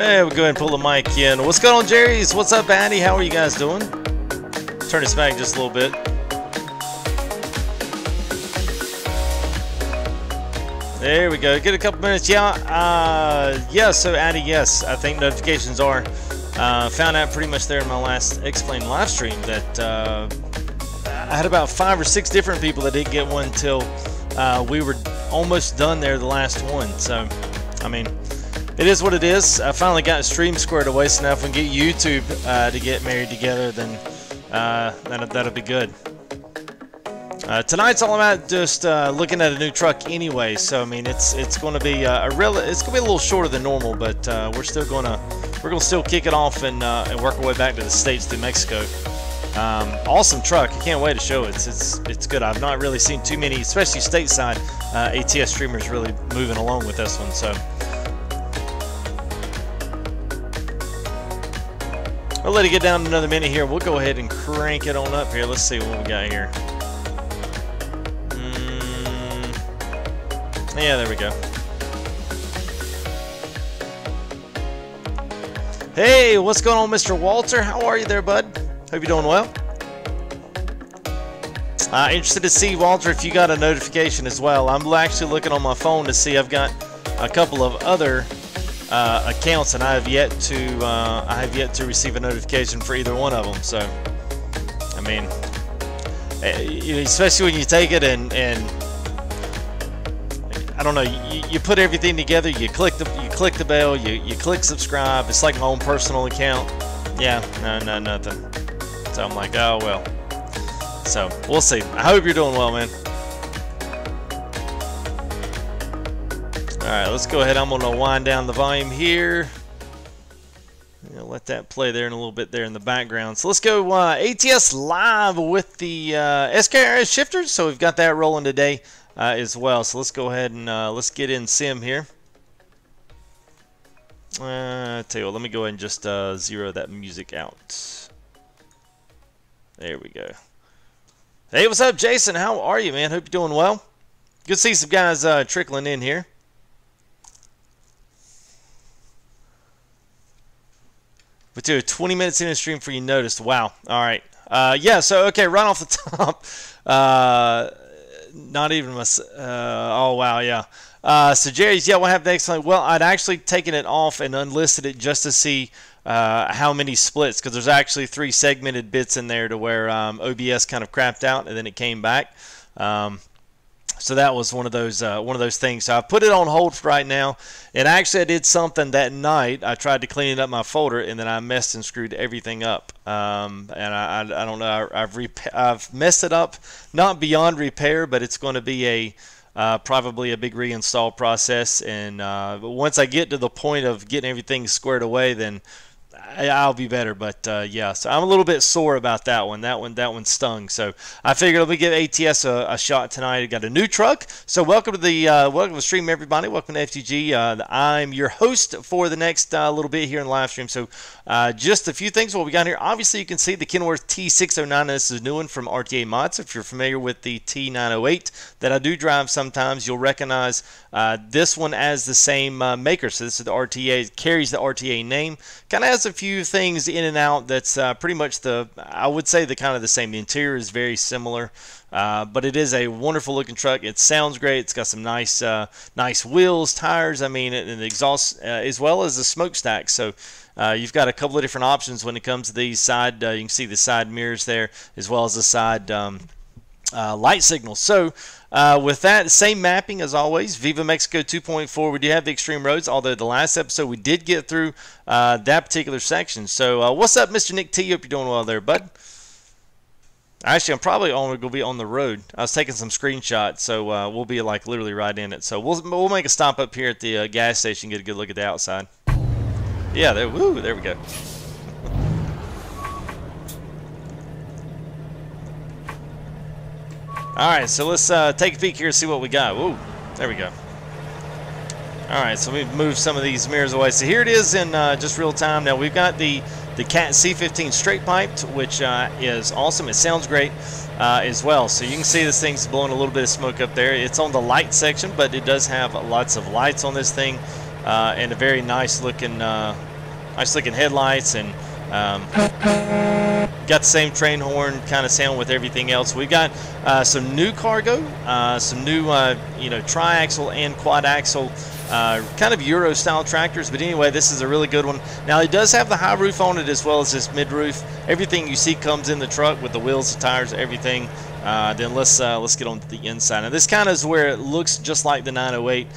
Hey, we'll go ahead and pull the mic in. What's going on, Jerry's? What's up, Andy? How are you guys doing? Turn this back just a little bit. There we go. Get a couple minutes. Yeah, so Andy, yes, I think notifications are. Found out pretty much there in my last Explain live stream that I had about 5 or 6 different people that didn't get one until we were almost done there, the last one. So, I mean, it is what it is. I finally got stream squared away, so now if we can get YouTube to get married together, then that'll be good. Tonight's all about just looking at a new truck anyway, so I mean it's going to be it's going to be a little shorter than normal, but we're gonna still kick it off and work our way back to the States through Mexico. Awesome truck. I can't wait to show it. It's good. I've not really seen too many, especially stateside ATS streamers really moving along with this one. So I'll let it get down another minute here. We'll go ahead and crank it on up here. Let's see what we got here. Yeah, there we go. Hey, what's going on, Mr. Walter? How are you there, bud? Hope you're doing well. Interested to see, Walter, if you got a notification as well. I'm actually looking on my phone to see. I've got a couple of other accounts, and I have yet to receive a notification for either one of them. So, I mean, especially when you take it and I don't know, you put everything together, you click the bell, you click subscribe. It's like my own personal account. Yeah, no, nothing. So I'm like, oh well. So we'll see. I hope you're doing well, man. All right, let's go ahead. I'm gonna wind down the volume here. Let that play there in a little bit there in the background. So let's go ATS live with the SKRS Shirter. So we've got that rolling today as well. So let's go ahead and let's get in sim here. Tell you what, let me go ahead and just zero that music out. There we go. Hey, what's up, Jason? How are you, man? Hope you're doing well. Good to see some guys trickling in here. But dude, 20 minutes in the stream for you noticed. Wow. All right. Yeah. So okay, right off the top. Not even my. Oh wow. Yeah. So Jerry's. Yeah. What happened next time? Well, I'd actually taken it off and unlisted it just to see how many splits, because there's actually 3 segmented bits in there to where OBS kind of crapped out and then it came back. So that was one of those things. So I put it on hold for right now. And actually, I did something that night. I tried to clean up my folder, and then I messed and screwed everything up. And I don't know. I've messed it up, not beyond repair, but it's going to be probably a big reinstall process. And once I get to the point of getting everything squared away, then I'll be better. But yeah, so I'm a little bit sore about that one. That one stung. So I figured let me give ATS a shot tonight. I got a new truck. So welcome to the stream, everybody. Welcome to FTG. I'm your host for the next little bit here in the live stream. So just a few things what we got here. Obviously, you can see the Kenworth T-609. This is a new one from RTA Mods. If you're familiar with the T908 that I do drive sometimes, you'll recognize this one as the same maker. So this is the RTA. It carries the RTA name. Kind of has a few things in and out that's pretty much I would say the kind of the same. The interior is very similar, but it is a wonderful looking truck. It sounds great. It's got some nice wheels, tires, I mean, and the exhaust as well as the smokestack. So you've got a couple of different options when it comes to these side. You can see the side mirrors there as well as the side light signals. So with that, same mapping as always. Viva Mexico 2.4. We do have the extreme roads, although the last episode we did get through that particular section. So what's up, Mr. Nick T? Hope you're doing well there, bud. Actually, I'm probably only going to be on the road. I was taking some screenshots, so we'll be like literally right in it. So we'll make a stop up here at the gas station, get a good look at the outside. Yeah, there we go. Alright, so let's take a peek here and see what we got. Whoa, there we go. Alright, so let me move some of these mirrors away. So here it is in just real time. Now we've got the Cat C15 straight piped, which is awesome. It sounds great as well. So you can see this thing's blowing a little bit of smoke up there. It's on the light section, but it does have lots of lights on this thing and a very nice looking nice looking headlights, and got the same train horn kind of sound with everything else. We got some new cargo, some new you know, tri-axle and quad axle kind of Euro style tractors, but anyway, this is a really good one. Now it does have the high roof on it as well as this mid roof. Everything you see comes in the truck with the wheels, the tires, everything. Then let's get on to the inside. Now this kind of is where it looks just like the 908.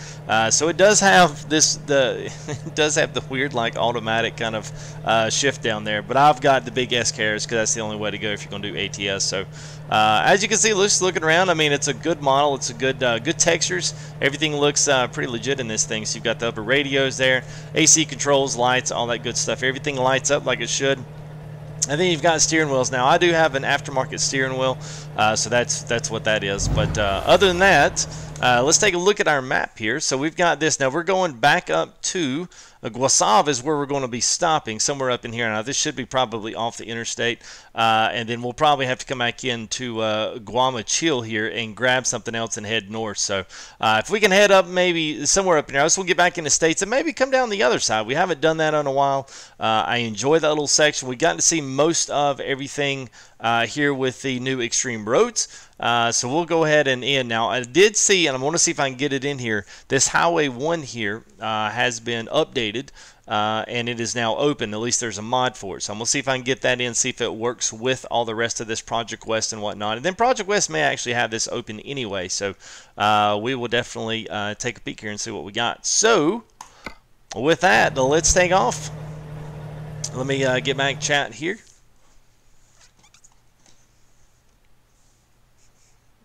So it does have this it does have the weird like automatic kind of shift down there. But I've got the big SKRS because that's the only way to go if you're gonna do ATS. So as you can see, just looking around, I mean, it's a good model. It's a good good textures. Everything looks pretty legit in this thing. So you've got the upper radios there, AC controls, lights, all that good stuff. Everything lights up like it should. And then you've got steering wheels. Now I do have an aftermarket steering wheel, so that's what that is. But other than that, let's take a look at our map here. So we've got this. Now we're going back up to Guasav is where we're going to be stopping, somewhere up in here. Now this should be probably off the interstate, and then we'll probably have to come back into Guamachil here and grab something else and head north. So if we can head up maybe somewhere up in here, else we'll get back in the States and maybe come down the other side. We haven't done that in a while. I enjoy that little section. We got to see most of everything here with the new Extreme Roads. So we'll go ahead and end. Now I did see, and I want to see if I can get it in here, this Highway 1 here has been updated, and it is now open. At least there's a mod for it. So I'm going to see if I can get that in, see if it works with all the rest of this Project West and whatnot. And then Project West may actually have this open anyway. So we will definitely take a peek here and see what we got. So with that, let's take off. Let me get back chat here.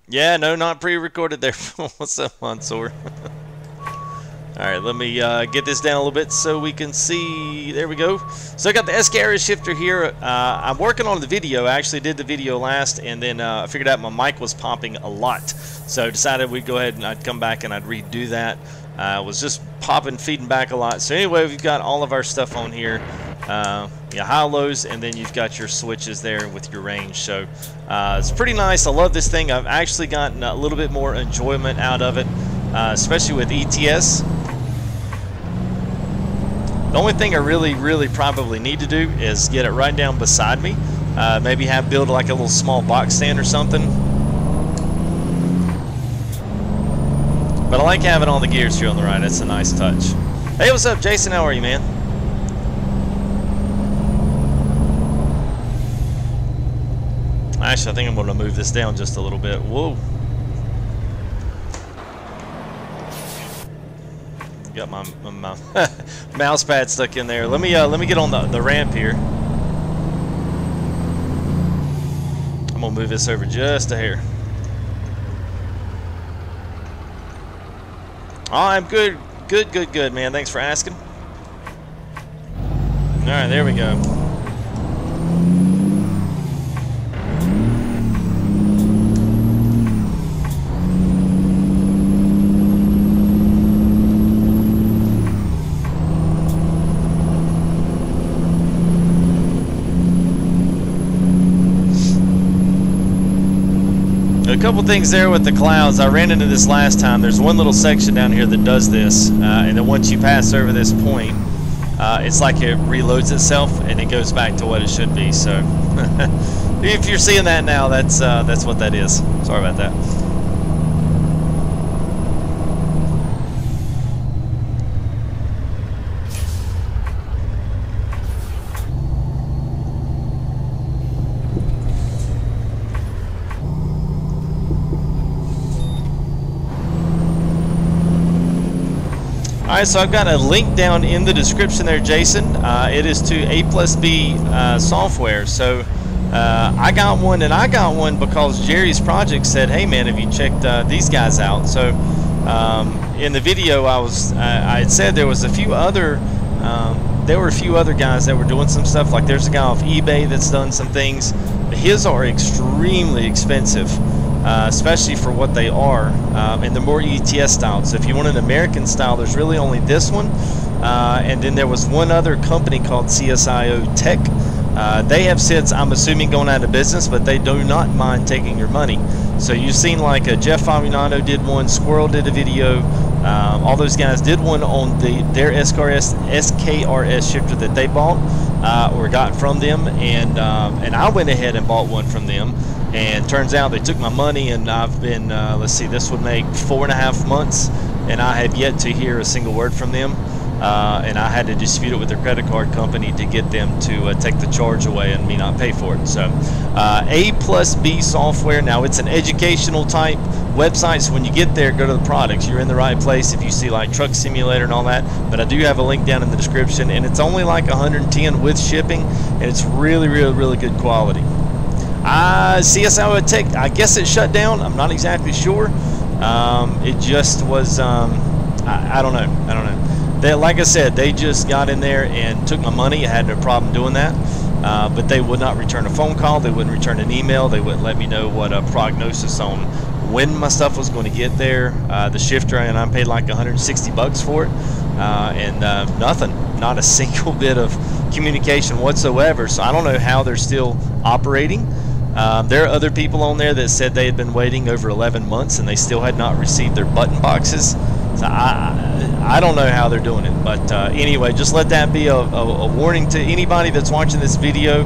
Yeah, no, not pre-recorded there. What's up, Mansoor? Alright, let me get this down a little bit so we can see. There we go. So I got the SKRS Shifter here. I'm working on the video. I actually did the video last, and then I figured out my mic was popping a lot. So decided we'd go ahead and I'd come back and I'd redo that. Was just popping, feeding back a lot. So anyway, we've got all of our stuff on here. Yeah, high lows, and then you've got your switches there with your range. So it's pretty nice. I love this thing. I've actually gotten a little bit more enjoyment out of it, especially with ETS. The only thing I really probably need to do is get it right down beside me. Maybe build like a little small box stand or something. But I like having all the gears here on the right. It's a nice touch. Hey, what's up, Jason? How are you, man? Actually, I think I'm going to move this down just a little bit. Whoa. Got my mouse pad stuck in there. Let me get on the ramp here. I'm going to move this over just a hair. Oh, I'm good, man. Thanks for asking. All right, there we go. A couple things there with the clouds. I ran into this last time. There's one little section down here that does this, and then once you pass over this point, it's like it reloads itself and it goes back to what it should be. So if you're seeing that now, that's what that is. Sorry about that. Alright, so I've got a link down in the description there, Jason. It is to A+B software. So I got one, and I got one because Jerry's project said, hey man, have you checked these guys out? So in the video I had said there was a few other guys that were doing some stuff. Like there's a guy off eBay that's done some things. His are extremely expensive. Especially for what they are, and they're more ETS style. So if you want an American style, there's really only this one, and then there was one other company called CSIO Tech. They have since, I'm assuming, gone out of business, but they do not mind taking your money. So you've seen like Jeff Faminano did one, Squirrel did a video, All those guys did one on their SKRS Shifter that they bought or got from them, and I went ahead and bought one from them. And turns out they took my money, and I've been, let's see, this would make 4.5 months, and I have yet to hear a single word from them. And I had to dispute it with their credit card company to get them to take the charge away and me not pay for it. So A+B software. Now it's an educational type website, so when you get there, go to the products. You're in the right place if you see like Truck Simulator and all that. But I do have a link down in the description, and it's only like 110 with shipping, and it's really, really, really good quality. CSI would take, I guess it shut down. I'm not exactly sure. It just was, I don't know. They, like I said, they just got in there and took my money. I had no problem doing that. But they would not return a phone call. They wouldn't return an email. They wouldn't let me know what a prognosis on when my stuff was going to get there. The shifter, and I paid like 160 bucks for it. And nothing, not a single bit of communication whatsoever. So I don't know how they're still operating. There are other people on there that said they had been waiting over 11 months and they still had not received their button boxes. So I don't know how they're doing it, but anyway, just let that be a warning to anybody that's watching this video.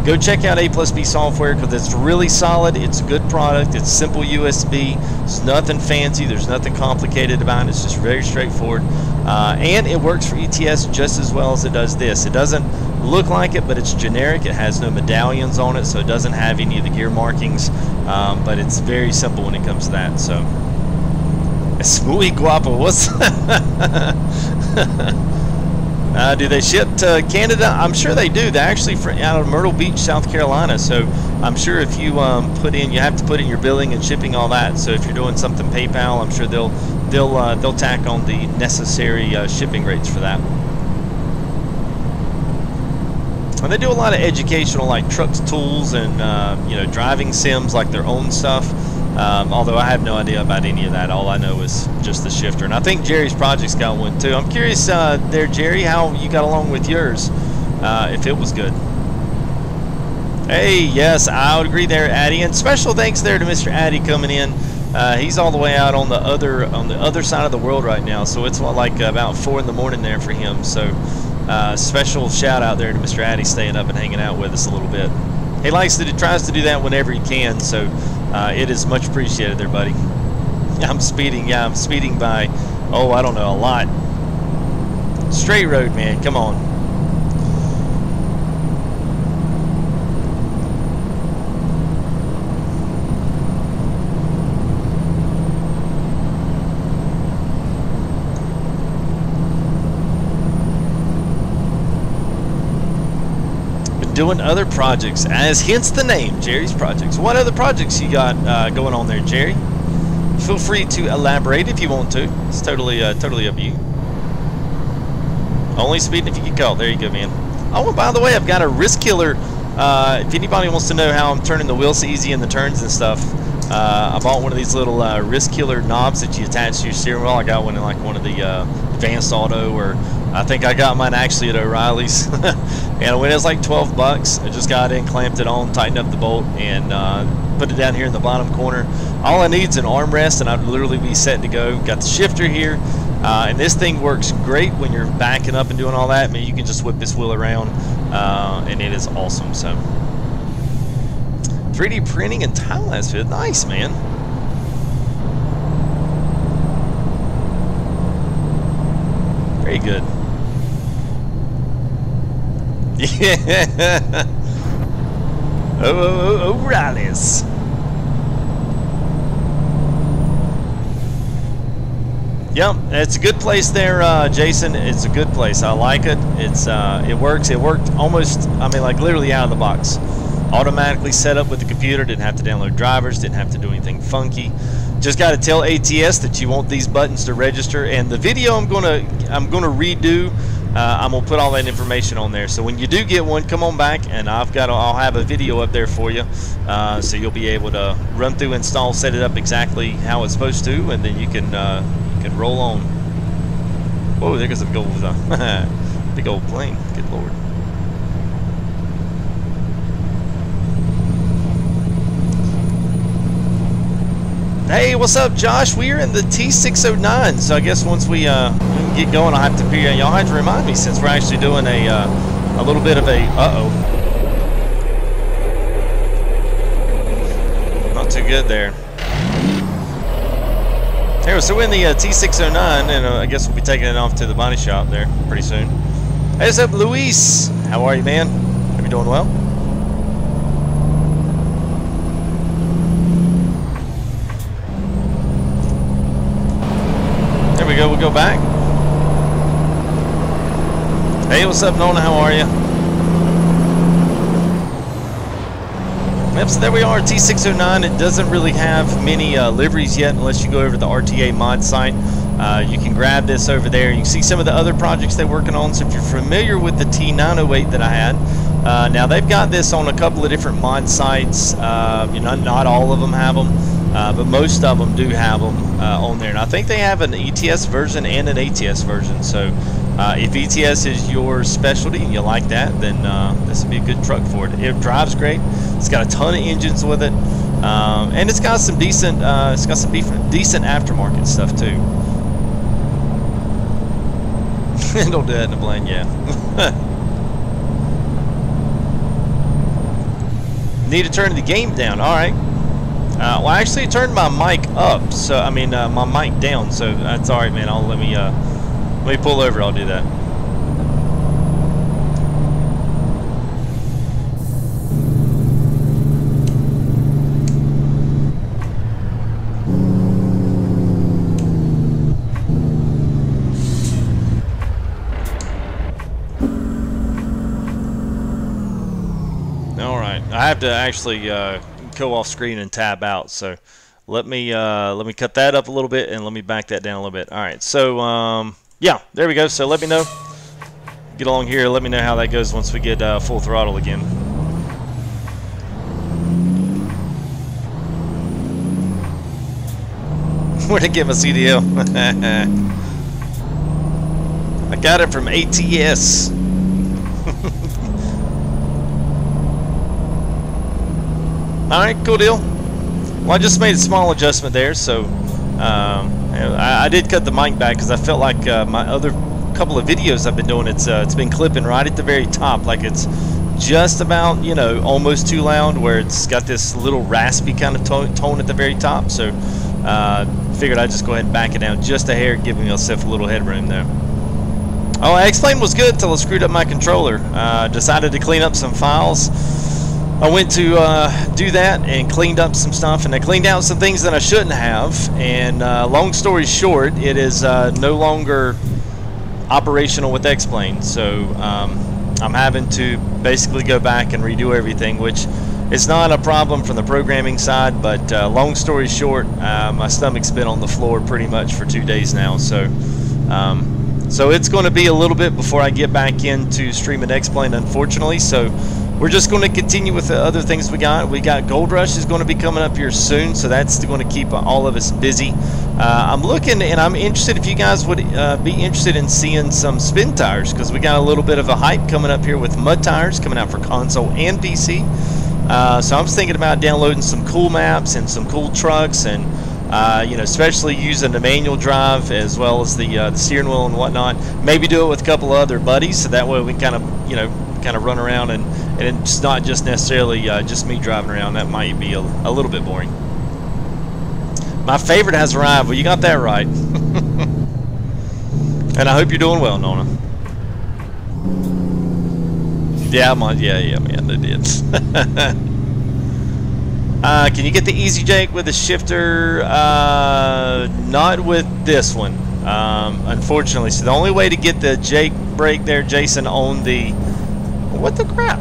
Go check out A+B software because it's really solid. It's a good product. It's simple USB. It's nothing fancy. There's nothing complicated about it. It's just very straightforward, and it works for ETS just as well as it does this. It doesn't look like it, but it's generic. It has no medallions on it, so it doesn't have any of the gear markings, but it's very simple when it comes to that. So es muy guapo. What's do they ship to Canada? I'm sure they do. They're actually out of Myrtle Beach, South Carolina. So I'm sure if you you have to put in your billing and shipping, all that. So if you're doing something PayPal, I'm sure they'll tack on the necessary shipping rates for that. And they do a lot of educational, like trucks, tools, and you know, driving sims, like their own stuff. Although I have no idea about any of that. All I know is just the shifter. And I think Jerry's project's got one too. I'm curious there, Jerry, how you got along with yours, if it was good. Hey, yes, I would agree there, Addy. And special thanks there to Mr. Addy coming in. He's all the way out on the other side of the world right now. So it's like about 4 in the morning there for him. So special shout out there to Mr. Addy staying up and hanging out with us a little bit. He tries to do that whenever he can, so it is much appreciated there, buddy. I'm speeding, yeah, I'm speeding by, oh, I don't know, a lot. Straight road, man, come on. Doing other projects, as hence the name, Jerry's Projects. What other projects you got going on there, Jerry? Feel free to elaborate if you want to. It's totally up to you. Only speeding if you get caught. There you go, man. Oh, and by the way, I've got a wrist killer. If anybody wants to know how I'm turning the wheels easy in the turns and stuff, I bought one of these little wrist killer knobs that you attach to your steering wheel. I got one in like one of the Advanced Auto, or I think I got mine actually at O'Reilly's. And when it was like 12 bucks, I just got in, clamped it on, tightened up the bolt, and put it down here in the bottom corner. All I need is an armrest, and I'd literally be set to go. Got the shifter here, and this thing works great when you're backing up and doing all that. I mean, you can just whip this wheel around, and it is awesome. So 3D printing and time-lapse fit, nice, man. Very good. Yeah. O'Reilly's. Yep, it's a good place there, Jason. It's a good place. I like it. It works. It worked almost, I mean, like literally out of the box. Automatically set up with the computer. Didn't have to download drivers. Didn't have to do anything funky. Just got to tell ATS that you want these buttons to register. And the video I'm gonna redo. I'm gonna put all that information on there. So when you do get one, come on back, and I'll have a video up there for you, so you'll be able to run through, install, set it up exactly how it's supposed to, and then you can roll on. Whoa, there goes a big old plane. Good lord. Hey, what's up, Josh? We are in the T-609, so I guess once we get going, I'll have to figure out. Y'all have to remind me since we're actually doing a little bit of a not too good there. Anyway, so we're in the T-609, and I guess we'll be taking it off to the body shop there pretty soon. Hey, what's up, Luis? How are you, man? Hope you're doing well. There we go. We'll go back. Hey, what's up, Nona? How are you? Yep, so there we are, T-609. It doesn't really have many liveries yet unless you go over to the RTA mod site. You can grab this over there. You can see some of the other projects they're working on. So if you're familiar with the T908 that I had, now they've got this on a couple of different mod sites. You know, not all of them have them, but most of them do have them on there. And I think they have an ETS version and an ATS version. So if ETS is your specialty and you like that, then this would be a good truck for it. It drives great. It's got a ton of engines with it, and it's got some decent, decent aftermarket stuff too. Don't do that in the blame, yeah. Need to turn the game down. All right. Well, I actually turned my mic up, so I mean my mic down. So that's all right, man. Let me pull over. I'll do that. I have to actually go off screen and tab out, so let me cut that up a little bit and let me back that down a little bit. All right, so yeah, there we go. So let me know, get along here, let me know how that goes once we get full throttle again. Where'd it get my CDL? I got it from ATS. Alright, cool deal. Well, I just made a small adjustment there, so I did cut the mic back because I felt like my other couple of videos I've been doing, it's been clipping right at the very top, like it's just about, you know, almost too loud, where it's got this little raspy kind of tone at the very top. So figured I'd just go ahead and back it down just a hair, giving myself a little headroom there. Oh, X-Plane was good until I screwed up my controller. Decided to clean up some files. I went to do that and cleaned up some stuff, and I cleaned out some things that I shouldn't have, and long story short, it is no longer operational with X-Plane, so I'm having to basically go back and redo everything, which is not a problem from the programming side, but long story short, my stomach's been on the floor pretty much for 2 days now, so it's going to be a little bit before I get back into streaming X-Plane, unfortunately. So we're just going to continue with the other things we got. We got Gold Rush is going to be coming up here soon, so that's going to keep all of us busy. I'm looking, and I'm interested if you guys would be interested in seeing some spin tires, because we got a little bit of a hype coming up here with mud tires coming out for console and PC. So I'm thinking about downloading some cool maps and some cool trucks, and you know, especially using the manual drive as well as the steering wheel and whatnot. Maybe do it with a couple of other buddies, so that way we kind of, you know, run around, and it's not just necessarily just me driving around. That might be a little bit boring. My favorite has arrived. Well, you got that right. And I hope you're doing well, Nona. Yeah, yeah, man, I did. Can you get the Easy Jake with a shifter? Not with this one, unfortunately. So the only way to get the Jake brake there, Jason, on the... What the crap?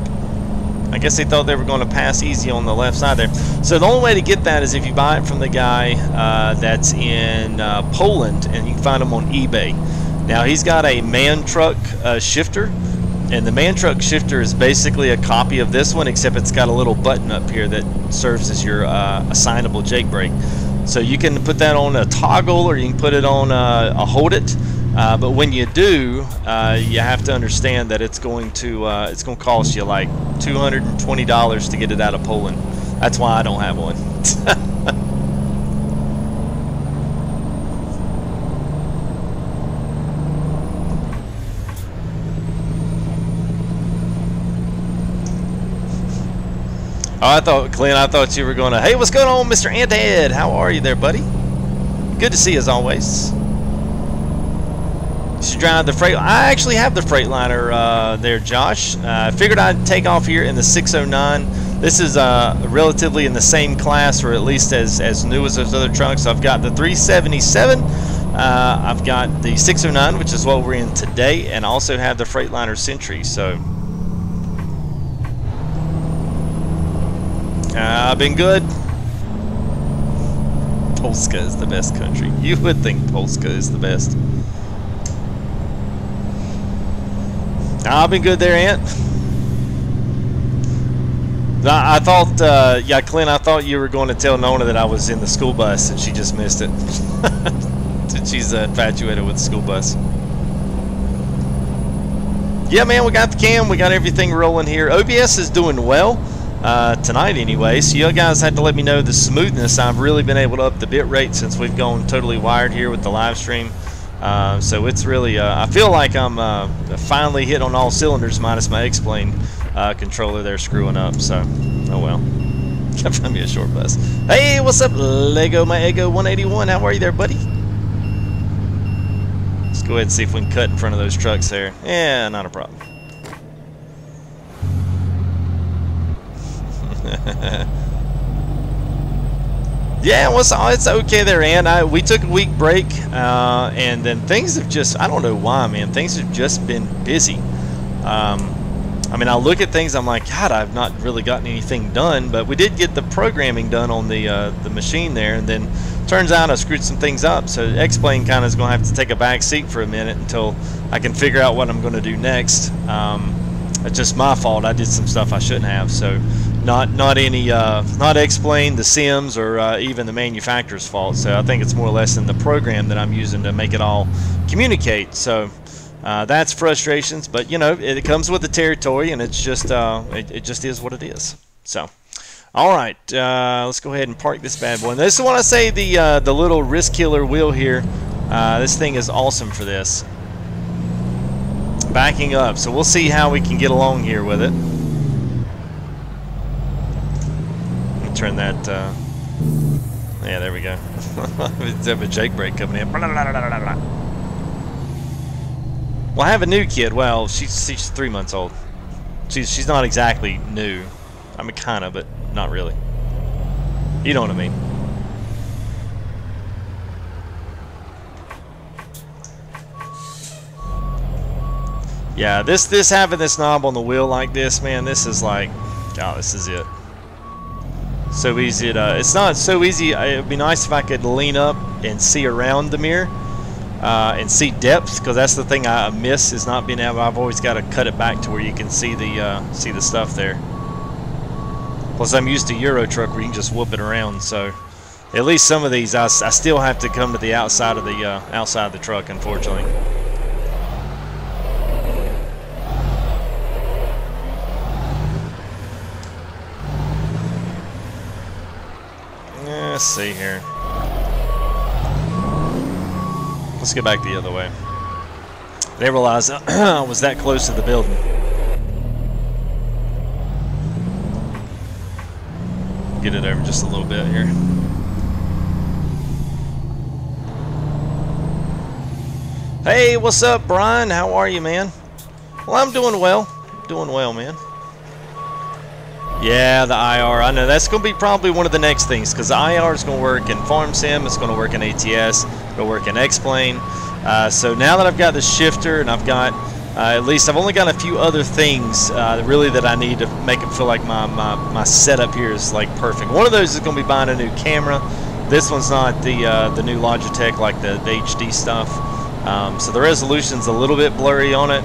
I guess they thought they were going to pass easy on the left side there. So the only way to get that is if you buy it from the guy that's in Poland, and you can find him on eBay. Now, he's got a man truck shifter, and the man truck shifter is basically a copy of this one, except it's got a little button up here that serves as your assignable Jake brake. So you can put that on a toggle, or you can put it on a hold it. But when you do, you have to understand that it's going to cost you like $220 to get it out of Poland. That's why I don't have one. Oh, I thought, Clint, I thought you were going to, hey, what's going on, Mr. Anthead? How are you there, buddy? Good to see you as always. You should drive the freight. I actually have the Freightliner there, Josh. I figured I'd take off here in the 609. This is relatively in the same class, or at least as new as those other trucks. I've got the 377. I've got the 609, which is what we're in today, and I also have the Freightliner Century. So I've been good. Polska is the best country. You would think Polska is the best. I've been good there, Ant. I thought, yeah, Clint, I thought you were going to tell Nona that I was in the school bus and she just missed it. She's infatuated with the school bus. Yeah, man, we got the cam. We got everything rolling here. OBS is doing well tonight anyway, so you guys had to let me know the smoothness. I've really been able to up the bit rate since we've gone totally wired here with the live stream. So it's really, I feel like I'm finally hit on all cylinders minus my X-Plane controller there screwing up, so oh well. Gotta find me a short bus. Hey, what's up, Lego, my Ego 181? How are you there, buddy? Let's go ahead and see if we can cut in front of those trucks there. Yeah, not a problem. Yeah, well, it's okay there, Ann. We took a week break, and then things have just, I don't know why, man, things have just been busy. I mean, I look at things, I'm like, God, I've not really gotten anything done, but we did get the programming done on the machine there, and then turns out I screwed some things up, so X-Plane kind of is going to have to take a back seat for a minute until I can figure out what I'm going to do next. It's just my fault. I did some stuff I shouldn't have, so not X-Plane, the Sims, or even the manufacturer's fault. So I think it's more or less in the program that I'm using to make it all communicate. So that's frustrations, but you know, it comes with the territory, and it's just it just is what it is. So all right, let's go ahead and park this bad boy. And this is when I say the little risk killer wheel here. This thing is awesome for this. Backing up, so we'll see how we can get along here with it. Let me turn that. Yeah, there we go. Let's have a Jake brake coming in. Well, I have a new kid. Well, she's 3 months old. She's not exactly new. I mean, kind of, but not really. You know what I mean. Yeah, this having this knob on the wheel like this, man, this is like, oh, this is it. So easy. It's not so easy. It would be nice if I could lean up and see around the mirror and see depth, because that's the thing I miss, is not being able. I've always got to cut it back to where you can see the stuff there. Plus, I'm used to Euro truck where you can just whoop it around. So at least some of these, I still have to come to the outside of the truck, unfortunately. Let's see here. Let's get back the other way. I didn't realize I was that close to the building. Get it over just a little bit here. Hey, what's up, Brian? How are you, man? Well, I'm doing well. Doing well, man. Yeah, the IR. I know that's going to be probably one of the next things, because the IR is going to work in Farm Sim, it's going to work in ATS, it's going to work in X-Plane. So now that I've got the shifter, and I've got, at least I've only got a few other things really that I need to make it feel like my setup here is like perfect. One of those is going to be buying a new camera. This one's not the new Logitech, like the HD stuff. So the resolution's a little bit blurry on it.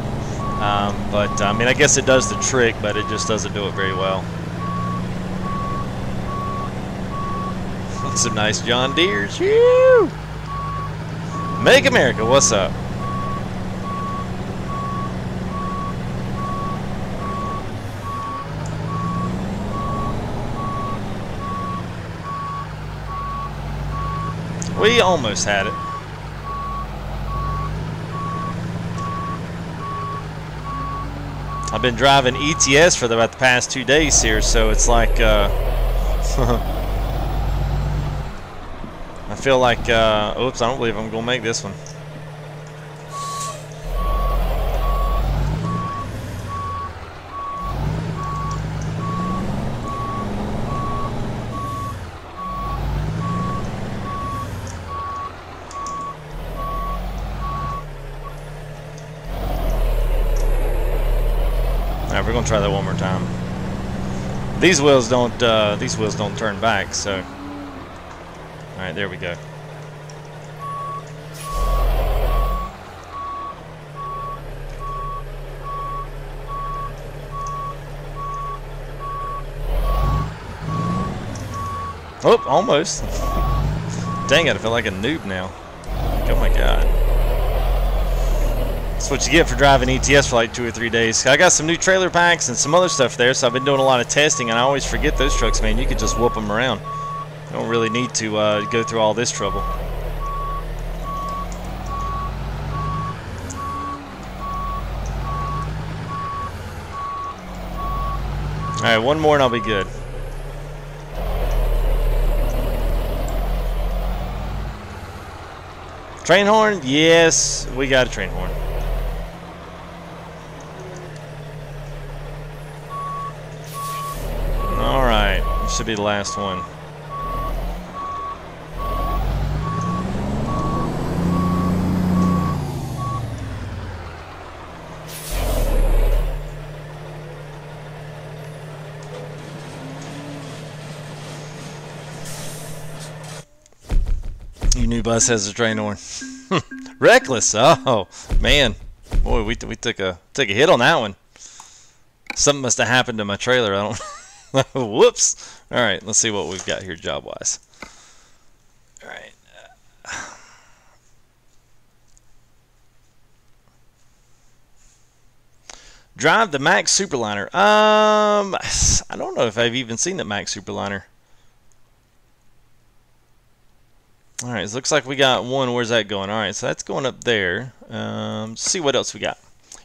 But I mean, I guess it does the trick, but it just doesn't do it very well. Some nice John Deere's. Woo! Make America, what's up? We almost had it. I've been driving ETS for about the past 2 days here, so it's like I feel like oops, I don't believe I'm gonna make this one. Alright, we're gonna try that one more time. These wheels don't turn back, so. Alright, there we go. Oh, almost. Dang it, I feel like a noob now. Oh my god. That's what you get for driving ETS for like 2 or 3 days. I got some new trailer packs and some other stuff there, so I've been doing a lot of testing, and I always forget those trucks, man. You can just whoop them around. You don't really need to go through all this trouble. Alright, one more and I'll be good. Train horn? Yes, we got a train horn. Alright, this should be the last one. Your new bus has a train horn. Reckless. Oh man, boy, we took a hit on that one. Something must have happened to my trailer. I don't. Whoops. All right, let's see what we've got here job wise. All right. Drive the Max Superliner. I don't know if I've even seen the Max Superliner. Alright, it looks like we got one. Where's that going? Alright, so that's going up there. Let's see what else we got.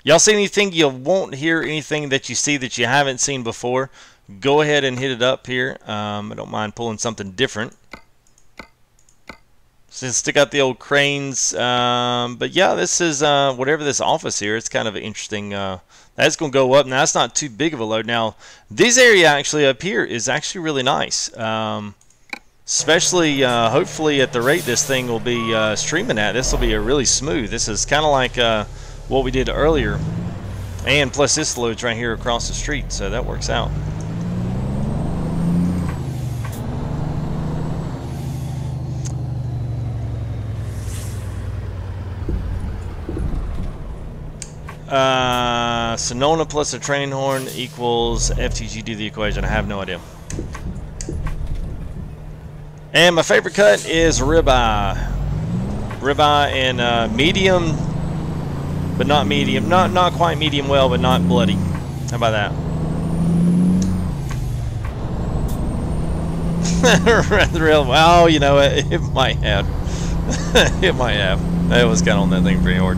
Y'all see anything you won't hear, anything that you see that you haven't seen before? Go ahead and hit it up here. I don't mind pulling something different. So stick out the old cranes. But yeah, this is whatever this office here. It's kind of interesting. That's going to go up. Now, that's not too big of a load. Now, this area actually up here is actually really nice. Especially, hopefully, at the rate this thing will be streaming at, this will be a really smooth. This is kind of like what we did earlier, and plus this load's right here across the street, so that works out. Sonona plus a train horn equals FTG. Do the equation. I have no idea. And my favorite cut is ribeye. Ribeye and medium, but not medium. Not quite medium well, but not bloody. How about that? Well, you know, it might have. It might have. It was kind of on that thing pretty hard.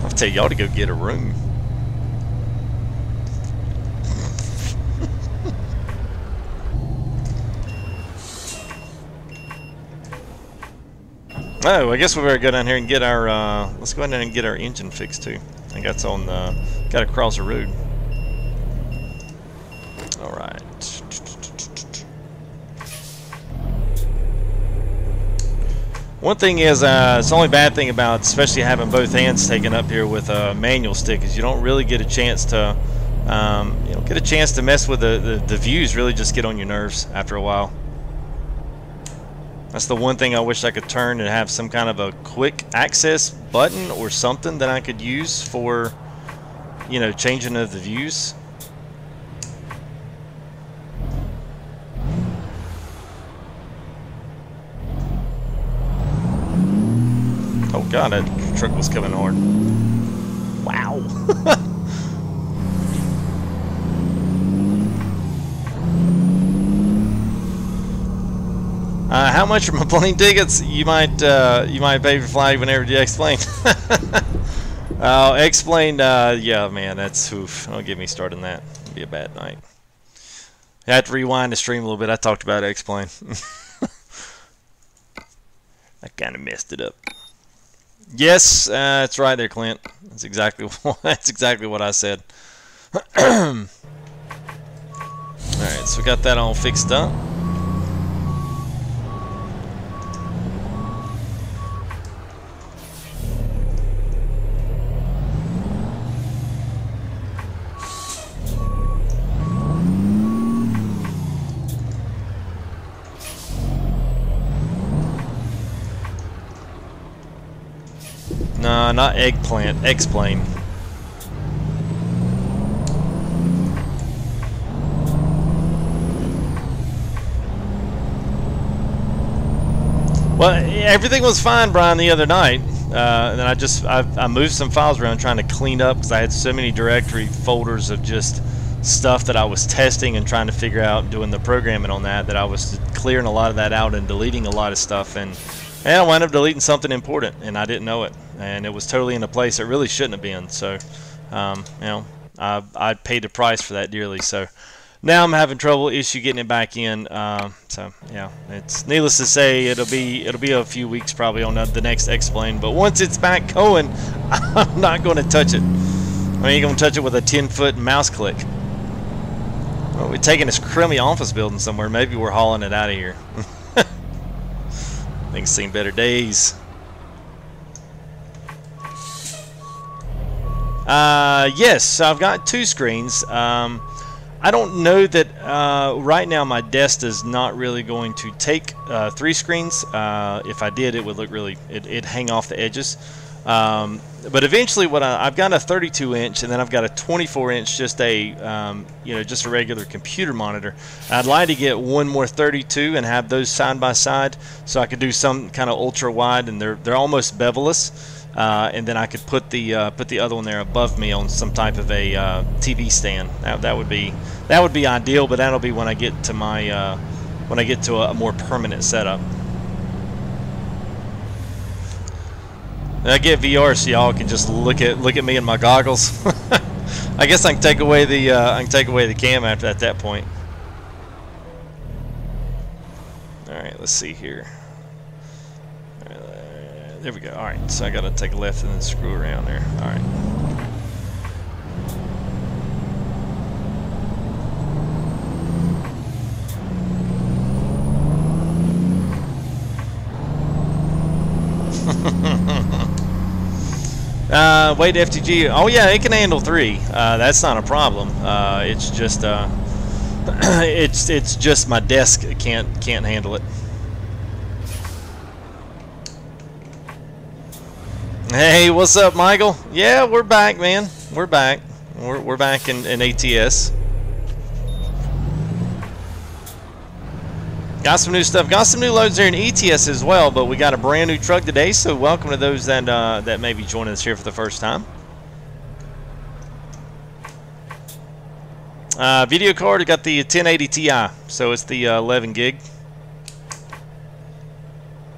I'll tell y'all to go get a room. Oh, I guess we better go down here and get our, let's go ahead and get our engine fixed too. I think that's on the, got to cross the road. Alright. One thing is, it's the only bad thing about, especially having both hands taken up here with a manual stick, is you don't really get a chance to, you know, get a chance to mess with the views. Really just get on your nerves after a while. That's the one thing I wish I could turn and have some kind of a quick access button or something that I could use for, you know, changing of the views. Oh god, that truck was coming hard. Wow. How much are my plane tickets? You might pay for flight whenever you explain. Oh, explain. Yeah, man, that's oof. Don't get me started on that. It'll be a bad night. I have to rewind the stream a little bit. I talked about explain. I kind of messed it up. Yes, that's right there, Clint. That's exactly what I said. All right, so we got that all fixed up. No, not eggplant, X-plane. Well, everything was fine, Brian, the other night. And then I moved some files around trying to clean up because I had so many directory folders of just stuff that I was testing and trying to figure out, doing the programming on that I was clearing a lot of that out and deleting a lot of stuff. And I wound up deleting something important, and I didn't know it. And it was totally in a place it really shouldn't have been. So, you know, I paid the price for that dearly. So now I'm having issue getting it back in. So yeah, it's needless to say it'll be a few weeks probably on the next X-Plane. But once it's back going, I'm not going to touch it. I ain't going to touch it with a 10-foot mouse click. Well, we're taking this crummy office building somewhere. Maybe we're hauling it out of here. Things seen better days. Yes, so I've got 2 screens. I don't know that right now my desk is not really going to take 3 screens. If I did, it would look really, it'd hang off the edges. But eventually, I've got a 32-inch, and then I've got a 24-inch, just a just a regular computer monitor. I'd like to get one more 32 and have those side by side, so I could do some kind of ultra wide, and they're almost bevel-less. And then I could put the other one there above me on some type of a TV stand. That would be ideal, but that'll be when I get to my when I get to a more permanent setup. And I get VR so y'all can just look at me in my goggles. I guess I can take away the cam after at that point. All right, let's see here. There we go. All right, so I got to take a left and then screw around there. All right. Wait, FTG. Oh yeah, it can handle 3. That's not a problem. It's just it's just my desk can't handle it. Hey, what's up, Michael? Yeah, we're back, man. We're back. We're back in ATS. Got some new stuff. Got some new loads there in ETS as well. But we got a brand new truck today, so welcome to those that that may be joining us here for the first time. Video card. I got the 1080 Ti, so it's the 11 gig.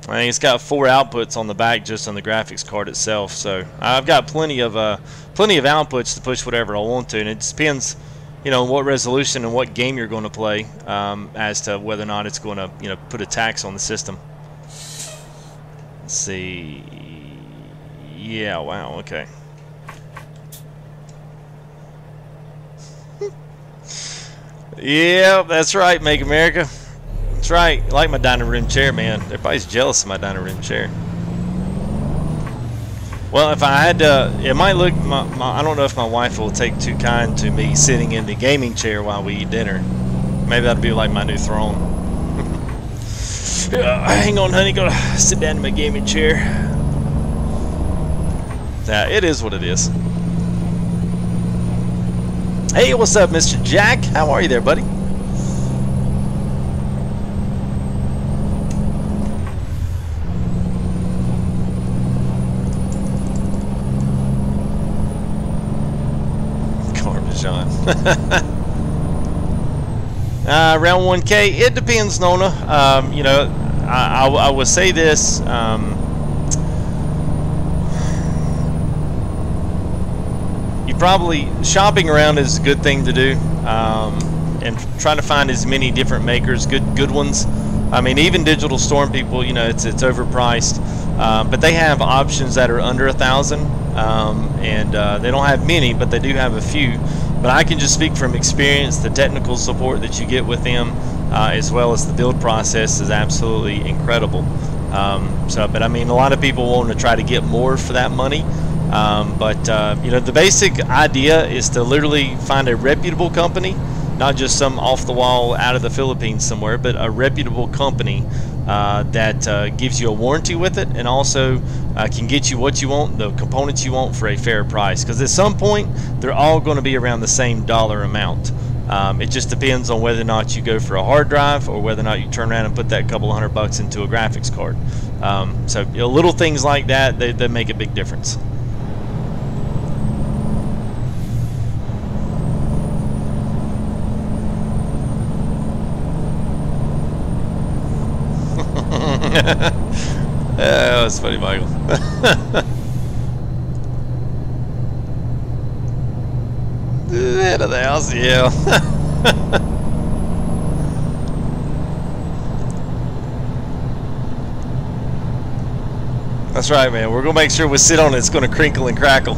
I think it's got 4 outputs on the back just on the graphics card itself, so I've got plenty of outputs to push whatever I want to, and it depends, you know, what resolution and what game you're going to play as to whether or not it's going to, you know, put a tax on the system. Let's see. Yeah, wow, okay. Yeah, that's right, Make America. That's right. I like my dining room chair, man. Everybody's jealous of my dining room chair. Well, if I had to, it might look, I don't know if my wife will take too kind to me sitting in the gaming chair while we eat dinner. Maybe that'll be like my new throne. Hang on, honey. Go sit down in my gaming chair. Yeah, it is what it is. Hey, what's up, Mr. Jack? How are you there, buddy? Around 1K, it depends, Nona. You know, I would say this. probably shopping around is a good thing to do, and trying to find as many different makers, good ones. I mean, even Digital Storm people, you know, it's overpriced, but they have options that are under $1,000, and they don't have many, but they do have a few. But I can just speak from experience. The technical support that you get with them, as well as the build process, is absolutely incredible. But I mean, a lot of people want to try to get more for that money. You know, the basic idea is to literally find a reputable company, not just some off the wall out of the Philippines somewhere, but a reputable company that gives you a warranty with it, and also can get you what you want, the components you want, for a fair price. Because at some point, they're all going to be around the same dollar amount. It just depends on whether or not you go for a hard drive, or whether or not you turn around and put that couple $100 into a graphics card. You know, little things like that, they make a big difference. That was funny, Michael. Head of the house, yeah. That's right, man. We're gonna make sure we sit on it. It's gonna crinkle and crackle.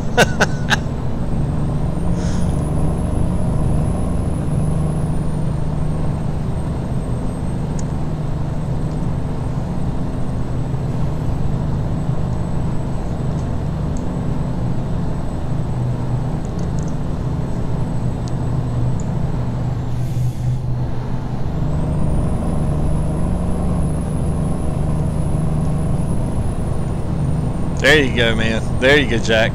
There you go, man. There you go, Jack.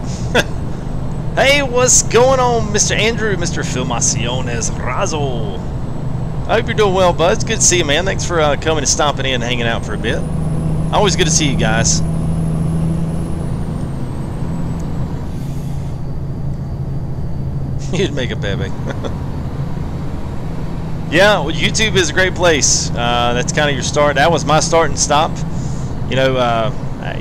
Hey, what's going on, Mr. Andrew, Mr. Filmaciones Razo? I hope you're doing well, bud. It's good to see you, man. Thanks for coming and stopping in and hanging out for a bit. Always good to see you guys. You'd make a baby. Yeah, well, YouTube is a great place. That's kind of your start. That was my start and stop. You know,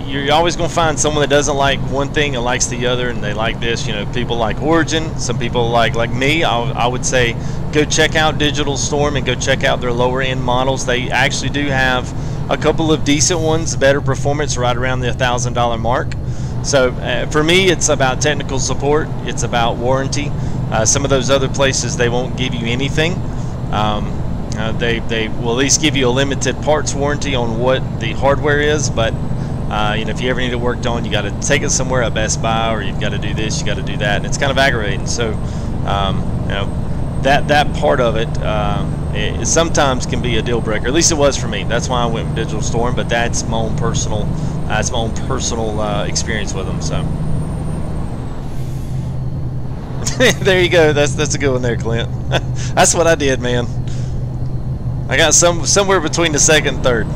you're always going to find someone that doesn't like one thing and likes the other, and they like this. You know, people like Origin. Some people like me. I would say go check out Digital Storm and go check out their lower end models. They actually do have a couple of decent ones, better performance, right around the $1,000 mark. So for me, it's about technical support. It's about warranty. Some of those other places, they won't give you anything. They will at least give you a limited parts warranty on what the hardware is, but you know, if you ever need it worked on, you got to take it somewhere at Best Buy, or you've got to do this, you got to do that, and it's kind of aggravating. So you know, that part of it, it sometimes can be a deal breaker. At least it was for me. That's why I went with Digital Storm. But that's my own personal experience with them. So there you go. That's a good one there, Clint. That's what I did, man. I got somewhere between the second and third.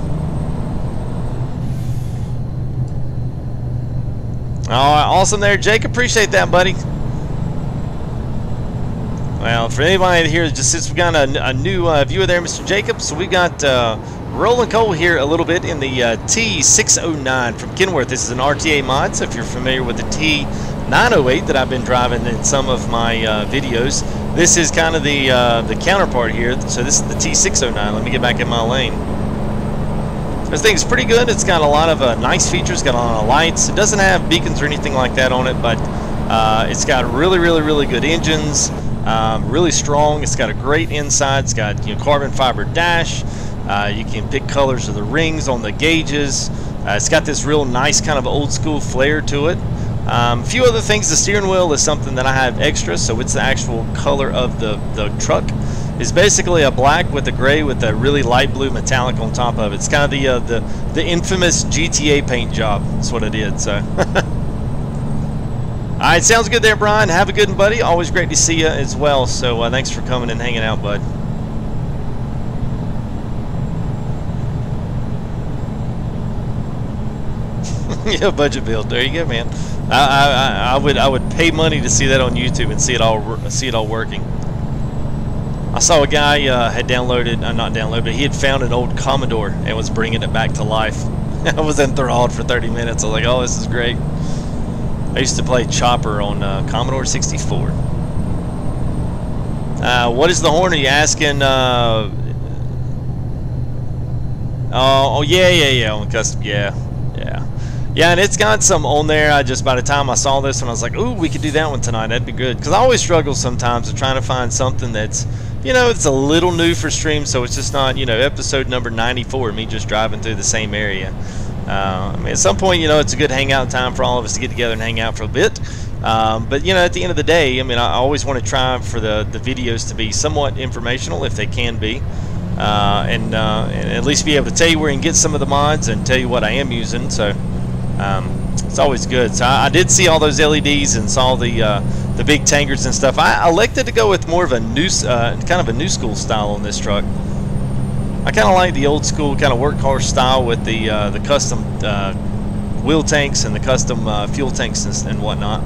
All right, awesome there, Jake. Appreciate that, buddy. Well, for anybody here, just since we got a new viewer there, Mr. Jacobs, so we got rolling coal here a little bit in the T-609 from Kenworth. This is an RTA mod, so if you're familiar with the T-908 that I've been driving in some of my videos, this is kind of the counterpart here. So this is the T-609. Let me get back in my lane. This thing's pretty good. It's got a lot of nice features. Got a lot of lights. It doesn't have beacons or anything like that on it, but it's got really good engines. Really strong. It's got a great inside. It's got, you know, carbon fiber dash. You can pick colors of the rings on the gauges. It's got this real nice kind of old school flair to it. A few other things. The steering wheel is something that I have extra, so it's the actual color of the truck. It's basically a black with a gray with a really light blue metallic on top of it. It's kind of the infamous GTA paint job. That's what it did. So, all right, sounds good there, Brian. Have a good one, buddy. Always great to see you as well. So thanks for coming and hanging out, bud. Yeah, budget build. There you go, man. I would pay money to see that on YouTube and see it all working. I saw a guy had downloaded, not downloaded, but he had found an old Commodore and was bringing it back to life. I was enthralled for 30 minutes. I was like, oh, this is great. I used to play Chopper on Commodore 64. What is the horn? Are you asking? Oh, yeah, on custom, yeah, and it's got some on there. By the time I saw this one, I was like, ooh, we could do that one tonight. That'd be good. Because I always struggle sometimes with trying to find something that's, it's a little new for stream, so it's just not, episode number 94, me just driving through the same area. I mean, at some point, it's a good hangout time for all of us to get together and hang out for a bit. But, at the end of the day, I mean, I always want to try for the videos to be somewhat informational, if they can be. And at least be able to tell you where you can get some of the mods and tell you what I am using. So it's always good. So I did see all those LEDs and saw the big tankers and stuff. I elected to go with more of a new kind of a new school style on this truck. I kind of like the old school kind of workhorse style with the custom wheel tanks and the custom fuel tanks and whatnot.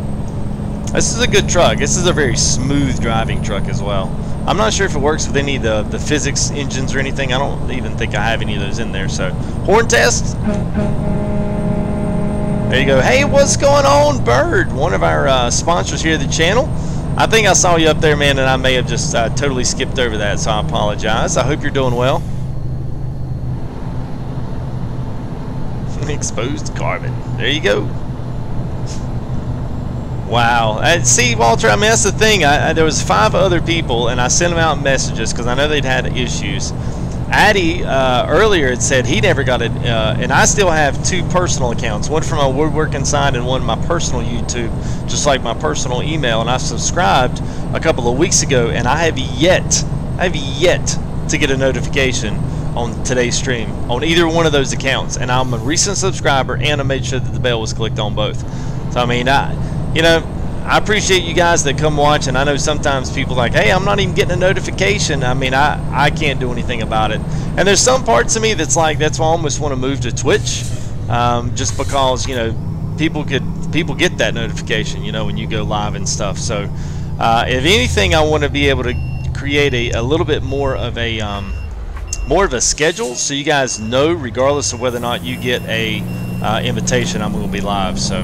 This is a good truck. This is a very smooth driving truck as well. I'm not sure if it works with any of the physics engines or anything. I don't even think I have any of those in there. So, horn test. There you go. Hey, what's going on, Bird? One of our sponsors here at the channel. I think I saw you up there, man, and I may have just totally skipped over that, so I apologize. I hope you're doing well. Exposed carbon. There you go. Wow. See, Walter, I mean, that's the thing. There was 5 other people, and I sent them out messages because I know they'd had issues. Addy earlier had said he never got it, and I still have 2 personal accounts, one for my woodworking side and one my personal YouTube, just like my personal email. And I subscribed a couple of weeks ago, and I have yet to get a notification on today's stream on either one of those accounts. And I'm a recent subscriber, and I made sure that the bell was clicked on both. So I mean, I appreciate you guys that come watch, and I know sometimes people like, hey, I'm not even getting a notification. I mean, I can't do anything about it. And there's some parts of me that's like, that's why I almost want to move to Twitch, just because, people get that notification, when you go live and stuff. So if anything, I want to be able to create a little bit more of a schedule, so you guys know, regardless of whether or not you get a invitation, I'm going to be live. So.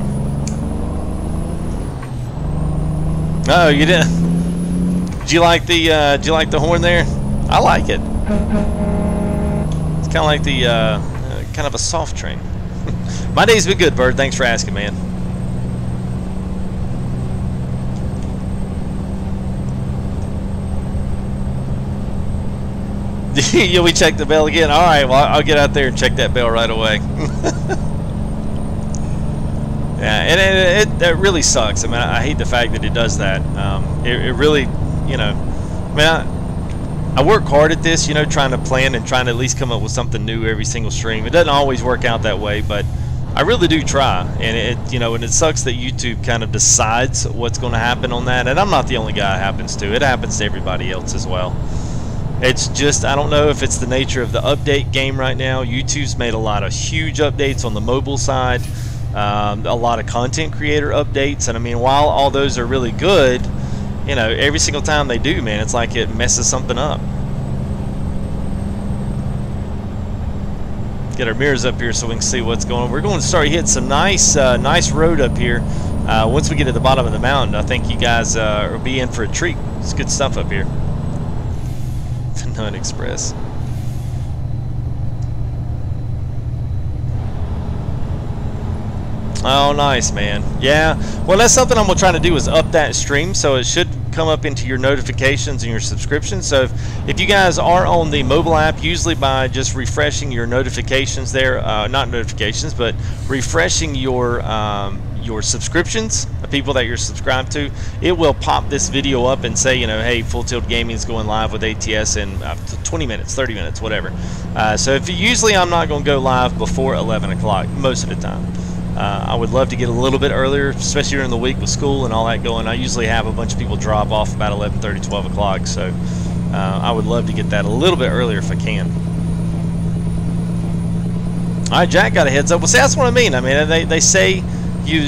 Oh, you didn't? Did you like the horn there? I like it. It's kind of like the kind of a soft train. My day's been good, Bird. Thanks for asking, man. Yeah, we check the bell again. All right, well, I'll get out there and check that bell right away. Yeah, and it really sucks. I mean, I hate the fact that it does that. It really, I mean, I work hard at this, trying to plan and trying to at least come up with something new every single stream. It doesn't always work out that way, but I really do try. And and it sucks that YouTube kind of decides what's going to happen on that. And I'm not the only guy it happens to. It happens to everybody else as well. It's just, I don't know if it's the nature of the update game right now. YouTube's made a lot of huge updates on the mobile side. A lot of content creator updates, and I mean, while all those are really good, every single time they do, man, it's like it messes something up. Get our mirrors up here so we can see what's going on. We're going to start hitting some nice road up here. Once we get to the bottom of the mountain, I think you guys will be in for a treat. It's good stuff up here. Nut Express. Oh, nice, man. Yeah, well, that's something I'm trying to do, is up that stream, so it should come up into your notifications and your subscriptions. So if you guys are on the mobile app, usually by just refreshing your notifications there, not notifications, but refreshing your subscriptions, the people that you're subscribed to, it will pop this video up and say, hey, Full Tilt Gaming is going live with ATS in 20 minutes, 30 minutes, whatever. So usually I'm not going to go live before 11 o'clock most of the time. I would love to get a little bit earlier, especially during the week with school and all that going. I usually have a bunch of people drop off about 11:30, 12 o'clock, so I would love to get that a little bit earlier if I can. All right, Jack got a heads up. Well, see, that's what I mean. I mean, they say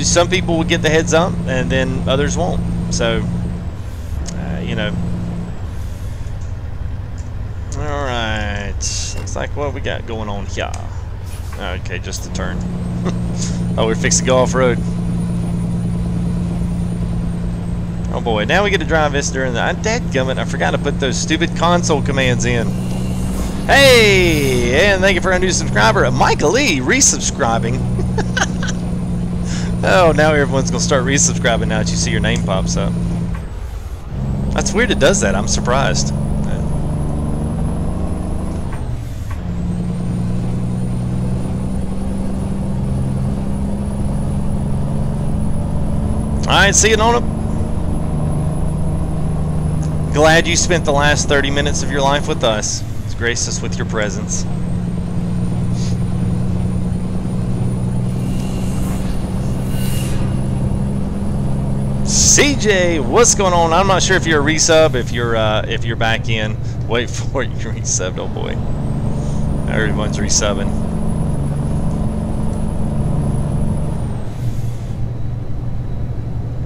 some people will get the heads up and then others won't. So, All right, looks like what we got going on here. Okay, just a turn. Oh, we're fixing to go off-road. Oh boy, now we get to drive this during the... Dadgummit, I forgot to put those stupid console commands in. Hey! And thank you for a new subscriber. Michael Lee, resubscribing. Oh, now everyone's going to start resubscribing now that you see your name pops up. That's weird it does that. I'm surprised. Alright, see you on it. Glad you spent the last 30 minutes of your life with us. It's graced us with your presence. CJ, what's going on? I'm not sure if you're a resub, if you're back in. Wait for it, you're resubbed, oh boy. Everyone's resubbing.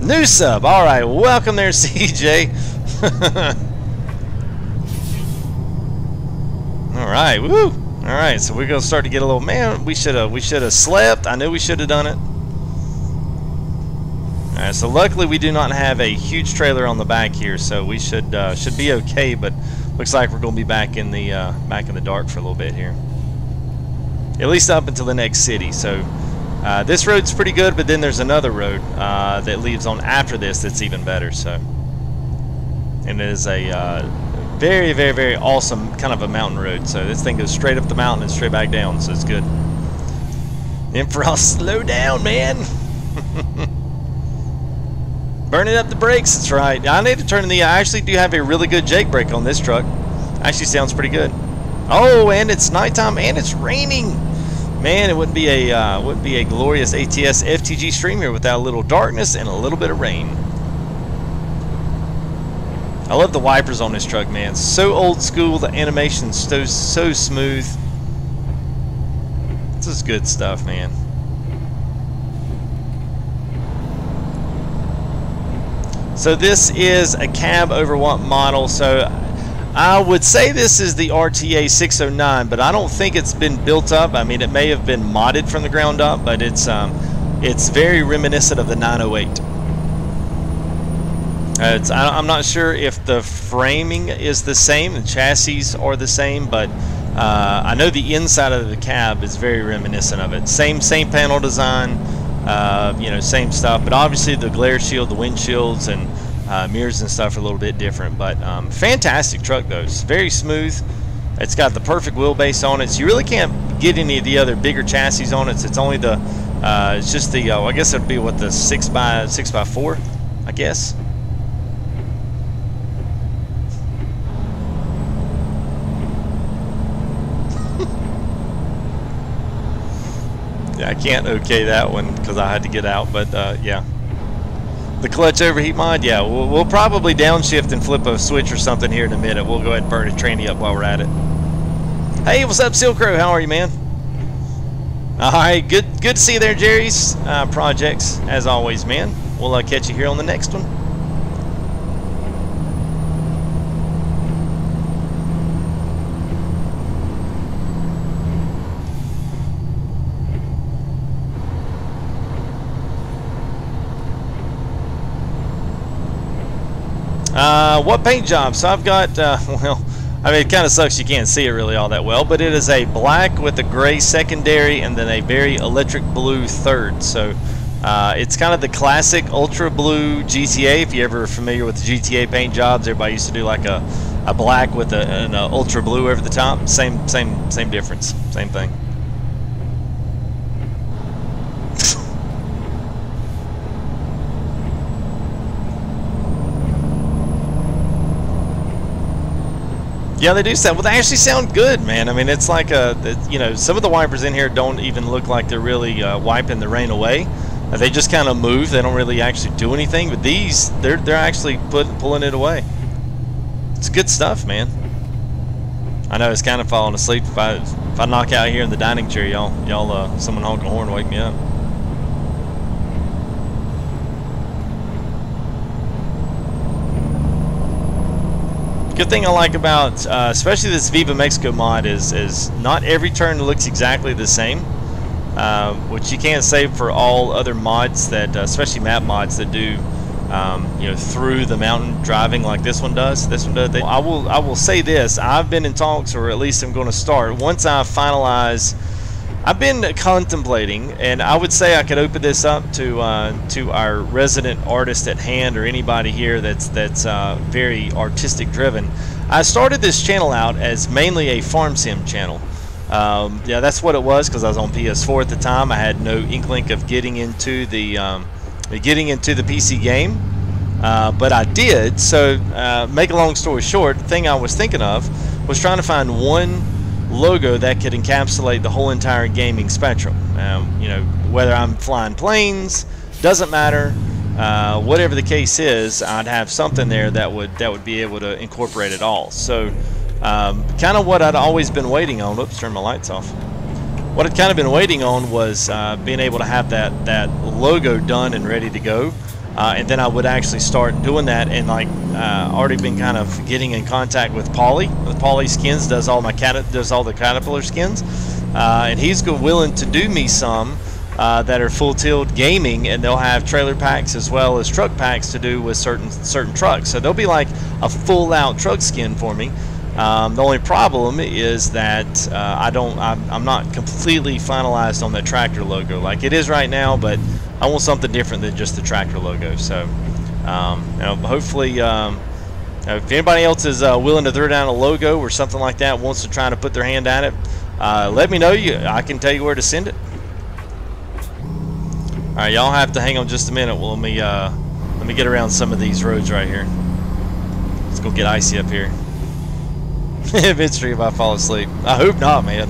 New sub, alright, welcome there, CJ. Alright, woo! Alright, so we're gonna start to get a little, man, we should have slept. I knew we should have done it. Alright, so luckily we do not have a huge trailer on the back here, so we should be okay, but looks like we're gonna be back in the dark for a little bit here. At least up until the next city. So this road's pretty good, but then there's another road that leads on after this that's even better. So, and it is a very, very, very awesome kind of a mountain road. So this thing goes straight up the mountain and straight back down, so it's good. Infrost, slow down, man. Burning up the brakes, that's right. I need to turn the... I actually do have a really good Jake brake on this truck. Actually sounds pretty good. Oh, and it's nighttime and it's raining. Man, it wouldn't be a glorious ATS FTG stream here without a little darkness and a little bit of rain. I love the wipers on this truck, man. So old school, the animation's so smooth. This is good stuff, man. So this is a cab over what model? So I would say this is the RTA 609, but I don't think it's been built up. I mean, it may have been modded from the ground up, but it's very reminiscent of the 908. I'm not sure if the framing is the same, the chassis are the same, but I know the inside of the cab is very reminiscent of it. Same panel design. You know, same stuff, but obviously the glare shield, the windshields, and mirrors and stuff are a little bit different. But fantastic truck though. It's very smooth. It's got the perfect wheelbase on it. So you really can't get any of the other bigger chassis on it. So it's only the, it's just the, I guess it'd be what, the 6x4, I guess. I can't okay that one because I had to get out, but yeah. The clutch overheat mod, yeah, we'll probably downshift and flip a switch or something here in a minute. We'll go ahead and burn a tranny up while we're at it. Hey, what's up, Silk Crow? How are you, man? Alright, good to see you there, Jerry's projects, as always, man. We'll catch you here on the next one. What paint job? So I've got, well, I mean, it kind of sucks you can't see it really all that well, but it is a black with a gray secondary and then a very electric blue third. So it's kind of the classic ultra blue GTA. If you're ever familiar with the GTA paint jobs, everybody used to do like a black with an ultra blue over the top. Same difference, same thing. Yeah, they do sound. Well, they actually sound good, man. I mean, it's like you know, some of the wipers in here don't even look like they're really wiping the rain away. They just kind of move. They don't really actually do anything. But these, they're actually pulling it away. It's good stuff, man. I know it's kind of falling asleep. If I knock out here in the dining chair, y'all, someone honking a horn, wake me up. Good thing I like about, especially this Viva Mexico mod, is not every turn looks exactly the same, which you can't say for all other mods that, especially map mods that do you know, through the mountain driving like this one does. I will say this: I've been in talks, or at least I'm going to start once I finalize. I've been contemplating, and I would say I could open this up to our resident artist at hand, or anybody here that's very artistic driven. I started this channel out as mainly a farm sim channel. Yeah, that's what it was, because I was on PS4 at the time. I had no inkling of getting into the PC game, but I did. So, make a long story short, the thing I was thinking of was trying to find one logo that could encapsulate the whole entire gaming spectrum. You know, whether I'm flying planes, doesn't matter. Whatever the case is, I'd have something there that would be able to incorporate it all. So, kind of what I'd always been waiting on. Oops, turn my lights off. What I'd kind of been waiting on was being able to have that logo done and ready to go. And then I would actually start doing that, and like already been kind of getting in contact with Paulie. With Paulie Skins does all the Caterpillar skins, and he's willing to do me some that are full tilt gaming, and they'll have trailer packs as well as truck packs to do with certain trucks. So they'll be like a full out truck skin for me. The only problem is that I'm not completely finalized on the tractor logo like it is right now, but I want something different than just the tractor logo. So, you know, hopefully, if anybody else is willing to throw down a logo or something like that, wants to try to put their hand at it, let me know. I can tell you where to send it. All right, y'all have to hang on just a minute. Well, let me get around some of these roads right here. Let's go get icy up here. Midstream, if I fall asleep. I hope not, man.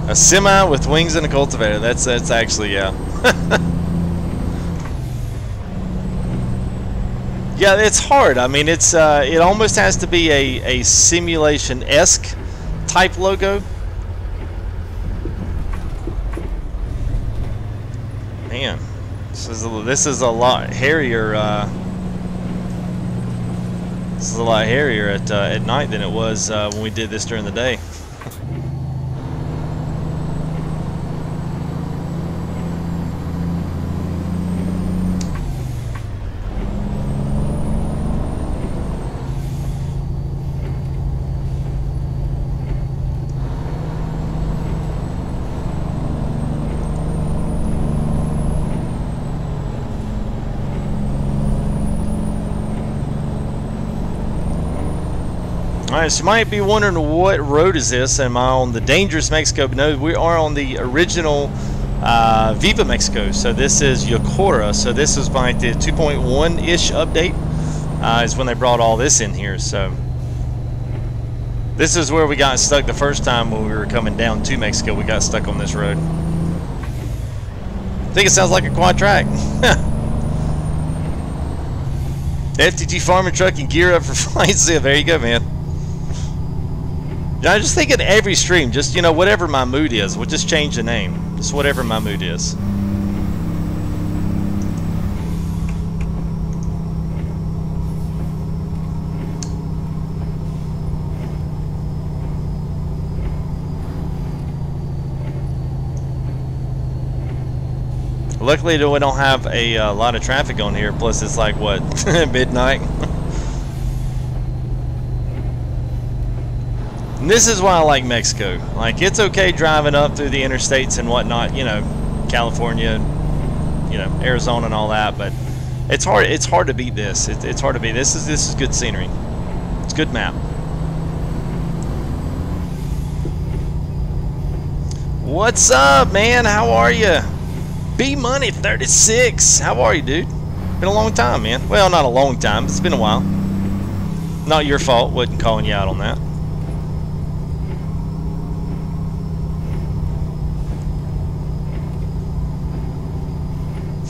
A semi with wings and a cultivator. That's actually, yeah. Yeah, it's hard. I mean, it's it almost has to be a simulation-esque type logo. Man, this is a lot hairier. This is a lot hairier at night than it was when we did this during the day. Alright, so you might be wondering, what road is this? Am I on the dangerous Mexico? But no, we are on the original Viva Mexico. So this is Yocora. So this is like the 2.1-ish update is when they brought all this in here. So this is where we got stuck the first time when we were coming down to Mexico. We got stuck on this road. I think it sounds like a quad track. FTG farming truck and gear up for flight sim. There you go, man. I just think in every stream, just, you know, whatever my mood is, we'll just change the name. Just whatever my mood is. Luckily, we don't have a lot of traffic on here. Plus, it's like, what, midnight? And this is why I like Mexico. Like, it's okay driving up through the interstates and whatnot, you know, California, you know, Arizona and all that, but it's hard. It's hard to beat this. It's hard to beat. This is good scenery. It's a good map. What's up, man? How are you? B Money 36. How are you, dude? Been a long time, man. Well, not a long time. It's been a while. Not your fault. Wasn't calling you out on that.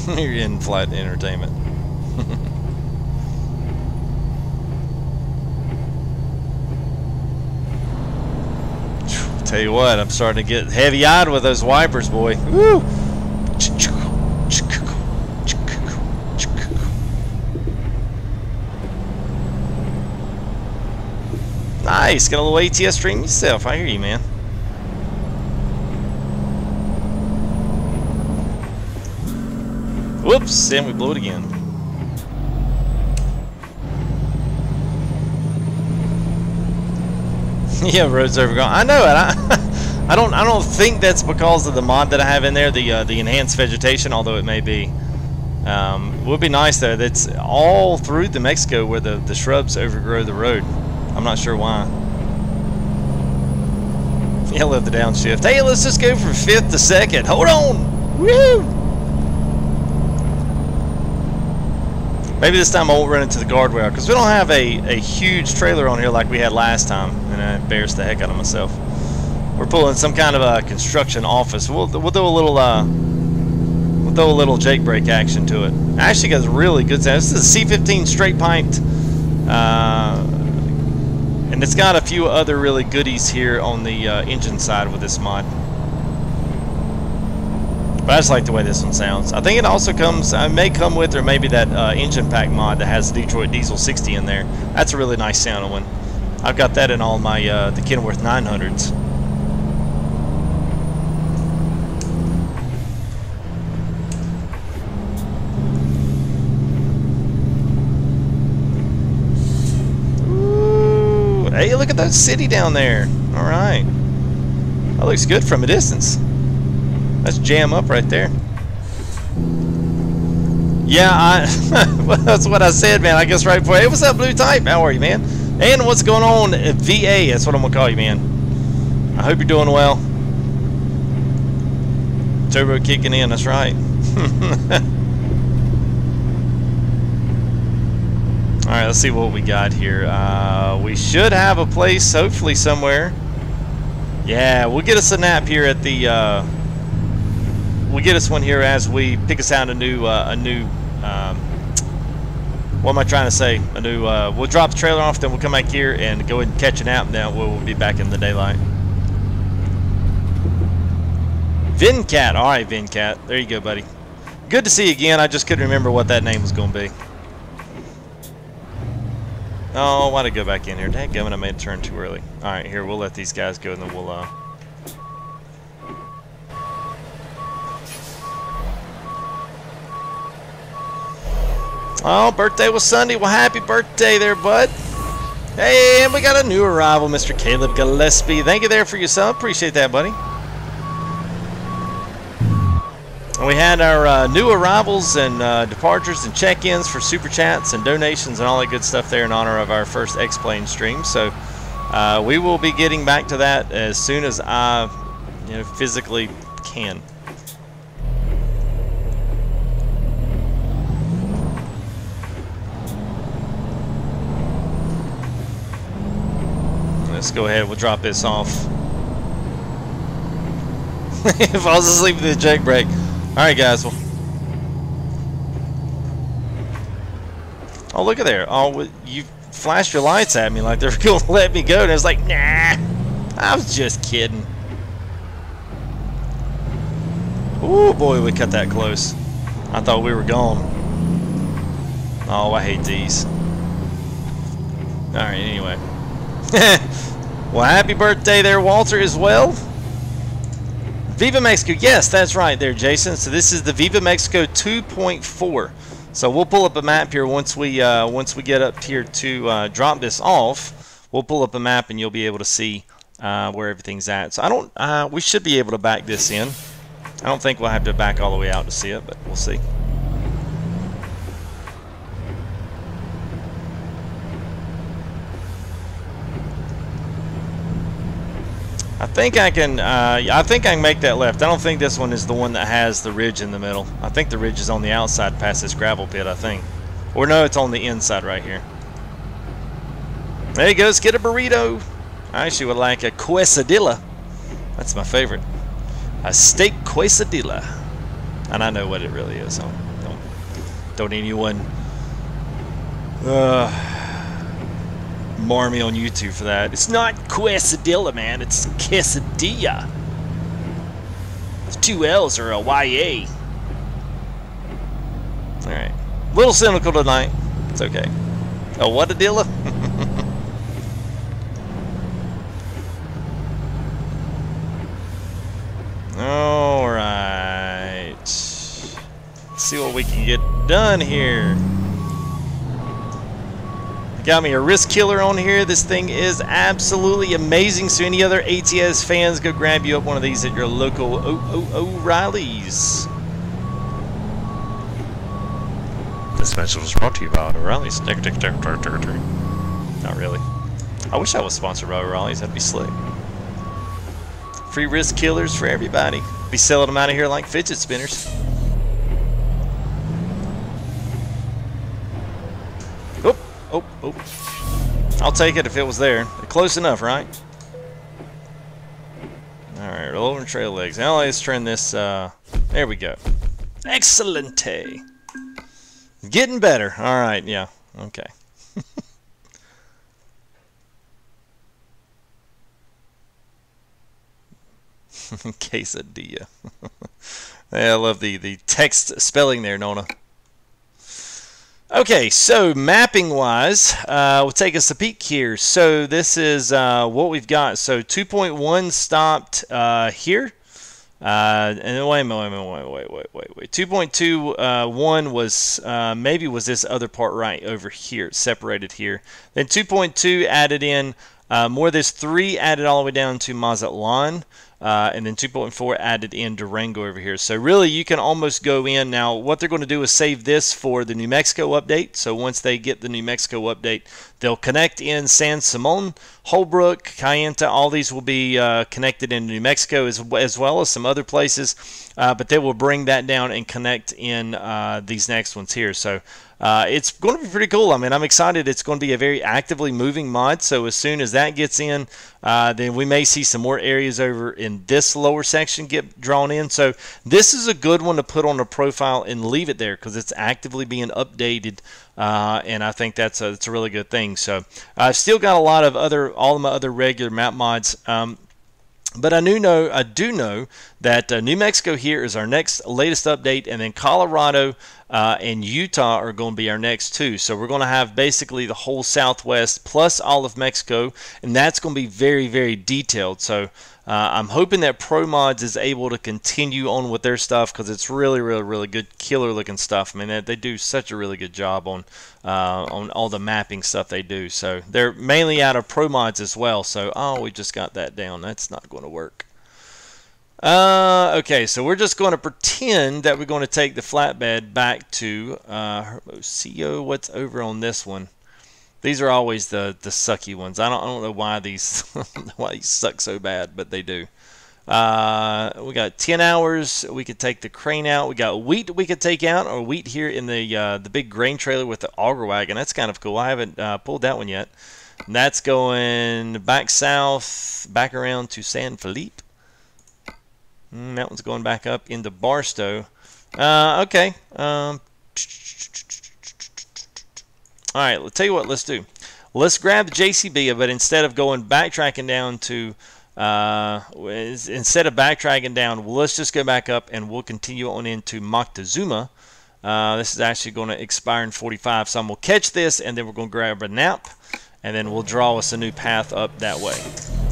You're in flight entertainment. Tell you what, I'm starting to get heavy-eyed with those wipers, boy. Woo! Nice. Got a little ATS stream yourself. I hear you, man. Whoops, and we blew it again. Yeah, roads overgrown. I know it. I don't think that's because of the mod that I have in there, the enhanced vegetation, although it may be. It would be nice though. That's all through New Mexico where the shrubs overgrow the road. I'm not sure why. Yeah, I love the downshift. Hey, let's just go from 5th to 2nd. Hold on. Woo! Maybe this time I won't run into the guardrail because we don't have a huge trailer on here like we had last time, and I embarrassed the heck out of myself. We're pulling some kind of a construction office. We'll do a little Jake brake action to it. Actually, got really good sound. This is a C15 straight piped, and it's got a few other really goodies here on the engine side with this mod. But I just like the way this one sounds. I think it also comes, may come with, or maybe that engine pack mod that has the Detroit Diesel 60 in there. That's a really nice sounding one. I've got that in all my the Kenworth 900s. Ooh, hey, look at that city down there. All right, that looks good from a distance. Let's jam up right there. Yeah, well, that's what I said, man. I guess right before. Hey, what's up, Blue Type? How are you, man? And what's going on, VA? That's what I'm gonna call you, man. I hope you're doing well. Turbo kicking in. That's right. All right, let's see what we got here. We should have a place, hopefully somewhere. Yeah, we'll get us a nap here at the. We'll get us one here as we pick us out a new what am I trying to say? A new, we'll drop the trailer off, then we'll come back here and go ahead and catch a nap, and then we'll be back in the daylight. Vincat, all right, Vincat, there you go, buddy. Good to see you again. I just couldn't remember what that name was going to be. Oh, why'd I go back in here? Dadgummit, I made a turn too early. All right, here, we'll let these guys go, and then we'll oh, birthday was Sunday. Well, happy birthday there, bud. Hey, and we got a new arrival, Mr. Caleb Gillespie. Thank you there for your sub. Appreciate that, buddy. And we had our new arrivals and departures and check-ins for super chats and donations and all that good stuff there in honor of our first X-Plane stream. So we will be getting back to that as soon as I, physically can. Let's go ahead, we'll drop this off. If I was asleep with the Jake brake. Alright guys, well. Oh, look at there. Oh, you flashed your lights at me like they were going to let me go, and I was like, nah, I was just kidding. Ooh, boy, we cut that close. I thought we were gone. Oh, I hate these. Alright, anyway. Well, happy birthday there, Walter, as well. Viva Mexico, yes, that's right there, Jason. So this is the Viva Mexico 2.4. So we'll pull up a map here once we get up here to drop this off. We'll pull up a map and you'll be able to see where everything's at. So we should be able to back this in. I don't think we'll have to back all the way out to see it, but we'll see. I think I can make that left. I don't think this one is the one that has the ridge in the middle. I think the ridge is on the outside past this gravel pit, I think. Or no, it's on the inside right here. There you go, let's get a burrito. I actually would like a quesadilla. That's my favorite. A steak quesadilla. And I know what it really is, so don't anyone mar me on YouTube for that. It's not quesadilla, man. It's quesadilla. It's 2 L's or a YA. Alright. Little cynical tonight. It's okay. Oh, what a dilla? see what we can get done here. Got me a risk killer on here. This thing is absolutely amazing. So any other ATS fans, go grab you up one of these at your local O'Reilly's. This message was brought to you by O'Reilly's. Not really. I wish I was sponsored by O'Reilly's. That'd be slick. Free risk killers for everybody. Be selling them out of here like fidget spinners. Oh. I'll take it if it was there. Close enough, right? Alright, roll over trail legs. Now let's turn this, there we go. Excellente. Getting better. Alright, yeah. Okay. Quesadilla. I love the text spelling there, Nona. Okay, so mapping-wise, we'll take us a peek here. So this is what we've got. So 2.1 stopped here. And then wait. 2.21 was maybe was this other part right over here, separated here. Then 2.2 added in more. There's 3 added all the way down to Mazatlan. And then 2.4 added in Durango over here. So really you can almost go in. Now what they're going to do is save this for the New Mexico update. So once they get the New Mexico update, they'll connect in San Simon, Holbrook, Kayenta. All these will be connected in New Mexico as well as some other places. But they will bring that down and connect in these next ones here. So it's going to be pretty cool. I mean, I'm excited. It's going to be a very actively moving mod. So as soon as that gets in, then we may see some more areas over in this lower section get drawn in. So this is a good one to put on a profile and leave it there because it's actively being updated. And I think that's a really good thing. So I've still got a lot of all of my other regular map mods. But I do know that New Mexico here is our next latest update, and then Colorado and Utah are going to be our next 2. So we're going to have basically the whole Southwest plus all of Mexico, and that's going to be very, very detailed. So I'm hoping that ProMods is able to continue on with their stuff because it's really, really, really good, killer-looking stuff. I mean, they do such a really good job on all the mapping stuff they do. So they're mainly out of ProMods as well. So we just got that down. That's not going to work. Okay, so we're just going to pretend that we're going to take the flatbed back to Hermosillo. What's over on this one? These are always the sucky ones. I don't know why these suck so bad, but they do. We got 10 hours. We could take the crane out. We got wheat we could take out, or wheat here in the big grain trailer with the auger wagon. That's kind of cool. I haven't pulled that one yet. And that's going back south, back around to San Felipe. That one's going back up into Barstow. Okay. All right, let's tell you what, let's do. Let's grab the JCB, but instead of going backtracking down to, let's just go back up and we'll continue on into Moctezuma. This is actually going to expire in 45, so I'm going to catch this, and then we're going to grab a nap, and then we'll draw us a new path up that way.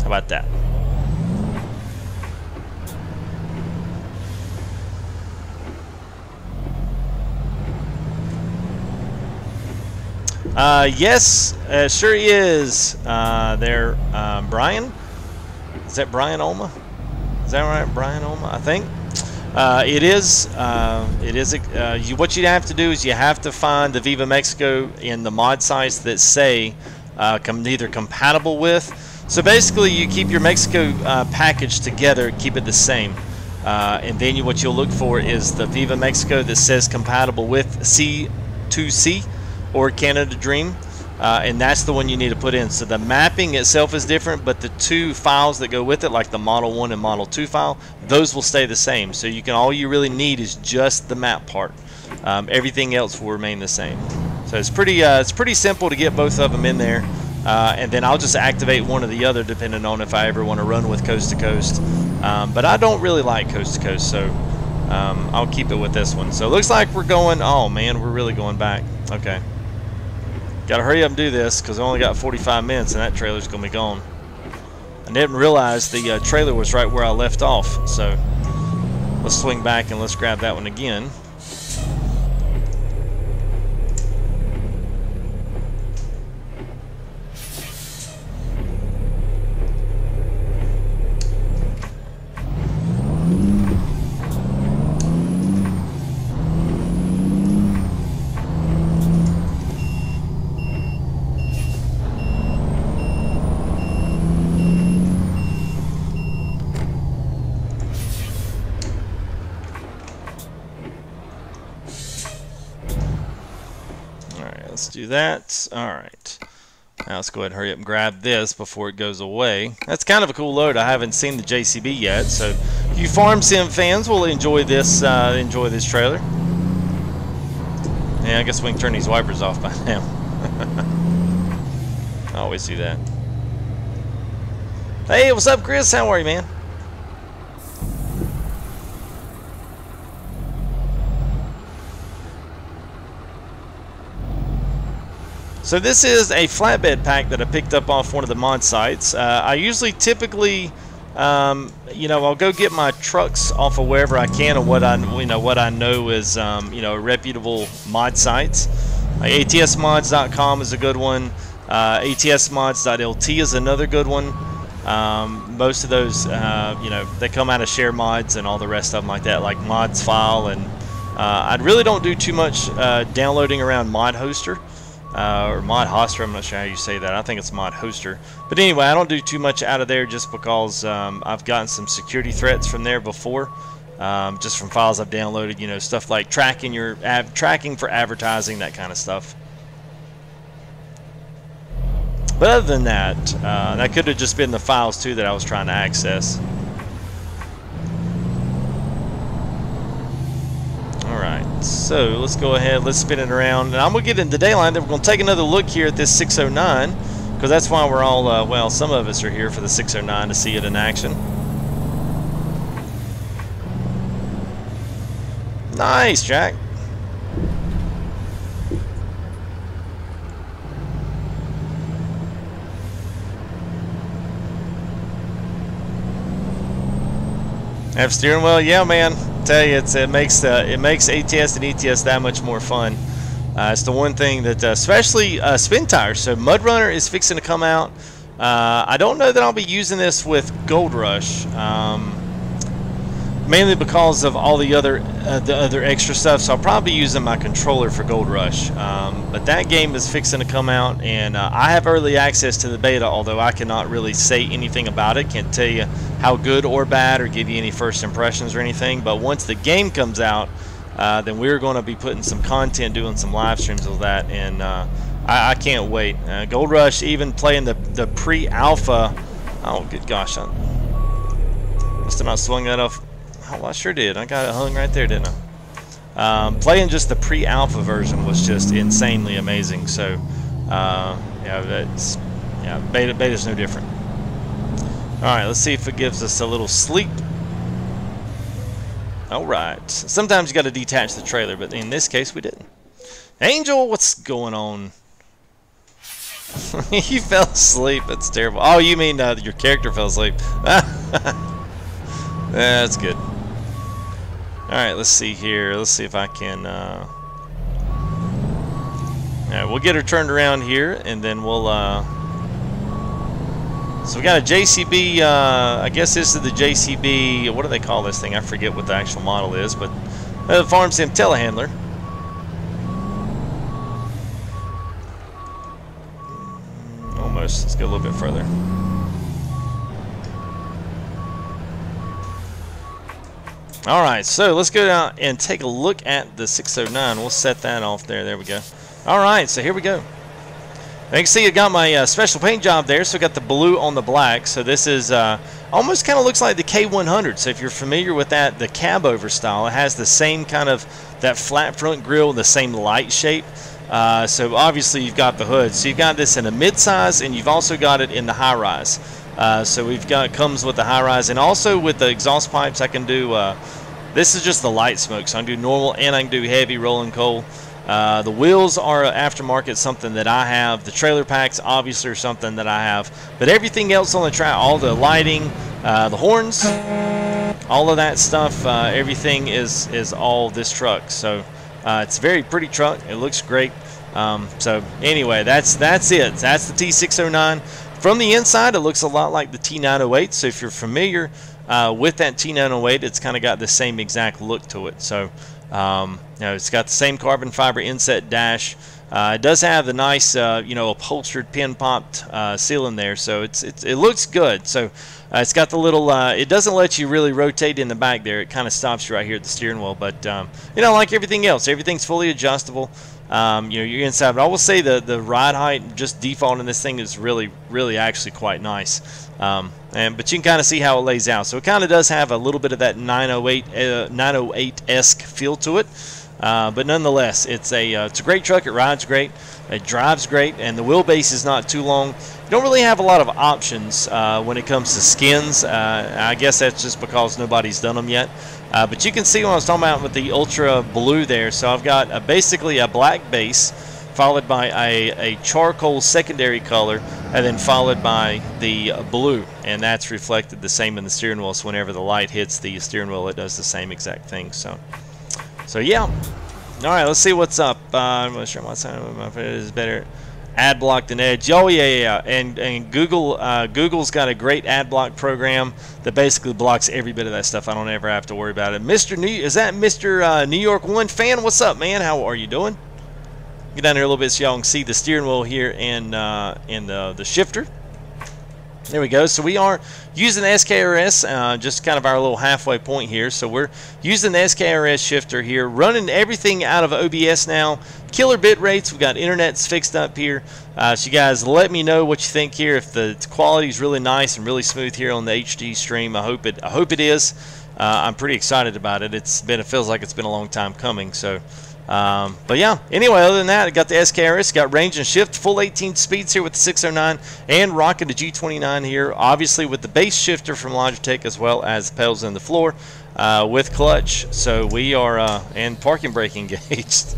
How about that? Yes, sure is. There, Brian. Is that Brian Olma? Is that right, Brian Olma? I think it is. It is. What you have to do is you have to find the Viva Mexico in the mod sites that say either compatible with. So basically, you keep your Mexico package together, keep it the same, and then what you'll look for is the Viva Mexico that says compatible with C2C. Or Canada Dream, and that's the one you need to put in. So the mapping itself is different, but the 2 files that go with it, like the Model 1 and Model 2 file, those will stay the same. So you can, all you really need is just the map part. Everything else will remain the same. So it's pretty simple to get both of them in there, and then I'll just activate one or the other depending on if I ever want to run with Coast to Coast. But I don't really like Coast to Coast, so I'll keep it with this one. So it looks like we're going. Oh man, we're really going back. Okay. Gotta hurry up and do this because I only got 45 minutes and that trailer's gonna be gone. I didn't realize the trailer was right where I left off, so let's swing back and let's grab that one again. let's do that. All right. Now let's go ahead and hurry up and grab this before it goes away. That's kind of a cool load. I haven't seen the JCB yet, so you farm sim fans will enjoy this trailer. Yeah, I guess we can turn these wipers off by now. I always do that. Hey, what's up, Chris? How are you, man? So this is a flatbed pack that I picked up off one of the mod sites. I usually typically, you know, I'll go get my trucks off of wherever I can, or what I know is, you know, reputable mod sites. ATSmods.com is a good one. ATSmods.lt is another good one. Most of those, you know, they come out of share mods and all the rest of them like that, like mods file, and I really don't do too much downloading around mod hoster. Or mod hoster, I'm not sure how you say that. I think it's mod hoster. But anyway, I don't do too much out of there just because I've gotten some security threats from there before, just from files I've downloaded. You know, stuff like tracking tracking for advertising, that kind of stuff. But other than that, that could have just been the files too that I was trying to access. So let's go ahead, let's spin it around, and I'm going to get into daylight. Then we're going to take another look here at this 609, because that's why we're all, well, some of us are here for the 609 to see it in action. Nice, Jack. Have steering wheel, yeah, man. Tell you, it makes ATS and ETS that much more fun. It's the one thing that, especially spin tires. So Mud Runner is fixing to come out. I don't know that I'll be using this with Gold Rush, mainly because of all the other extra stuff. So I'll probably be using my controller for Gold Rush. But that game is fixing to come out, and I have early access to the beta, although I cannot really say anything about it. Can't tell you how good or bad or give you any first impressions or anything. But once the game comes out, then we're going to be putting some content, doing some live streams of that, and I can't wait. Gold Rush, even playing the pre-alpha. Oh, good gosh, I must have not swung that off. Oh, I sure did. I got it hung right there, didn't I? Playing just the pre-alpha version was just insanely amazing. So, yeah, beta's no different. All right, let's see if it gives us a little sleep. All right. Sometimes you got to detach the trailer, but in this case, we didn't. Angel, what's going on? You fell asleep. That's terrible. Oh, you mean your character fell asleep? That's good. All right, let's see here. Let's see if I can. All right, we'll get her turned around here, and then we'll. So we got a JCB. I guess this is the JCB. What do they call this thing? I forget what the actual model is, but the Farm Sim telehandler. Almost. Let's go a little bit further. Alright, so let's go down and take a look at the 609. We'll set that off there. There we go. Alright, so here we go. You can see I got my special paint job there, so I got the blue on the black. So this is almost kind of looks like the K100. So if you're familiar with that, the cab over style, it has the same kind of that flat front grille, the same light shape. So obviously you've got the hood. So you've got this in a mid-size, and you've also got it in the high-rise. So we've got, comes with the high-rise, and also with the exhaust pipes I can do, this is just the light smoke, so I can do normal and I can do heavy rolling coal. The wheels are aftermarket, something that I have. The trailer packs obviously are something that I have. But everything else on the track, all the lighting, the horns, all of that stuff, everything is all this truck. So it's a very pretty truck. It looks great. So anyway, that's it. That's the T609. From the inside, it looks a lot like the T908. So if you're familiar with that T908, it's kind of got the same exact look to it. So you know, it's got the same carbon fiber inset dash. It does have the nice, you know, upholstered pin-popped ceiling there, so it looks good. So it's got the little, it doesn't let you really rotate in the back there. It kind of stops you right here at the steering wheel. But you know, like everything else, everything's fully adjustable. You know, you're inside. But I will say the ride height, just default in this thing, is really actually quite nice. But you can kind of see how it lays out. So it kind of does have a little bit of that 908-esque feel to it. But nonetheless, it's a great truck. It rides great, it drives great, and the wheelbase is not too long. You don't really have a lot of options when it comes to skins. I guess that's just because nobody's done them yet. But you can see what I was talking about with the Ultra Blue there. So I've got basically a black base, followed by a charcoal secondary color, and then followed by the blue, and that's reflected the same in the steering wheel. So whenever the light hits the steering wheel, it does the same exact thing. So yeah. All right, let's see what's up. I'm not sure my sign is better ad block than Edge. Oh yeah. And Google's got a great ad block program that basically blocks every bit of that stuff. I don't ever have to worry about it. Is that Mr. New York One fan? What's up, man? How are you doing? Get down here a little bit so y'all can see the steering wheel here and the shifter. There we go. So we are using the SKRS, just kind of our little halfway point here. So we're using the SKRS shifter here, running everything out of OBS now. Killer bit rates. We've got internets fixed up here. So you guys let me know what you think here. If the quality is really nice and really smooth here on the HD stream, I hope it is. I'm pretty excited about it. It feels like it's been a long time coming. So. But yeah, anyway, other than that, I got the SKRS, got range and shift, full 18 speeds here with the 609, and rocking the G29 here, obviously with the base shifter from Logitech, as well as pedals in the floor with clutch. So we are, and parking brake engaged.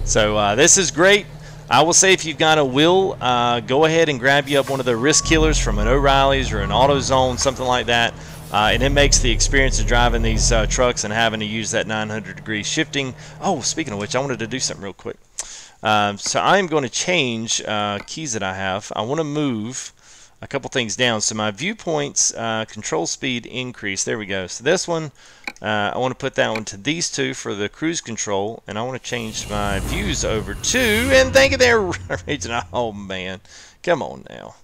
So this is great. I will say if you've got a wheel, go ahead and grab you up one of the wrist killers from an O'Reilly's or an AutoZone, something like that. And it makes the experience of driving these trucks and having to use that 900-degree shifting. Oh, speaking of which, I wanted to do something real quick. So I'm going to change keys that I have. I want to move a couple things down. So my viewpoints control speed increase. There we go. So this one, I want to put that one to these two for the cruise control. And I want to change my views over to, and thank you there, Regina. Oh, man. Come on now.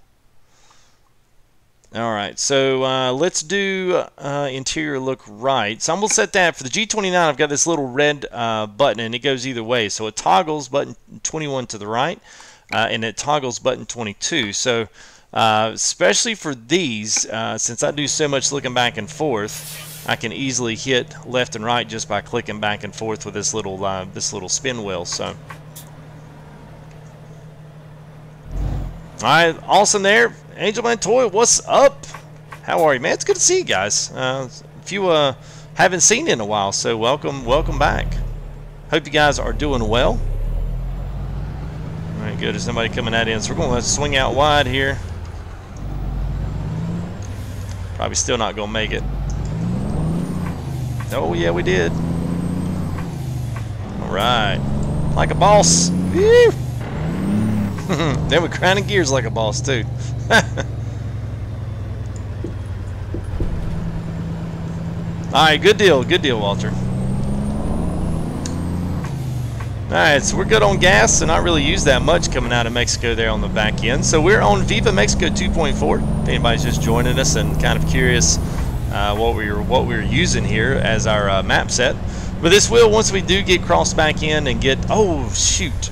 Alright, so let's do interior look right. So I'm going to set that for the G29. I've got this little red button, and it goes either way. So it toggles button 21 to the right, and it toggles button 22. So especially for these, since I do so much looking back and forth, I can easily hit left and right just by clicking back and forth with this little spin wheel. So, alright, awesome there. Angelman Toy, what's up? How are you, man? It's good to see you guys. If you haven't seen you in a while, so welcome back. Hope you guys are doing well. All right, good. There's somebody coming at in, so we're going to swing out wide here. Probably still not going to make it. Oh yeah, we did. All right, like a boss. Woo! Then we're grinding gears like a boss too. Alright, good deal, Walter. Alright, so we're good on gas, so not really use that much coming out of Mexico there on the back end. So we're on Viva Mexico 2.4. If anybody's just joining us and kind of curious what we're using here as our map set. But this wheel, once we do get crossed back in and get, oh shoot.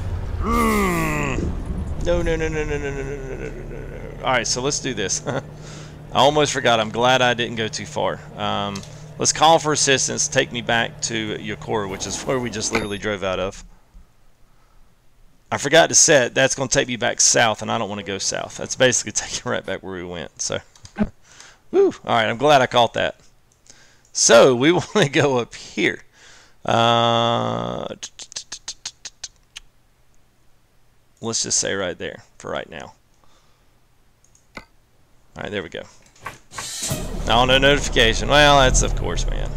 No. Alright, so let's do this. I almost forgot. I'm glad I didn't go too far. Let's call for assistance. Take me back to Yokora, which is where we just literally drove out of. I forgot to set. That's going to take me back south, and I don't want to go south. That's basically taking right back where we went. So, woo. Alright, I'm glad I caught that. So, we want to go up here. Let's just say right there for right now. Alright, there we go. Oh, no notification. Well, that's of course, man.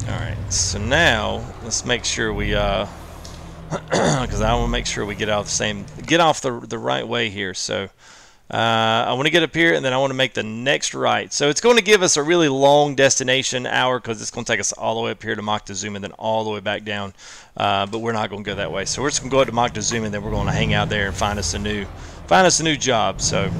Alright, so now let's make sure we because I want to make sure we get off the right way here. So I want to get up here, and then I want to make the next right. So it's going to give us a really long destination hour because it's going to take us all the way up here to Moctezuma and then all the way back down. But we're not going to go that way. So we're just going to go up to Moctezuma, and then we're going to hang out there and find us a new job. So.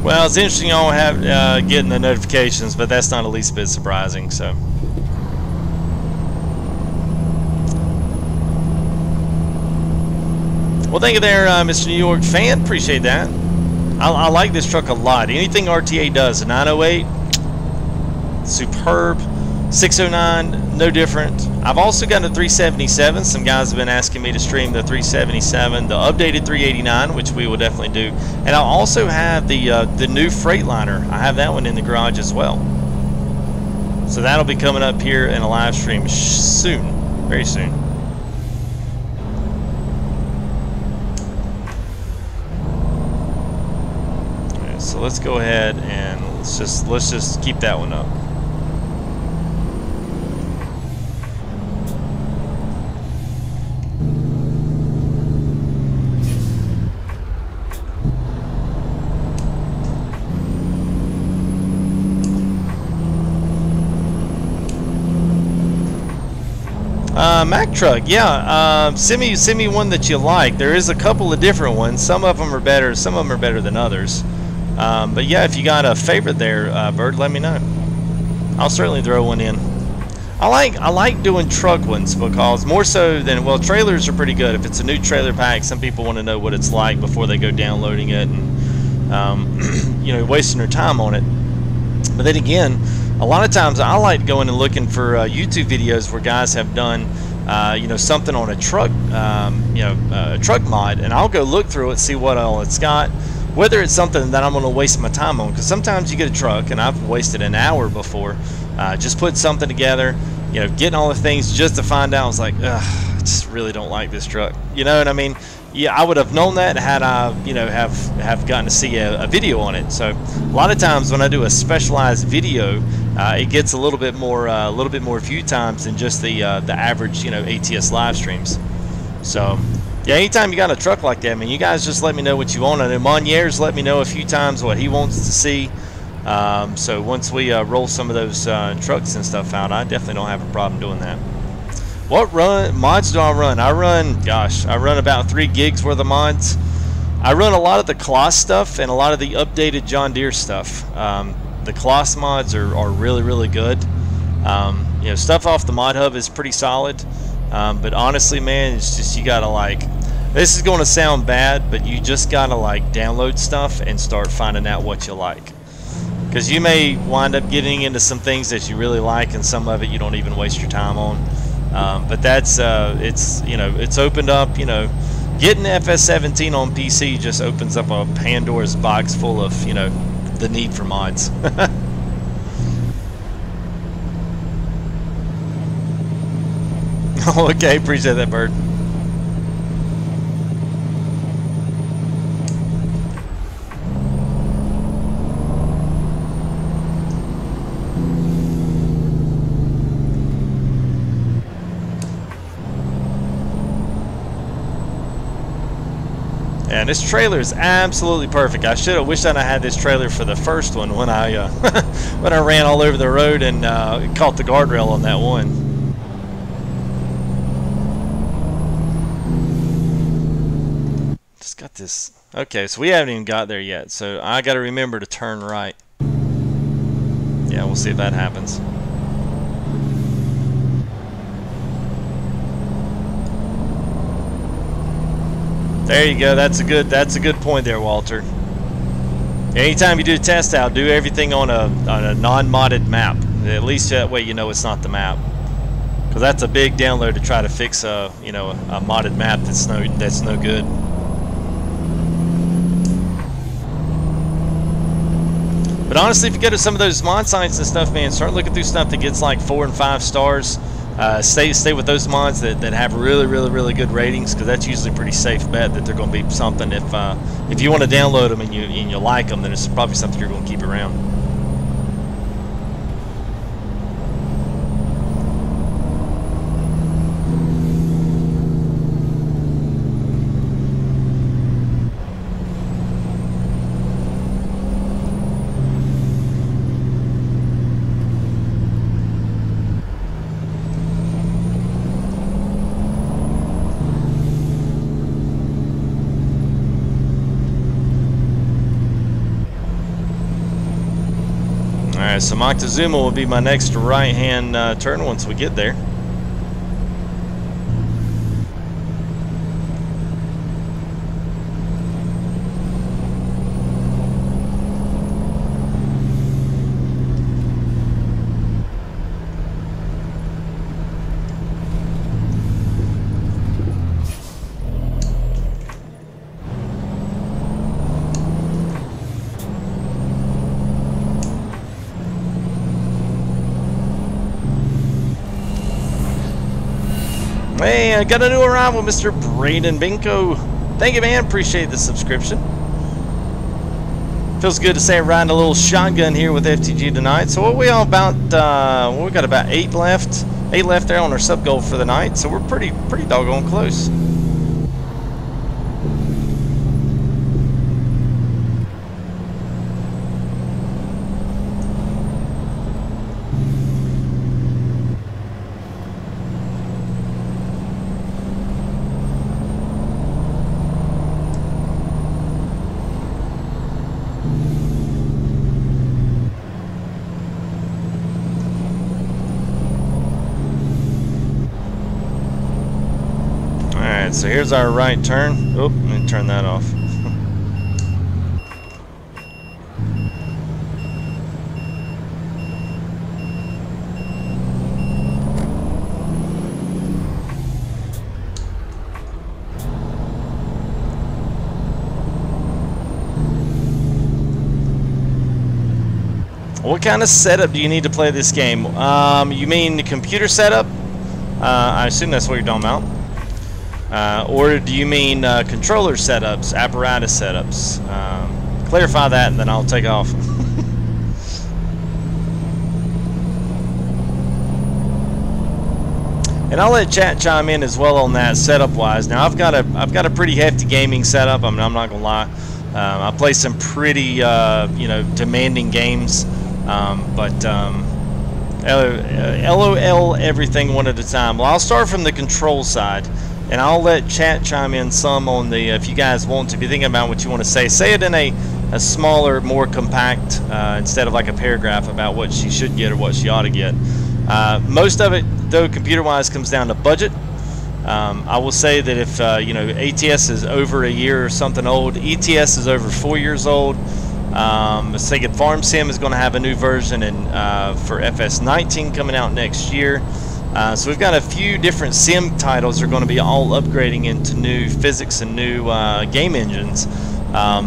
Well, it's interesting y'all have getting the notifications, but that's not the least bit surprising. So, well, thank you there, Mr. New York fan. Appreciate that. I like this truck a lot. Anything RTA does, a 908, superb. 609, no different. I've also got a 377. Some guys have been asking me to stream the 377, the updated 389, which we will definitely do. And I'll also have the new Freightliner. I have that one in the garage as well. So that'll be coming up here in a live stream soon, very soon. Okay, so let's go ahead and let's just keep that one up. Mack truck, yeah. Send me one that you like. There is a couple of different ones. Some of them are better. Some of them are better than others. But yeah, if you got a favorite there, Bird, let me know. I'll certainly throw one in. I like doing truck ones because more so than, well, trailers are pretty good. If it's a new trailer pack, some people want to know what it's like before they go downloading it and you know, wasting their time on it. But then again, a lot of times I like going and looking for YouTube videos where guys have done you know, something on a truck, you know, a truck mod, and I'll go look through it, see what all it's got, whether it's something that I'm going to waste my time on. Because sometimes you get a truck, and I've wasted an hour before just put something together, you know, getting all the things just to find out I was like, ugh, I just really don't like this truck. You know what I mean? Yeah, I would have known that had I, you know, have gotten to see a video on it. So a lot of times when I do a specialized video, it gets a little bit more view times than just the average, you know, ATS live streams. So yeah, anytime you got a truck like that, I mean, you guys just let me know what you want. And Monier's let me know a few times what he wants to see. So once we roll some of those trucks and stuff out, I definitely don't have a problem doing that. What mods do I run? I run about 3 gigs worth of mods. I run a lot of the Kloss stuff and a lot of the updated John Deere stuff. The Kloss mods are really good. You know, stuff off the Mod Hub is pretty solid. But honestly, man, it's just, you gotta like, this is going to sound bad, but you just gotta like download stuff and start finding out what you like. Because you may wind up getting into some things that you really like, and some of it you don't even waste your time on. But that's it's, you know, it's opened up, you know, getting FS17 on PC just opens up a Pandora's box full of, you know, the need for mods. Oh, okay, appreciate that, Bird. And this trailer is absolutely perfect. I should have wished that I had this trailer for the first one when I when I ran all over the road and caught the guardrail on that one. Just got this. Okay, so we haven't even got there yet. So I got to remember to turn right. Yeah, we'll see if that happens. There you go. That's a good point there, Walter. Anytime you do a test out, do everything on a non-modded map. At least that way you know it's not the map. Because that's a big download to try to fix a, you know, a modded map that's no good. But honestly, if you go to some of those mod sites and stuff, man, start looking through stuff that gets like 4 and 5 stars. Stay with those mods that have really good ratings, because that's usually a pretty safe bet that they're going to be something. If you want to download them and you like them, then it's probably something you're going to keep around. Alright, so Moctezuma will be my next right-hand turn once we get there. Hey, I got a new arrival, Mr. Braden Binko. Thank you, man. Appreciate the subscription. Feels good to say I'm riding a little shotgun here with FTG tonight. So what we all about? We got about 8 left. 8 left there on our sub goal for the night. So we're pretty doggone close. So here's our right turn. Oh, let me turn that off. What kind of setup do you need to play this game? You mean the computer setup? I assume that's what you're talking about. Or do you mean controller setups, apparatus setups? Clarify that and then I'll take off. And I'll let chat chime in as well on that setup wise. Now I've got a pretty hefty gaming setup. I'm not gonna lie. I play some pretty you know, demanding games, LOL everything one at a time. Well, I'll start from the control side. And I'll let chat chime in some on the, if you guys want to be thinking about what you want to say. Say it in a smaller, more compact, instead of like a paragraph about what she should get or what she ought to get. Most of it, though, computer-wise, comes down to budget. I will say that if, you know, ATS is over a year or something old, ETS is over 4 years old. Let's take it, Farm Sim is going to have a new version for FS19 coming out next year. So we've got a few different sim titles that are going to be all upgrading into new physics and new game engines.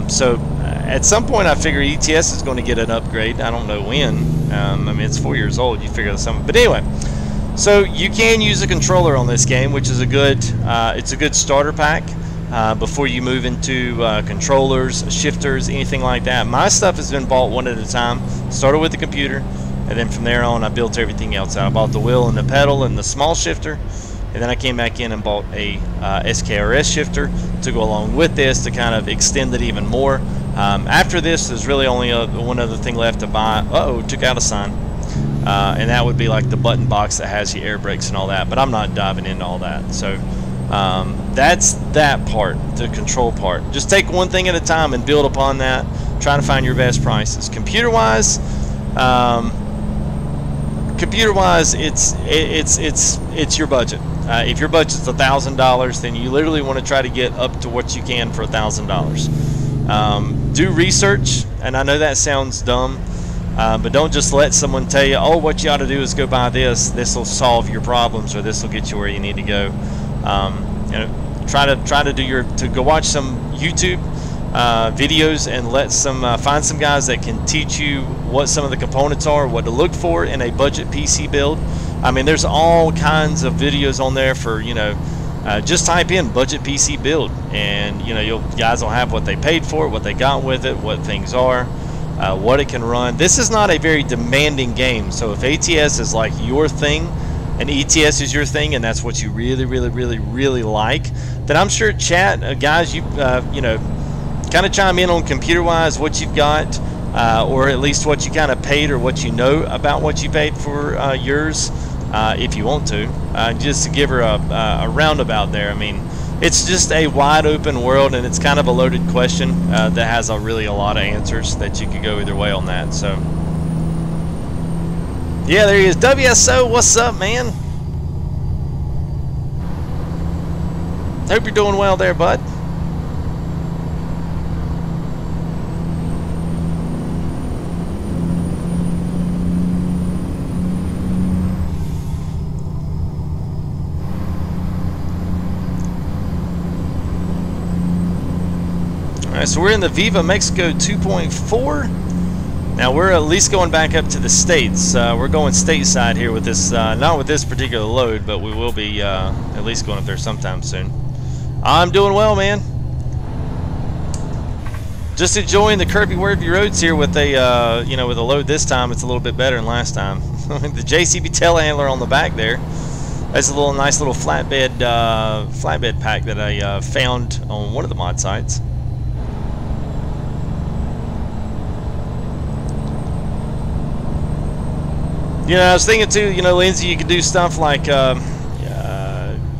So at some point I figure ETS is going to get an upgrade. I don't know when. I mean, it's 4 years old. You figure that something. But anyway, so you can use a controller on this game, which is a good, it's a good starter pack before you move into controllers, shifters, anything like that. My stuff has been bought one at a time. Started with the computer. And then from there on, I built everything else out. I bought the wheel and the pedal and the small shifter. And then I came back in and bought a SKRS shifter to go along with this to kind of extend it even more. After this, there's really only one other thing left to buy. Uh-oh, took out a sign. And that would be like the button box that has the air brakes and all that. But I'm not diving into all that. So that's that part, the control part. Just take one thing at a time and build upon that. Try to find your best prices. Computer-wise, it's your budget. If your budget's $1,000, then you literally want to try to get up to what you can for $1,000. Do research, and I know that sounds dumb, but don't just let someone tell you, oh, what you ought to do is go buy this. This will solve your problems, or this will get you where you need to go. You know, try to go watch some YouTube. videos and let some find some guys that can teach you what some of the components are, what to look for in a budget PC build. I mean, there's all kinds of videos on there for, you know, just type in budget PC build, and you know, guys will have what they paid for it, what they got with it, what things are, what it can run. This is not a very demanding game, so if ATS is like your thing and ETS is your thing, and that's what you really like, then I'm sure chat, guys, you know, kind of chime in on computer-wise what you've got, or at least what you kind of paid or what you know about what you paid for yours, if you want to, just to give her a roundabout there. I mean, it's just a wide open world, and it's kind of a loaded question that has really a lot of answers that you could go either way on that. So yeah, there he is. WSO, what's up, man? Hope you're doing well there, bud. Alright, so we're in the Viva Mexico 2.4. Now we're at least going back up to the States. We're going stateside here with this, not with this particular load, but we will be at least going up there sometime soon. I'm doing well, man. Just enjoying the curvy roads here with a, you know, with a load this time. It's a little bit better than last time. The JCB telehandler on the back there. That's a nice little flatbed pack that I found on one of the mod sites. You know, I was thinking too, you know, Lindsay, you could do stuff like,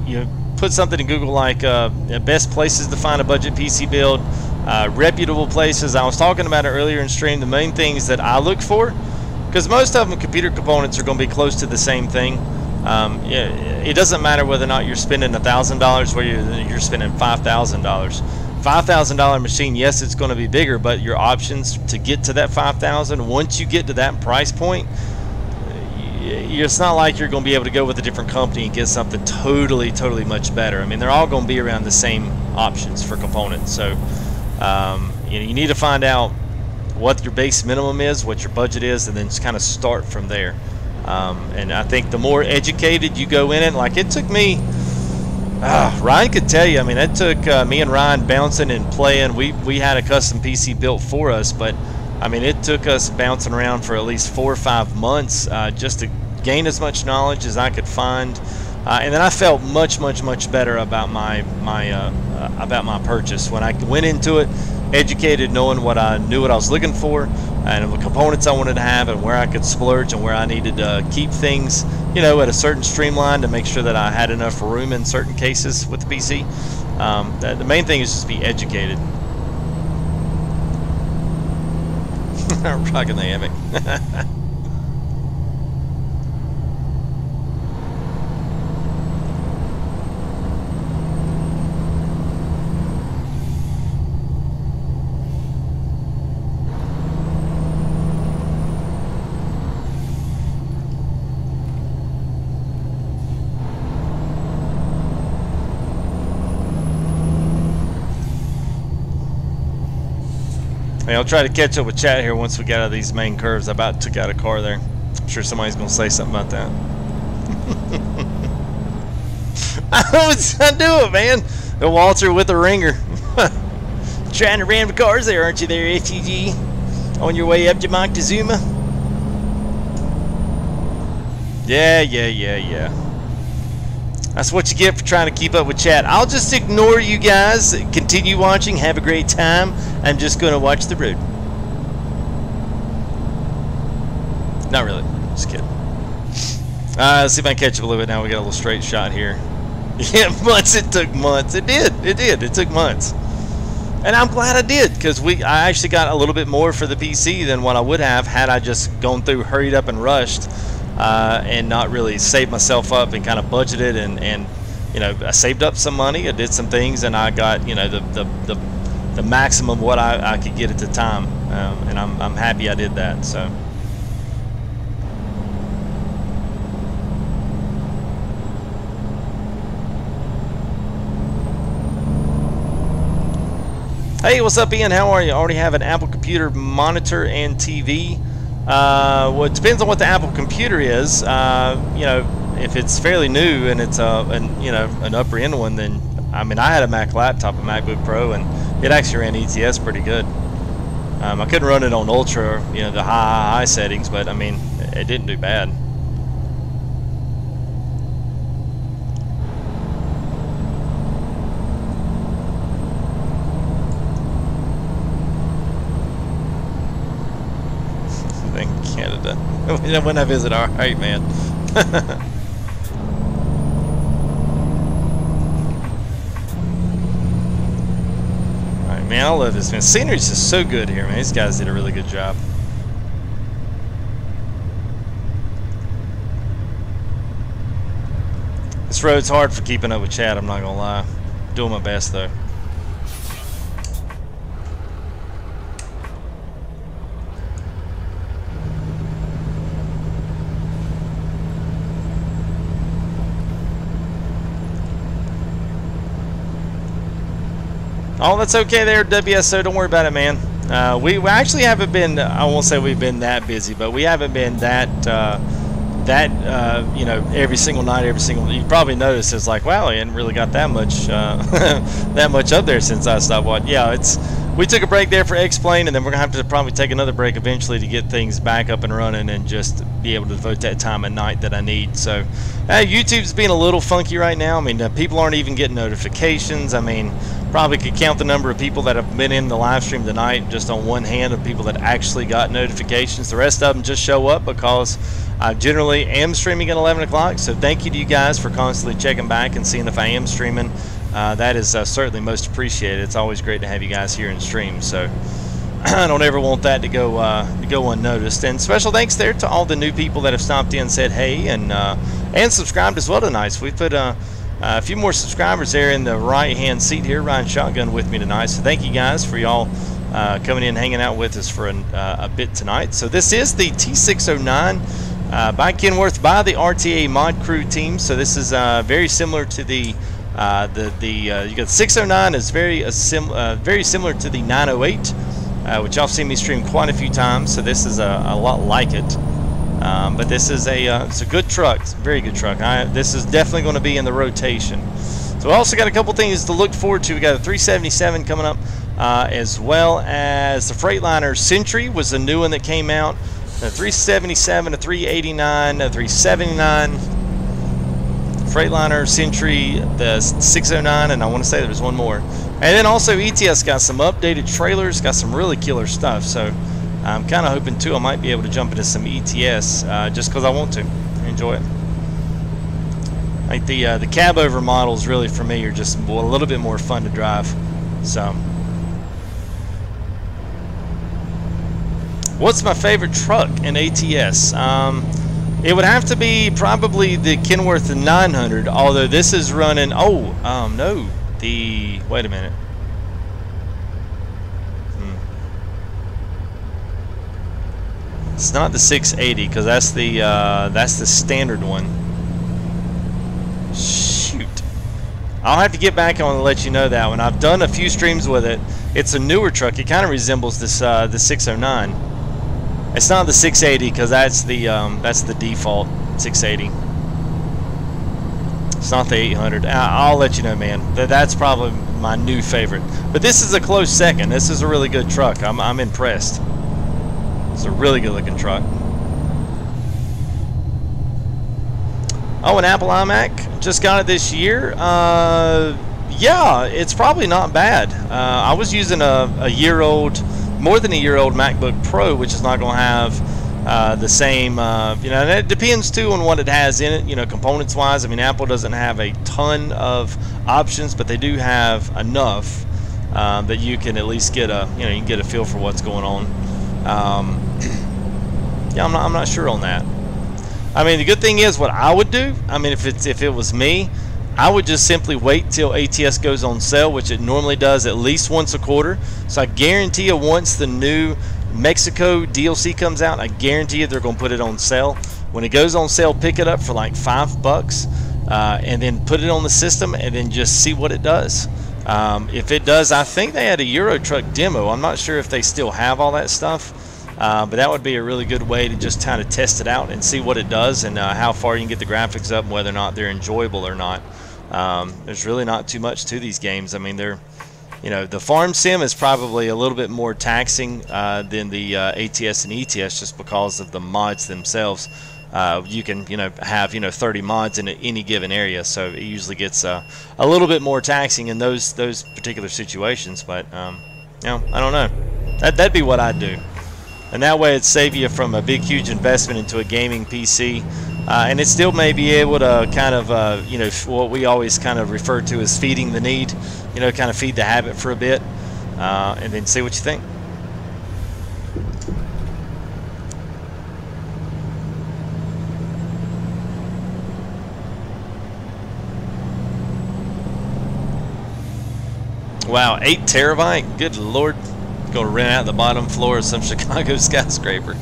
you put something in Google like best places to find a budget PC build, reputable places. I was talking about it earlier in stream. The main things that I look for, because most of them computer components are going to be close to the same thing. It doesn't matter whether or not you're spending $1,000, whether you're spending $5,000. $5,000 machine, yes, it's going to be bigger, but your options to get to that $5,000, once you get to that price point, it's not like you're going to be able to go with a different company and get something totally much better. I mean, they're all going to be around the same options for components. So you need to find out what your base minimum is, what your budget is, and then just kind of start from there. And I think the more educated you go in it, like it took me, Ryan could tell you, I mean, it took me and Ryan bouncing and playing. We had a custom PC built for us, but I mean, it took us bouncing around for at least 4 or 5 months just to gain as much knowledge as I could find, and then I felt much better about my purchase when I went into it, educated, knowing what I was looking for, and the components I wanted to have, and where I could splurge, and where I needed to keep things, you know, at a certain streamline to make sure that I had enough room in certain cases with the PC. The main thing is just be educated. Rocking the hammock. Hey, I'll try to catch up with chat here once we get out of these main curves. I about took out a car there. I'm sure somebody's going to say something about that. I do it, man. The Walter with the ringer. Trying to ram the cars there, aren't you there, FTG? On your way up to Moctezuma? Yeah. That's what you get for trying to keep up with chat. I'll just ignore you guys. Continue watching. Have a great time. I'm just going to watch the road. Not really. Just kidding. Let's see if I can catch up a little bit now. We got a little straight shot here. Yeah, months. It took months. It did. It took months. And I'm glad I did, because I actually got a little bit more for the PC than what I would have had I just gone through, hurried up and rushed. And not really saved myself up and kind of budgeted, and you know, I saved up some money, I did some things, and I got, you know, the maximum what I could get at the time, and I'm happy I did that. So Hey, what's up, Ian? How are you? Already have an Apple computer monitor and TV. Well, it depends on what the Apple computer is. You know, if it's fairly new and it's an upper end one, then I mean, I had a Mac laptop, a MacBook Pro, and it actually ran ETS pretty good. I couldn't run it on ultra, you know, the high settings, but I mean, it didn't do bad. In Canada, when I visit, all right, man. Man, I love this, man. Scenery's just so good here, man. These guys did a really good job. This road's hard for keeping up with Chad, I'm not gonna lie. Doing my best, though. Oh, that's okay there, WSO. Don't worry about it, man. We actually haven't been, I won't say we've been that busy, but we haven't been that, you know, every single night, you probably noticed it's like, wow, I hadn't really got that much, that much up there since I stopped watching. Yeah, we took a break there for X-Plane, and then we're going to have to probably take another break eventually to get things back up and running and just be able to devote that time at night that I need. So, YouTube's being a little funky right now. I mean, people aren't even getting notifications. I mean, probably could count the number of people that have been in the live stream tonight just on one hand of people that actually got notifications. The rest of them just show up because I generally am streaming at 11 o'clock. So thank you to you guys for constantly checking back and seeing if I am streaming. That is certainly most appreciated. It's always great to have you guys here in stream. So I don't ever want that to go unnoticed. And special thanks there to all the new people that have stopped in, said hey, and subscribed as well tonight. So we put a few more subscribers there in the right-hand seat here, riding shotgun with me tonight. So thank you guys for y'all coming in, hanging out with us for a bit tonight. So this is the T-609 by Kenworth, by the RTA Mod Crew team. So this is very similar to the you got 609 is very similar to the 908, which y'all seen me stream quite a few times. So this is a lot like it. But this is it's a good truck. It's a very good truck. This is definitely going to be in the rotation. So we also got a couple things to look forward to. We got a 377 coming up, as well as the Freightliner Sentry was a new one that came out. A 377, a 389, a 379. Freightliner Sentry, the 609, and I want to say there's one more. And then also ETS got some updated trailers, got some really killer stuff. So I'm kind of hoping too I might be able to jump into some ETS just because I want to enjoy it. Like the cab over models really for me are just a little bit more fun to drive. So what's my favorite truck in ATS? It would have to be probably the Kenworth 900, although this is running, no, wait a minute. It's not the 680 because that's the standard one. Shoot, I'll have to get back on and let you know that one. I've done a few streams with it. It's a newer truck. It kind of resembles this the 609. It's not the 680 because that's the default 680. It's not the 800. I'll let you know, man. That's probably my new favorite. But this is a close second. This is a really good truck. I'm impressed. It's a really good looking truck. Oh, an Apple iMac. Just got it this year. Yeah, it's probably not bad. I was using a year-old, more than a year-old MacBook Pro, which is not going to have the same, you know, and it depends too on what it has in it, you know, components-wise. I mean, Apple doesn't have a ton of options, but they do have enough that you can at least get a, you know, you can get a feel for what's going on. Yeah, I'm not sure on that. I mean, the good thing is what I would do. I mean, if it was me, I would just simply wait till ATS goes on sale, which it normally does at least once a quarter. So I guarantee you, once the new Mexico DLC comes out, I guarantee you they're going to put it on sale. When it goes on sale, pick it up for like $5, and then put it on the system, and then just see what it does. If it does, I think they had a Euro Truck demo. I'm not sure if they still have all that stuff, but that would be a really good way to just kind of test it out and see what it does and how far you can get the graphics up and whether or not they're enjoyable or not. There's really not too much to these games. I mean, the farm sim is probably a little bit more taxing than the ATS and ETS just because of the mods themselves. You can have 30 mods in any given area, so it usually gets a little bit more taxing in those particular situations. But I don't know. That'd be what I'd do, and that way it'd save you from a big huge investment into a gaming PC, and it still may be able to kind of what we always kind of refer to as feeding the need, kind of feed the habit for a bit, and then see what you think. Wow, 8 terabyte? Good lord. Gonna rent out the bottom floor of some Chicago skyscraper.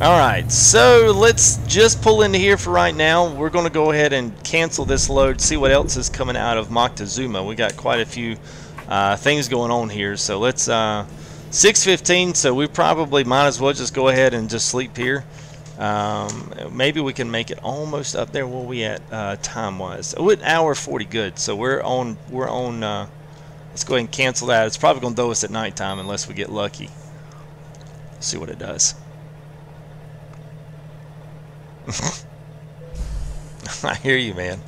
Alright, so let's just pull into here for right now. We're gonna go ahead and cancel this load, see what else is coming out of Moctezuma. We got quite a few things going on here. So let's 6:15, so we probably might as well just go ahead and just sleep here. Maybe we can make it almost up there. Where we at time-wise? Oh, an hour 40. Good. So we're on. Let's go ahead and cancel that. It's probably going to throw us at nighttime unless we get lucky. Let's see what it does. I hear you, man.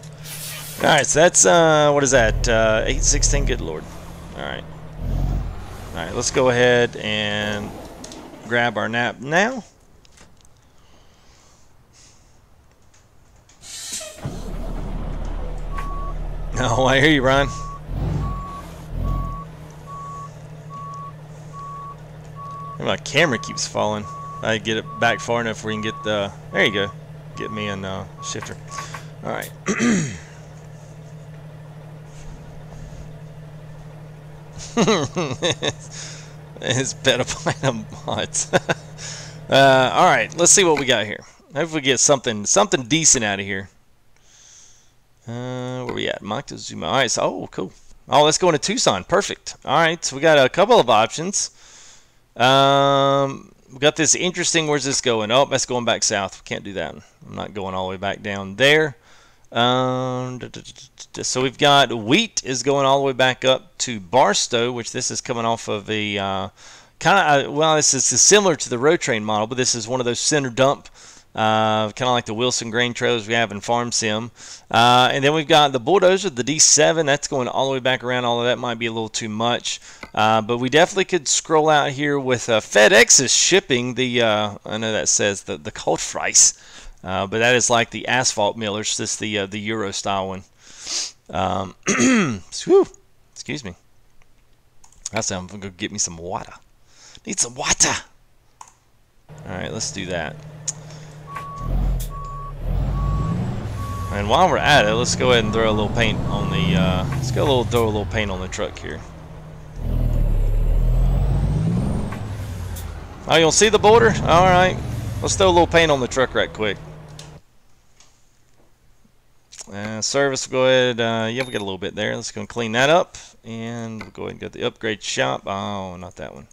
All right. So that's what is that? 8:16. Good lord. All right. All right. Let's go ahead and grab our nap now. Oh, I hear you, Ron. My camera keeps falling. I get it back far enough where you can get the. There you go. Get me in shifter. All right. It's better by mods. All right. Let's see what we got here. Hopefully, we get something decent out of here. Where we at? Moctezuma. All right, so cool. Oh, let's go into Tucson. Perfect. All right, so we got a couple of options. We got this interesting. Where's this going? Oh, that's going back south. We can't do that. I'm not going all the way back down there. So we've got wheat is going all the way back up to Barstow, which this is coming off of a kind of well, this is similar to the road train model, but this is one of those center dump. Kind of like the Wilson grain trailers we have in Farm Sim. And then we've got the bulldozer, the D7. That's going all the way back around. Although that might be a little too much. But we definitely could scroll out here with FedEx is shipping the, I know that says the Kaltfreis. But that is like the asphalt millers. This is the Euro style one. Excuse me. I'm going to go get me some water. Need some water. Alright, let's do that. And while we're at it, let's go ahead and throw a little paint on the. Throw a little paint on the truck here. Oh, you'll see the border? All right, let's throw a little paint on the truck right quick. Service, we'll go ahead. Yeah, we got a little bit there. Let's go and clean that up, and we'll go ahead and get the upgrade shop. Oh, not that one.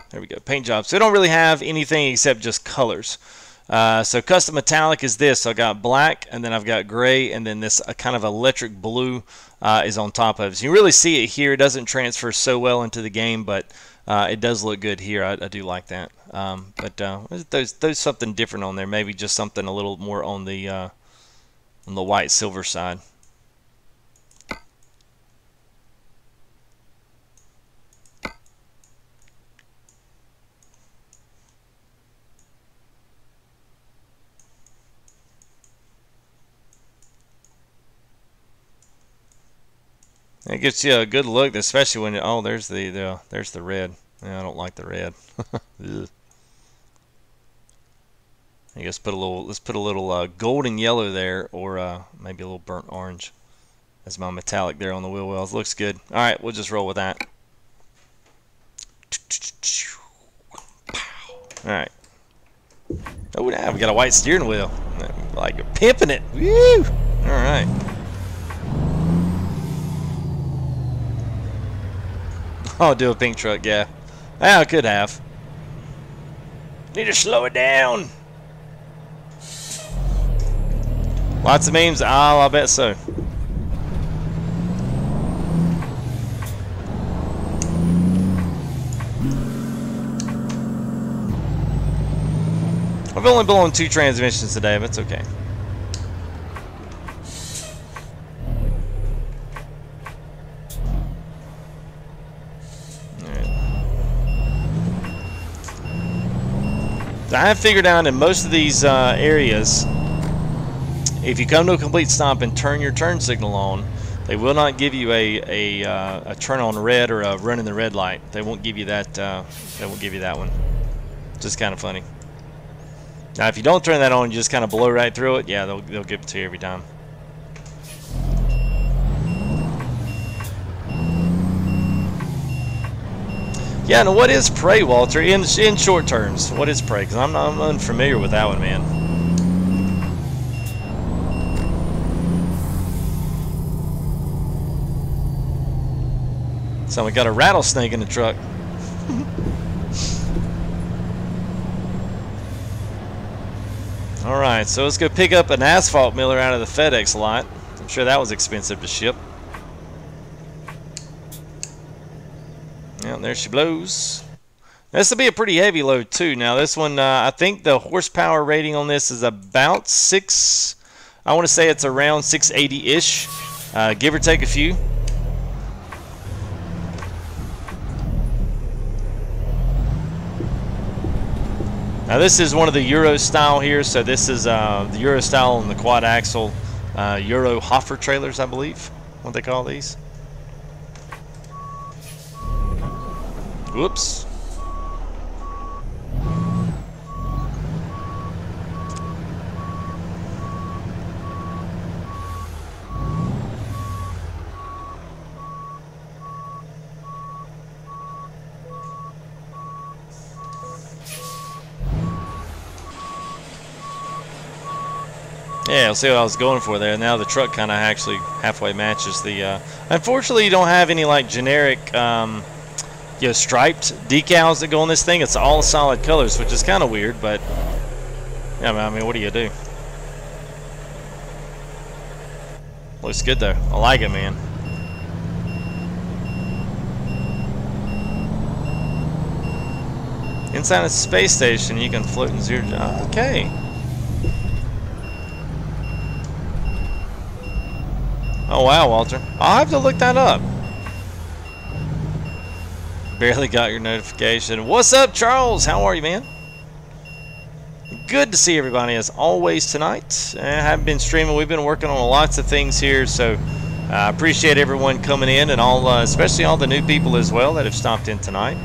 There we go, paint job. So we don't really have anything except just colors. So custom metallic is this. So I got black, and then I've got gray, and then this kind of electric blue is on top of it. So you really see it here. It doesn't transfer so well into the game, but it does look good here. I do like that. But there's something different on there. Maybe just something a little more on the white silver side. It gets you a good look, especially when there's the red. Yeah, I don't like the red. I guess let's put a little golden yellow there, or maybe a little burnt orange as my metallic there on the wheel wells. Looks good. All right, we'll just roll with that. All right, Oh, now we got a white steering wheel. Like you're pimping it. Woo! All right. I'll do a pink truck, yeah. I could have. Need to slow it down. Lots of memes? I'll bet so. I've only blown 2 transmissions today, but it's okay. I have figured out in most of these areas, if you come to a complete stop and turn your turn signal on, they will not give you a turn on red or a run in the red light. They won't give you that. They won't give you that one. Just kind of funny. Now, if you don't turn that on, you just kind of blow right through it. Yeah, they'll give it to you every time. Yeah, now what is prey, Walter? In short terms, what is prey? Because I'm unfamiliar with that one, man. So we got a rattlesnake in the truck. All right, so let's go pick up an asphalt miller out of the FedEx lot. I'm sure that was expensive to ship. Yeah, there she blows. This will be a pretty heavy load too. Now this one, I think the horsepower rating on this is about 6. I want to say it's around 680-ish, give or take a few. Now this is one of the Euro style here, so this is the Euro style on the quad axle Euro Hoffer trailers, I believe, what they call these. Whoops. Yeah, see what I was going for there. Now the truck kind of actually halfway matches the... Unfortunately, you don't have any like generic... you know, striped decals that go on this thing. It's all solid colors, which is kind of weird, but yeah, I mean, what do you do? Looks good though. I like it, man. Inside a space station, you can float in 0. Okay. Oh wow, Walter. I'll have to look that up. Barely got your notification. What's up, Charles? How are you, man? Good to see everybody as always tonight. I haven't been streaming. We've been working on lots of things here, so I appreciate everyone coming in and all, especially all the new people as well that have stopped in tonight.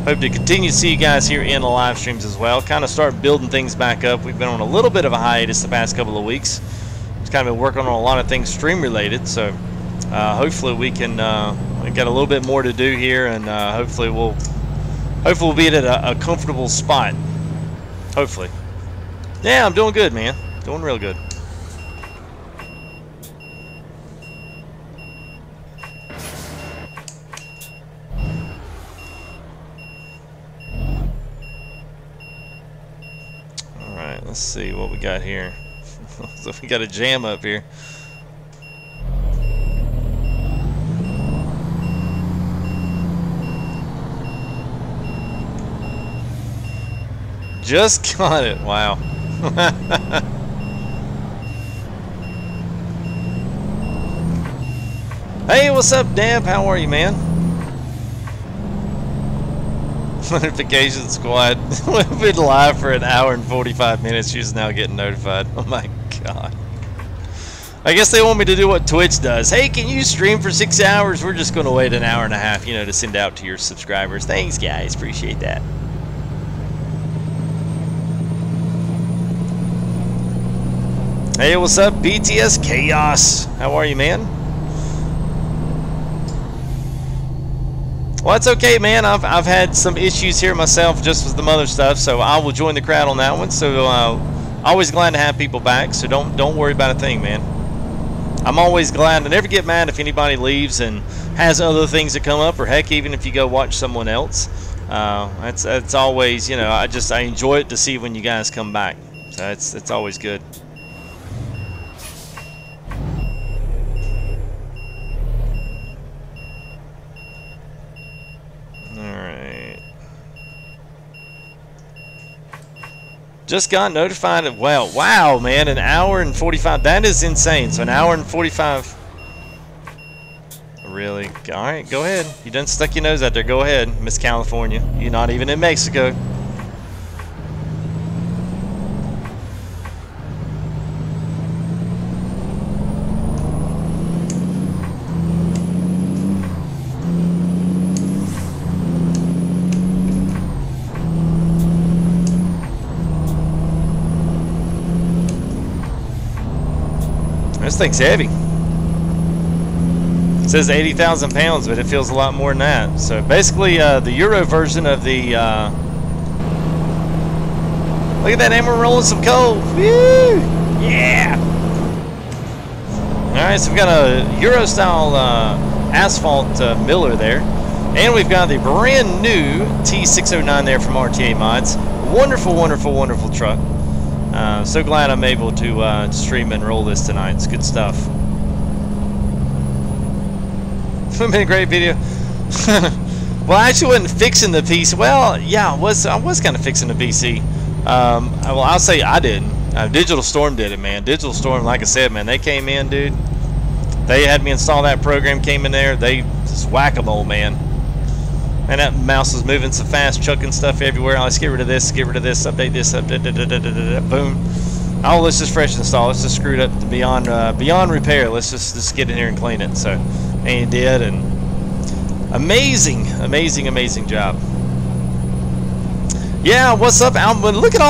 Hope to continue to see you guys here in the live streams as well. Kind of start building things back up. We've been on a little bit of a hiatus the past couple of weeks. Just kind of been working on a lot of things stream related, so hopefully we can. We've got a little bit more to do here, and hopefully we'll be at a comfortable spot. Hopefully. Yeah, I'm doing good, man. Doing real good. All right, let's see what we got here. So we got a jam up here. Just got it. Wow. Hey, what's up, Deb? How are you, man? Notification squad. We've been live for an hour and 45 minutes. She's now getting notified. Oh my god. I guess they want me to do what Twitch does. Hey, can you stream for 6 hours? We're just going to wait an hour and a half, you know, to send out to your subscribers. Thanks, guys. Appreciate that. Hey, what's up, BTS Chaos? How are you, man? Well, that's okay, man. I've had some issues here myself just with the mother stuff, so I will join the crowd on that one. So always glad to have people back. So don't worry about a thing, man. I'm always glad. I never get mad if anybody leaves and has other things that come up, or heck, even if you go watch someone else. That's always, you know, I enjoy it to see when you guys come back. So it's always good. Just got notified of, well, wow, man, an hour and 45. That is insane. So an hour and 45. Really? All right, go ahead. You done stuck your nose out there. Go ahead, Miss California. You're not even in Mexico. This thing's heavy. It says 80,000 pounds, but it feels a lot more than that. So basically, the Euro version of the. Look at that, and we're rolling some coal. Woo! Yeah! All right, so we've got a Euro style asphalt miller there, and we've got the brand new T-609 there from RTA Mods. Wonderful, wonderful, wonderful truck. So glad I'm able to stream and roll this tonight. It's good stuff. It's been a great video. Well, I actually wasn't fixing the PC. Well, yeah, I was kind of fixing the PC. Well, I'll say I didn't. Digital Storm did it, man. Digital Storm, like I said, man, they came in, dude. They had me install that program, came in there. They just whack-a-mole, man. And that mouse was moving so fast, chucking stuff everywhere. Let's get rid of this, update this, update, boom. Oh, let's just fresh install. Let's just screw it up to beyond repair. Let's just get in here and clean it. So, and he did, and amazing, amazing, amazing job. Yeah, what's up, Alvin? Look at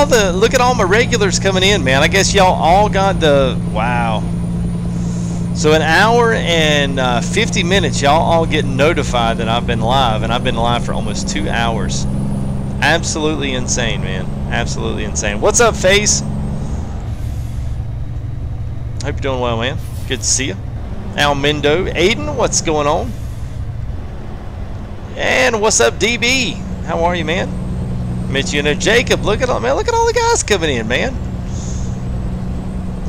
all my regulars coming in, man. I guess y'all all got the wow. So an hour and 50 minutes, y'all all get notified that I've been live, and I've been live for almost 2 hours. Absolutely insane, man. Absolutely insane. What's up, Face? Hope you're doing well, man. Good to see you. Almindo, Aiden, what's going on? And what's up, DB? How are you, man? Mitch, you know, Jacob, look at all, man. Look at all the guys coming in, man.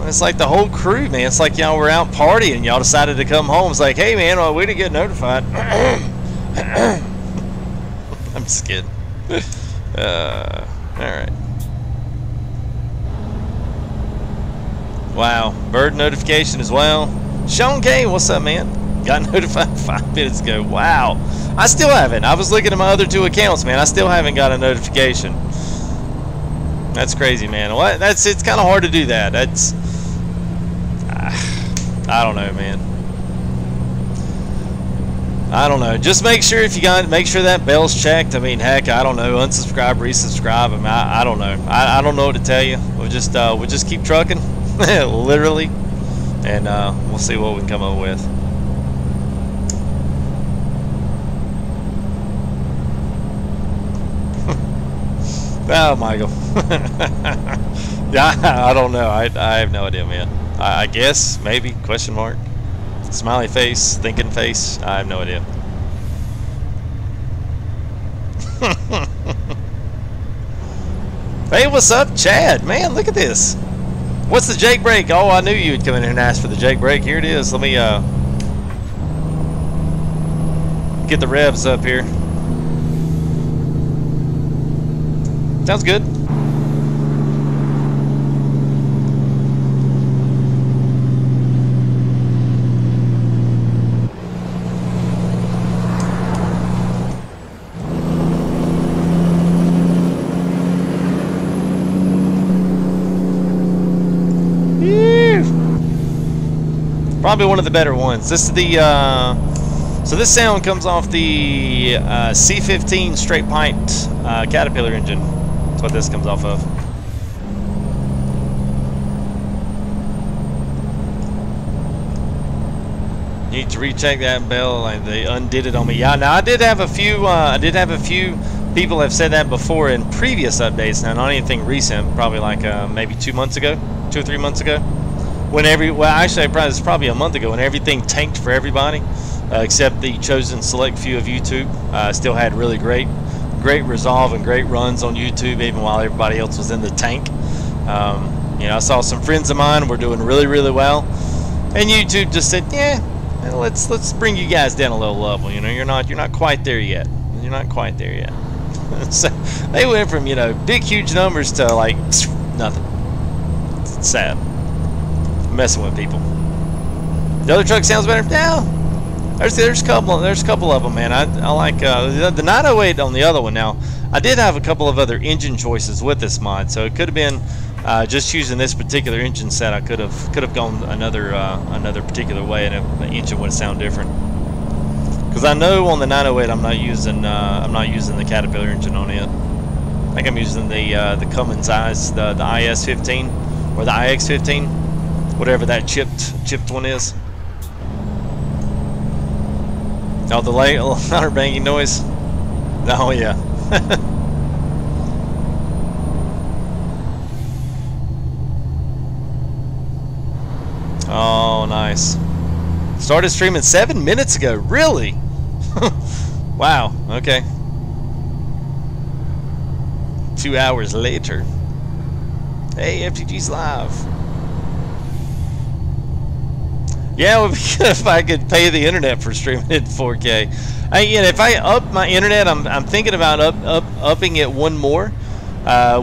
It's like the whole crew, man. It's like y'all were out partying. Y'all decided to come home. It's like, hey, man, well, we didn't get notified. I'm just kidding. All right. Wow. Bird notification as well. Sean K, what's up, man? Got notified 5 minutes ago. Wow. I still haven't. I was looking at my other 2 accounts, man. I still haven't got a notification. That's crazy, man. What? It's kind of hard to do that. That's I don't know, man. I don't know. Just make sure make sure that bell's checked. I mean, heck, I don't know. Unsubscribe, resubscribe. I mean, I don't know. I don't know what to tell you. We'll just keep trucking, literally, and we'll see what we can come up with. Oh, Michael. Yeah, I don't know. I have no idea, man. I guess, maybe, question mark. Smiley face, thinking face. I have no idea. Hey, what's up, Chad? Man, look at this. What's the Jake break? Oh, I knew you would come in here and ask for the Jake break. Here it is. Let me get the revs up here. Sounds good. Probably one of the better ones. This is the so this sound comes off the C15 straight piped Caterpillar engine. That's what this comes off of. Need to recheck that bell. Like they undid it on me. Yeah. Now I did have a few. People have said that before in previous updates. Now not anything recent. Probably like maybe 2 months ago, 2 or 3 months ago. When actually it's probably a month ago when everything tanked for everybody, except the chosen select few of YouTube. Still had really great resolve and great runs on YouTube, even while everybody else was in the tank. You know, I saw some friends of mine were doing really, really well, and YouTube just said, yeah, let's bring you guys down a little level. You know, you're not quite there yet. You're not quite there yet. So they went from, you know, big huge numbers to like nothing. It's sad. Messing with people. The other truck sounds better. Yeah, there's a couple of them, man. I like the 908 on the other one. Now I did have a couple of other engine choices with this mod, so it could have been just using this particular engine set. I could have gone another particular way, and the engine would sound different. Because I know on the 908 I'm not using the Caterpillar engine on it. I think I'm using the Cummins IS, the IS15 or the IX15, whatever that chipped one is. Oh, the louder banging noise. Oh yeah. Oh, nice. Started streaming 7 minutes ago. Really? Wow. Okay. 2 hours later. Hey, FTG's live. Yeah, it would be good if I could pay the internet for streaming in 4K. You know, if I up my internet, I'm thinking about upping it one more,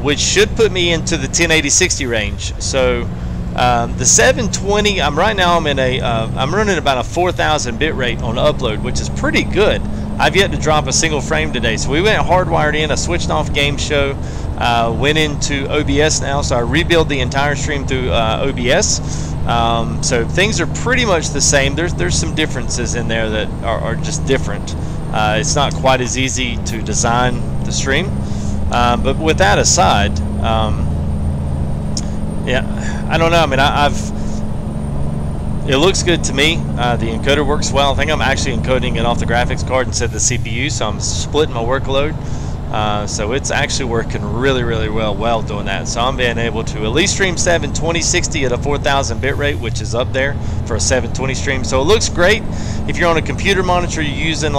which should put me into the 1080-60 range. So the 720, I'm running about a 4,000 bit rate on upload, which is pretty good. I've yet to drop a single frame today. So we went hardwired in. I switched off Game Show, went into OBS now, so I rebuild the entire stream through OBS. So things are pretty much the same. There's some differences in there that are just different. It's not quite as easy to design the stream, but with that aside, yeah, I don't know. I mean, it looks good to me. The encoder works well. I think I'm actually encoding it off the graphics card instead of the CPU, so I'm splitting my workload. So it's actually working really, really well doing that. So I'm being able to at least stream 720-60 at a 4,000 bit rate, which is up there for a 720 stream. So it looks great. If you're on a computer monitor, you're using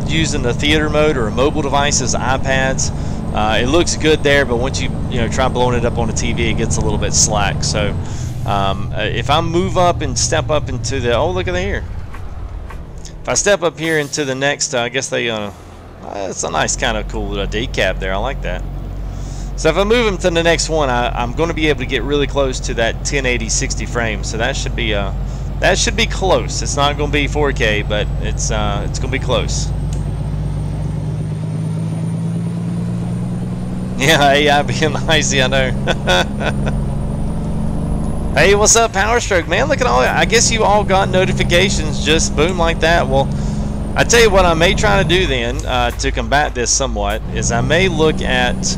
using the theater mode or mobile devices, iPads. It looks good there, but once you try blowing it up on the TV, it gets a little bit slack. So if I move up and step up into the look at here. If I step up here into the next, I guess they it's a nice kind of cool decap there. I like that. So if I move them to the next one, I'm going to be able to get really close to that 1080-60 frames. So that should be close. It's not going to be 4K, but it's going to be close. Yeah, AI being icy, I know. Hey, what's up, Power Stroke, man? Look at all that. I guess you all got notifications just boom like that. Well, I tell you what I may try to do then to combat this somewhat is I may look at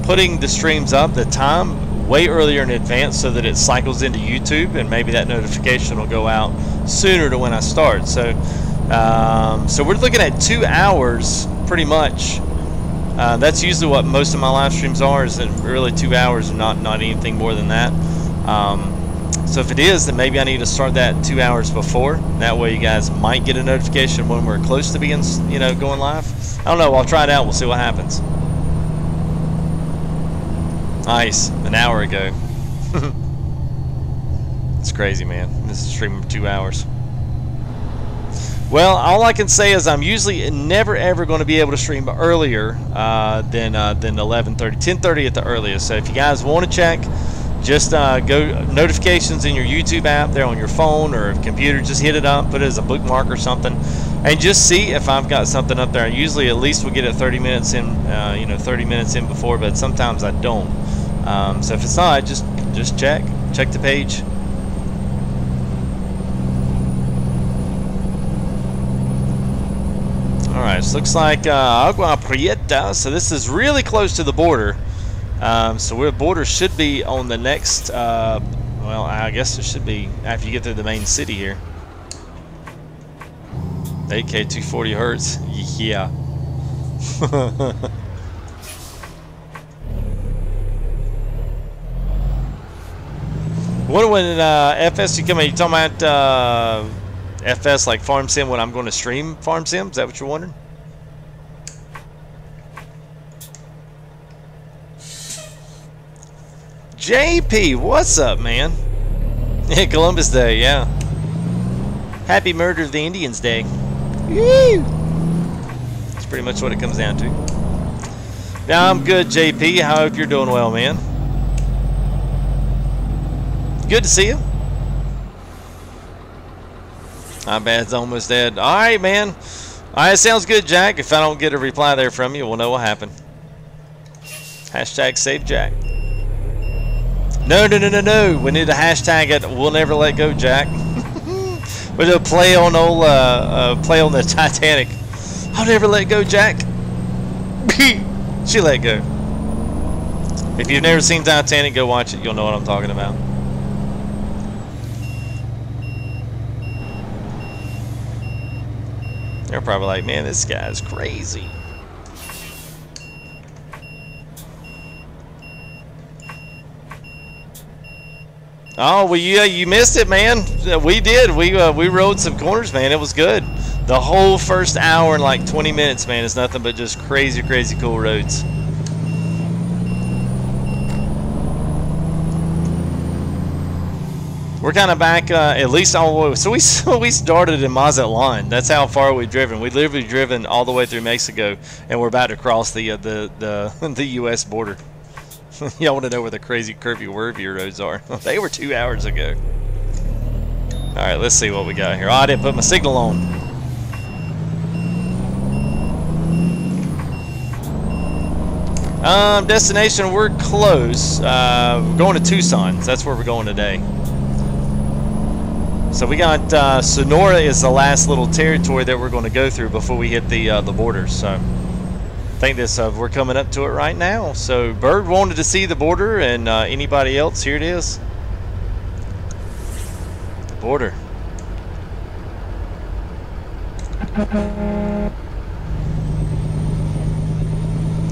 putting the streams up, the time, way earlier in advance so that it cycles into YouTube, and maybe that notification will go out sooner to when I start. So, so we're looking at 2 hours pretty much. That's usually what most of my live streams are, is really 2 hours and not anything more than that. So if it is, then maybe I need to start that 2 hours before. That way you guys might get a notification when we're close to being, going live. I don't know. I'll try it out. We'll see what happens. Nice. An hour ago. It's crazy, man. This is streaming for 2 hours. Well, all I can say is I'm usually never ever going to be able to stream earlier than 11:30, 10:30 at the earliest. So if you guys want to check, just go notifications in your YouTube app there on your phone or computer. Just hit it up, put it as a bookmark or something, and just see if I've got something up there. Usually, at least we'll get it 30 minutes in, 30 minutes in before, but sometimes I don't. So if it's not, just check the page. Alright, so looks like Agua Prieta, so this is really close to the border. So the border should be on the next, well, I guess it should be after you get through the main city here. 8K 240 hertz. Yeah. What when FS you come in? You talking about FS like Farm Sim when I'm going to stream Farm Sim? Is that what you're wondering? JP, what's up, man? Yeah, Columbus Day, yeah. Happy Murder of the Indians Day. Woo! That's pretty much what it comes down to. Now I'm good, JP. I hope you're doing well, man. Good to see you. My bad's almost dead. All right, man. All right, sounds good, Jack. If I don't get a reply there from you, we'll know what happened. Hashtag save Jack. No. We need to hashtag it. We'll never let go, Jack. We do a play on old, play on the Titanic. I'll never let go, Jack. She let go. If you've never seen Titanic, go watch it. You'll know what I'm talking about. They're probably like, man, this guy's crazy. Oh, well, yeah, you missed it, man. We did. We rode some corners, man. It was good. The whole first hour and like 20 minutes, man, is nothing but just crazy, crazy cool roads. We're kind of back, at least all the way. So we started in Mazatlan. That's how far we've driven. We've literally driven all the way through Mexico, and we're about to cross the U.S. border. Y'all want to know where the crazy curvy wurvy roads are? They were 2 hours ago. All right, let's see what we got here. Oh, I didn't put my signal on. Destination, we're close. We're going to Tucson. So that's where we're going today. So we got Sonora is the last little territory that we're going to go through before we hit the border. So I think this we're coming up to it right now. So Bird wanted to see the border, and anybody else, here it is. The border.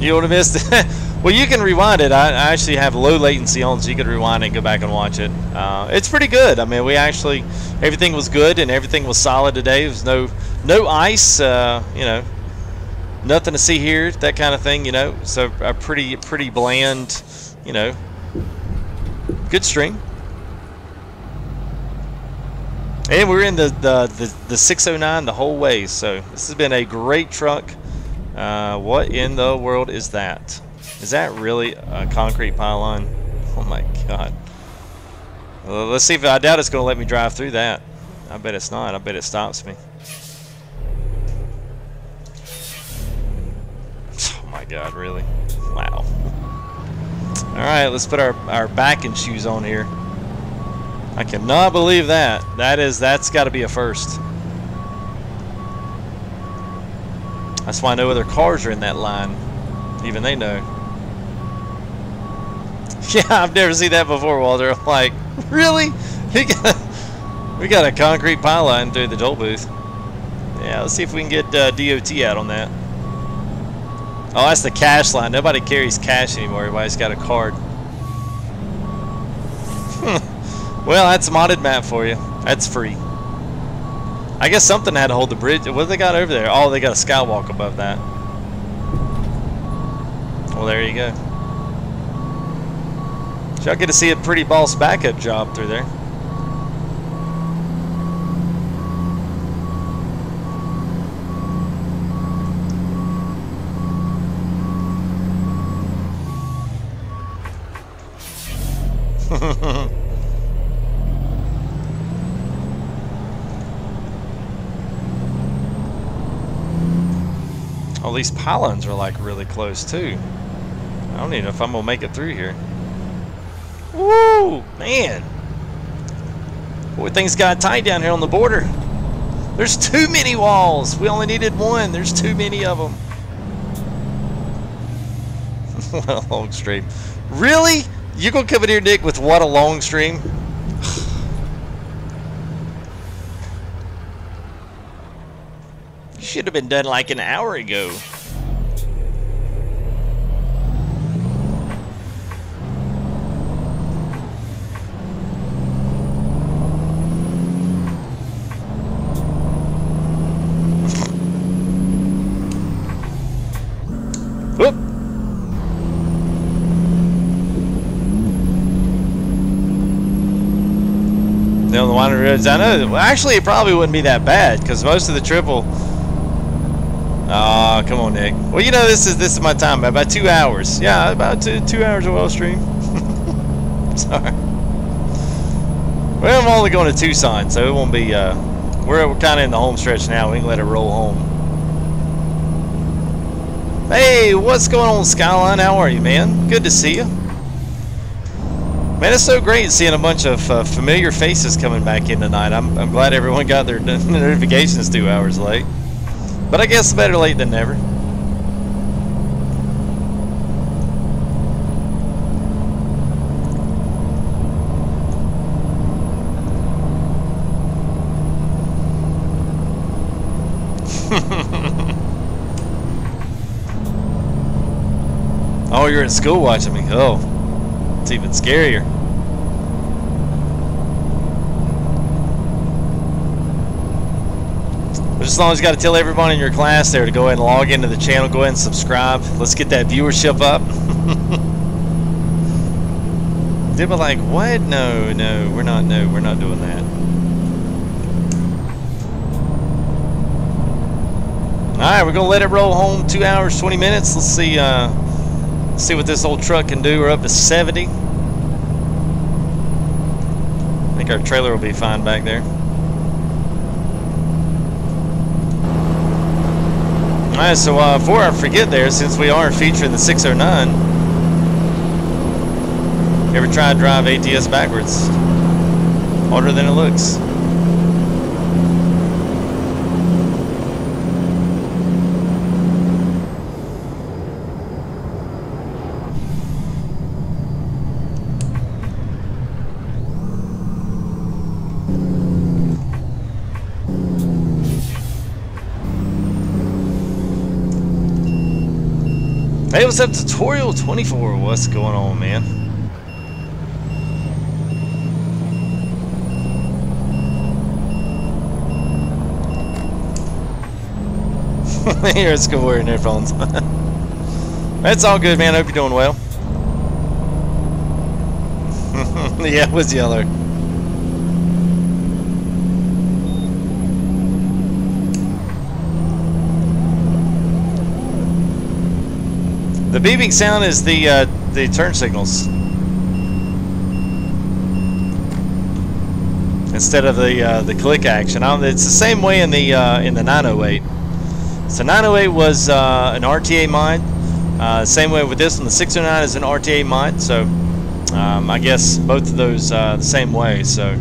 You would have missed it. Well, you can rewind it. I actually have low latency on, so you could rewind it and go back and watch it. It's pretty good. I mean, we actually, everything was good and everything was solid today. There was no ice, you know, nothing to see here, that kind of thing, you know. So a pretty bland, you know, good stream. And we're in the 609 the whole way. So this has been a great truck. What in the world is that? Is that really a concrete pylon? Oh my god. Well, let's see if I doubt it's going to let me drive through that. I bet it's not. I bet it stops me. Oh my god, really? Wow. Alright, let's put our backing shoes on here. I cannot believe that. That's got to be a first. That's why no other cars are in that line. Even they know. Yeah, I've never seen that before, Walter. I'm like, really? We got a concrete pylon through the toll booth. Yeah, let's see if we can get DOT out on that. Oh, that's the cash line. Nobody carries cash anymore. Everybody's got a card. Well, that's a modded map for you. That's free. I guess something had to hold the bridge. What do they got over there? Oh, they got a skywalk above that. Well, there you go. So I get to see a pretty boss backup job through there. Oh, these pylons are like really close too. I don't even know if I'm gonna make it through here. Woo, man! Boy, things got tight down here on the border. There's too many walls. We only needed one. There's too many of them. What a long stream. Really? You gonna come in here, Nick, with what a long stream? Should have been done like an hour ago. Whoop. Down the winding roads. I know. Well, actually, it probably wouldn't be that bad because most of the triple. Oh, come on, Nick. Well, you know this is my time. About 2 hours. Yeah, about two hours of well stream. Sorry. Well, I'm only going to Tucson, so it won't be. We're kind of in the home stretch now. We can let it roll home. Hey, what's going on, Skyline? How are you, man? Good to see you. Man, it's so great seeing a bunch of familiar faces coming back in tonight. I'm glad everyone got their notifications 2 hours late. But I guess better late than never. Oh, you're at school watching me. Oh, it's even scarier. But as long as you got to tell everyone in your class there to go ahead and log into the channel, go ahead and subscribe. Let's get that viewership up. They were like, what? No, we're not doing that. Alright, we're gonna let it roll home. 2 hours, 20 minutes. Let's see what this old truck can do. We're up to 70. I think our trailer will be fine back there. Alright, so before I forget there, since we are featuring the 609, ever tried to drive ATS backwards? Harder than it looks. Hey, what's up, Tutorial 24? What's going on, man? Here at school wearing earphones. That's all good, man. Hope you're doing well. Yeah, it was yellow. The beeping sound is the turn signals instead of the click action. It's the same way in the 908. So 908 was an RTA mod. Same way with this one. The 609 is an RTA mod. So I guess both of those the same way. So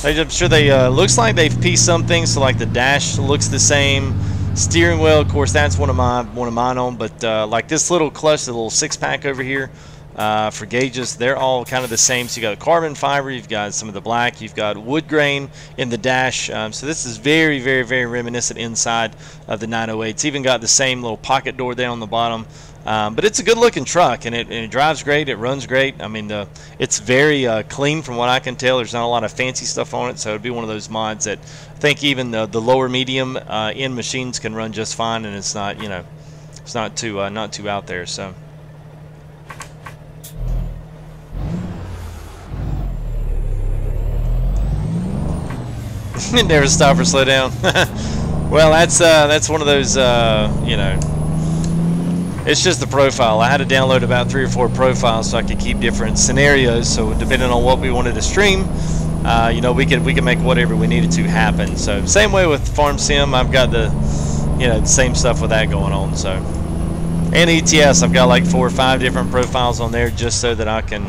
I'm sure they looks like they've pieced some things. So like the dash looks the same. Steering wheel, of course, that's one of mine on, but like this little clutch, the little 6-pack over here for gauges, they're all kind of the same. So you got a carbon fiber, you've got some of the black, you've got wood grain in the dash. So this is very, very, very reminiscent inside of the 908. It's even got the same little pocket door there on the bottom. But it's a good-looking truck, and it drives great. It runs great. I mean, it's very clean from what I can tell. There's not a lot of fancy stuff on it, so it'd be one of those mods that I think even the lower medium end machines can run just fine, and it's not, you know, it's not too out there. So. Never stop or slow down. Well, that's one of those, you know. It's just the profile. I had to download about 3 or 4 profiles so I could keep different scenarios. So depending on what we wanted to stream, you know, we can make whatever we needed to happen. So same way with Farm Sim, I've got the, you know, the same stuff with that going on. So, and ETS, I've got like 4 or 5 different profiles on there just so that I can,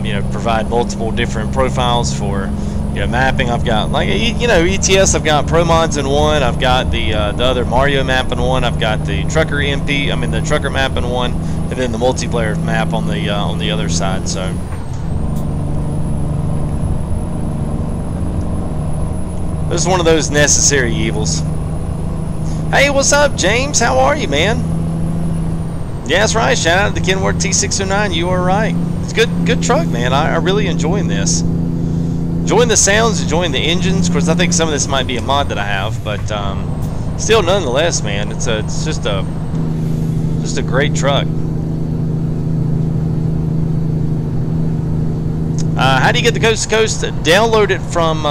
you know, provide multiple different profiles for. You know, mapping. I've got, like, you know, ETS. I've got Pro Mods in one. I've got the other Mario map in one. I've got the Trucker MP. I mean the Trucker map in one, and then the multiplayer map on the other side. So this is one of those necessary evils. Hey, what's up, James? How are you, man? Yeah, that's right. Shout out to the KENWORTH T-609. You are right. It's good truck, man. I really enjoying this. Enjoying the sounds, enjoying the engines. Of course, I think some of this might be a mod that I have, but still, nonetheless, man, it's just a great truck. How do you get the coast to coast? Download it from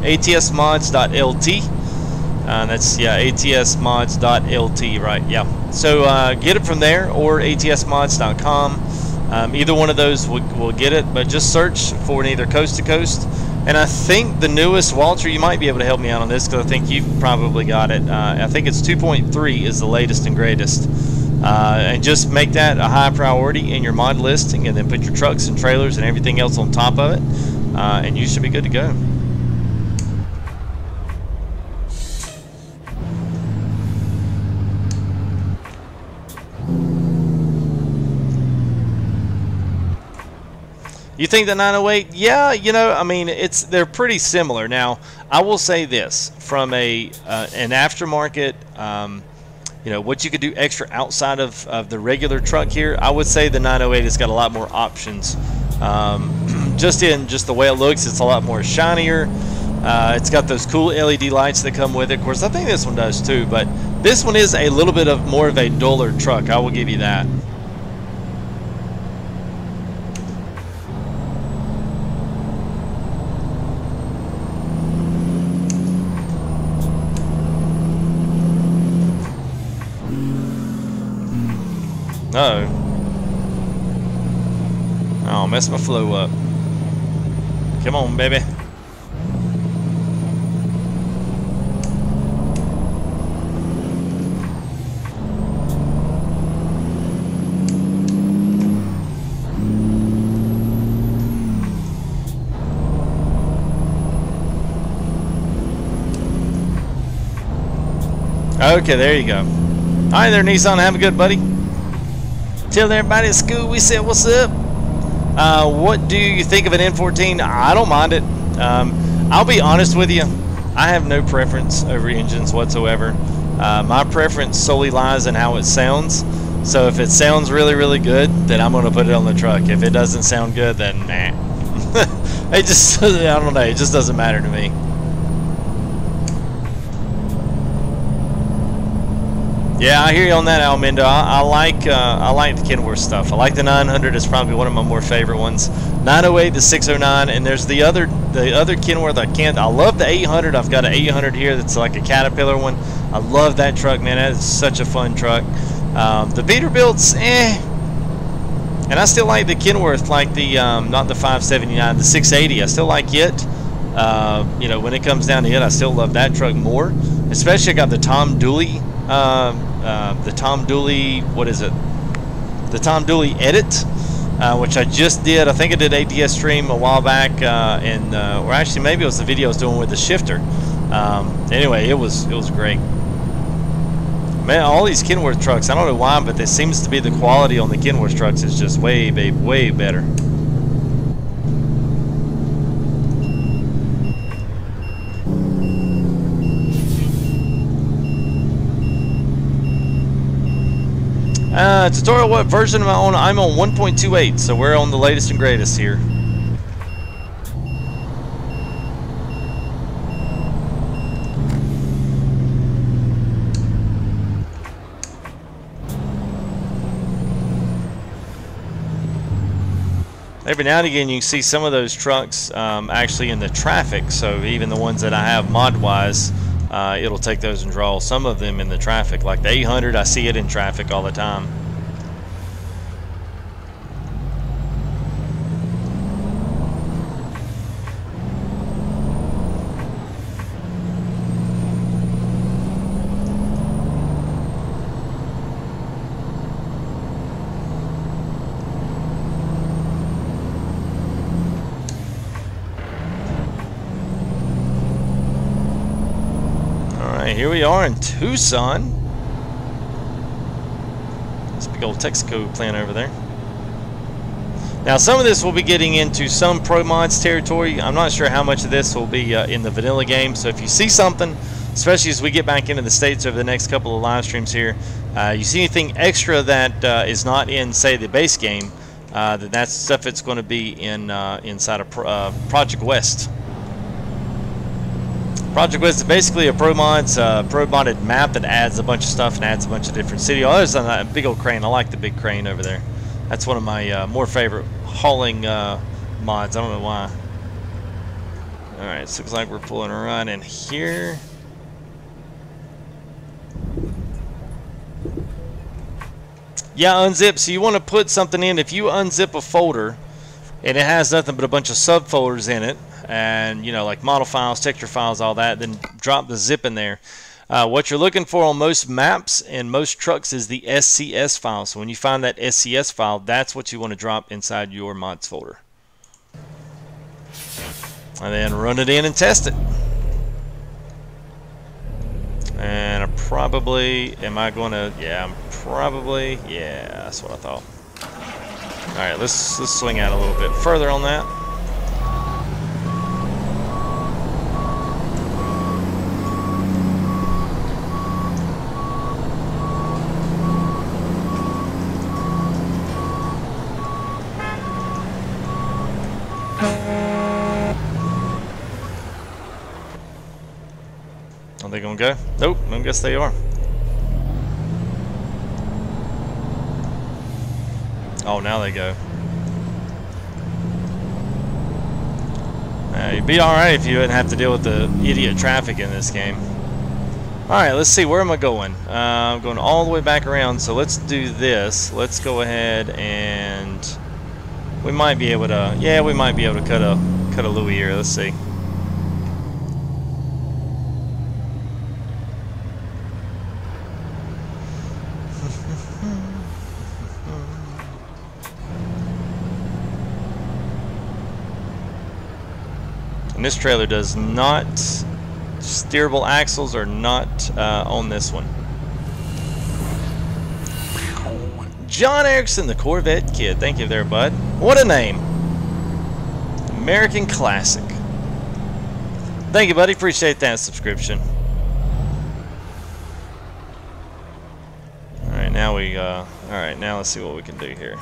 atsmods.lt. That's, yeah, atsmods.lt, right? Yeah. So get it from there or atsmods.com. Either one of those will get it, but just search for either coast to coast. And I think the newest, Walter, you might be able to help me out on this because I think you've probably got it. I think it's 2.3 is the latest and greatest. And just make that a high priority in your mod listing, and then put your trucks and trailers and everything else on top of it, and you should be good to go. You think the 908? Yeah, you know, I mean, they're pretty similar. Now, I will say this from an aftermarket. You know, what you could do extra outside of the regular truck here, I would say the 908 has got a lot more options. Just the way it looks, it's a lot more shinier. It's got those cool LED lights that come with it. Of course, I think this one does too, but this one is a little bit of more of a duller truck. I will give you that. Uh-oh. Oh, mess my flow up. Come on, baby. Okay, there you go. All right there, Nissan. Have a good, buddy. Tell everybody at school we said what's up. What do you think of an N14? I don't mind it. I'll be honest with you. I have no preference over engines whatsoever. My preference solely lies in how it sounds. So if it sounds really, really good, then I'm going to put it on the truck. If it doesn't sound good, then nah. I don't know. It just doesn't matter to me. Yeah, I hear you on that, Almindo. I like the KENWORTH stuff. I like the 900. It's probably one of my more favorite ones. 908, the 609, and there's the other KENWORTH. I love the 800. I've got an 800 here that's like a Caterpillar one. I love that truck, man. That is such a fun truck. The Peterbilt's, and I still like the KENWORTH, like the not the 579, the 680. I still like it. You know, when it comes down to it, I still love that truck more. Especially, I got the Tom Dooley. The Tom Dooley, what is it? The Tom Dooley Edit, which I just did. I think I did ADS stream a while back, or actually maybe it was the video I was doing with the shifter. Anyway, it was great. Man, all these KENWORTH trucks, I don't know why, but there seems to be the quality on the KENWORTH trucks is just way better. Tutorial, what version am I on? I'm on 1.28, so we're on the latest and greatest here. Every now and again you can see some of those trucks actually in the traffic, so even the ones that I have mod-wise, it'll take those and draw some of them in the traffic. Like the 800, I see it in traffic all the time. Here we are in Tucson. This big old Texaco plant over there. Now some of this will be getting into some Pro Mods territory. I'm not sure how much of this will be in the vanilla game, so if you see something especially as we get back into the States over the next couple of live streams here. You see anything extra that is not in, say, the base game, then that's stuff that's going to be in inside of Project West. Project West is basically a pro modded map that adds a bunch of stuff and adds a bunch of different city. Oh, there's a big old crane. I like the big crane over there. That's one of my more favorite hauling mods. I don't know why. Alright, so looks like we're pulling a run in here. Yeah, unzip. So you want to put something in. If you unzip a folder and it has nothing but a bunch of subfolders in it, and you know, like model files, texture files, all that, then drop the zip in there. What you're looking for on most maps and most trucks is the SCS file. So when you find that SCS file, that's what you want to drop inside your mods folder. And then run it in and test it. And I probably, am I going to, yeah, I'm probably, yeah, that's what I thought. Alright, let's swing out a little bit further on that. Are they gonna go? Nope, I guess they are. Oh, now they go. You'd be alright if you didn't have to deal with the idiot traffic in this game. Alright, let's see, where am I going? I'm going all the way back around, so let's do this. Let's go ahead and we might be able to, yeah, we might be able to cut a Louis here. Let's see. And this trailer does not, steerable axles are not on this one. John Erickson, the Corvette Kid. Thank you there, bud. What a name. American Classic. Thank you, buddy. Appreciate that subscription. Alright, now we, alright, now let's see what we can do here.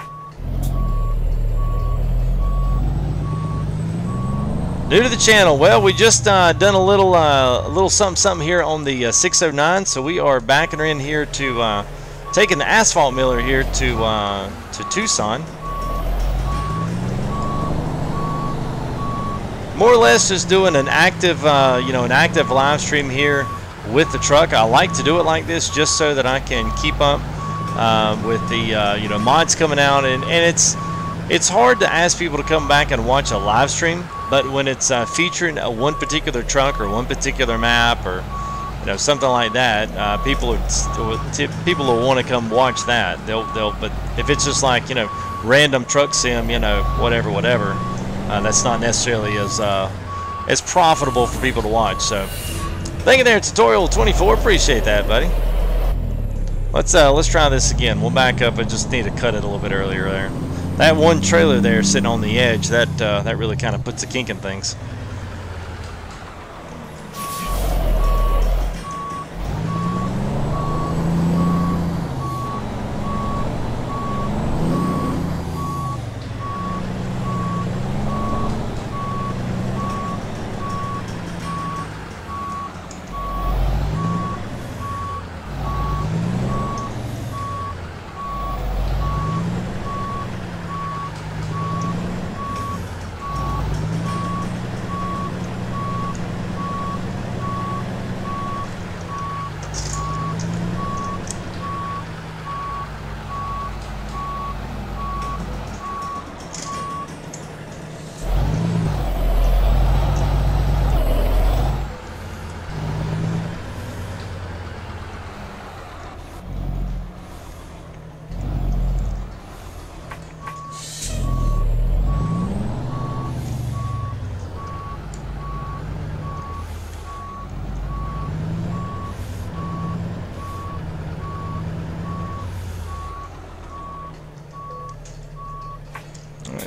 New to the channel, well, we just done a little something here on the 609, so we are backing her in here to taking the asphalt miller here to Tucson. More or less just doing an active, you know, an active live stream here with the truck. I like to do it like this just so that I can keep up with the you know, mods coming out, and it's hard to ask people to come back and watch a live stream. But when it's featuring one particular truck or one particular map or, you know, something like that, people will want to come watch that. But if it's just like, you know, random truck sim, you know, whatever, that's not necessarily as profitable for people to watch. So, thank you there, Tutorial 24. Appreciate that, buddy. Let's try this again. We'll back up. I just need to cut it a little bit earlier there. That one trailer there sitting on the edge, that really kind of puts a kink in things.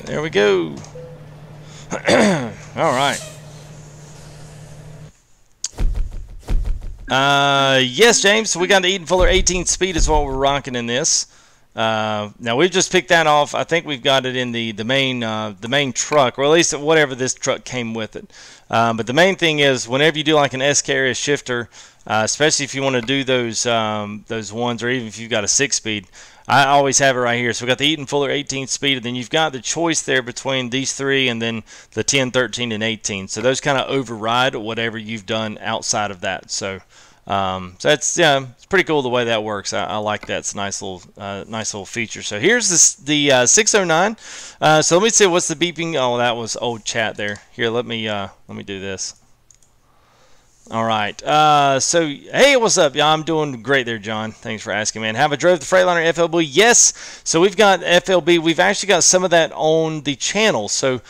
There we go. All right. Yes, James. So we got the Eden Fuller 18 speed is what we're rocking in this. Now we've just picked that off. I think we've got it in the main truck, or at least whatever this truck came with it. But the main thing is, whenever you do like an SKRS shifter, especially if you want to do those ones, or even if you've got a 6-speed, I always have it right here. So we've got the Eden Fuller 18 speed, and then you've got the choice there between these three and then the 10, 13, and 18. So those kind of override whatever you've done outside of that. So that's it's pretty cool the way that works. I like that. It's a nice little feature. So here's the 609. So let me see what's the beeping. Oh, that was old chat there. Here, let me do this. All right. So, hey, what's up, y'all? I'm doing great there, John. Thanks for asking, man. Have I drove the Freightliner FLB? Yes. So we've got FLB. We've actually got some of that on the channel. So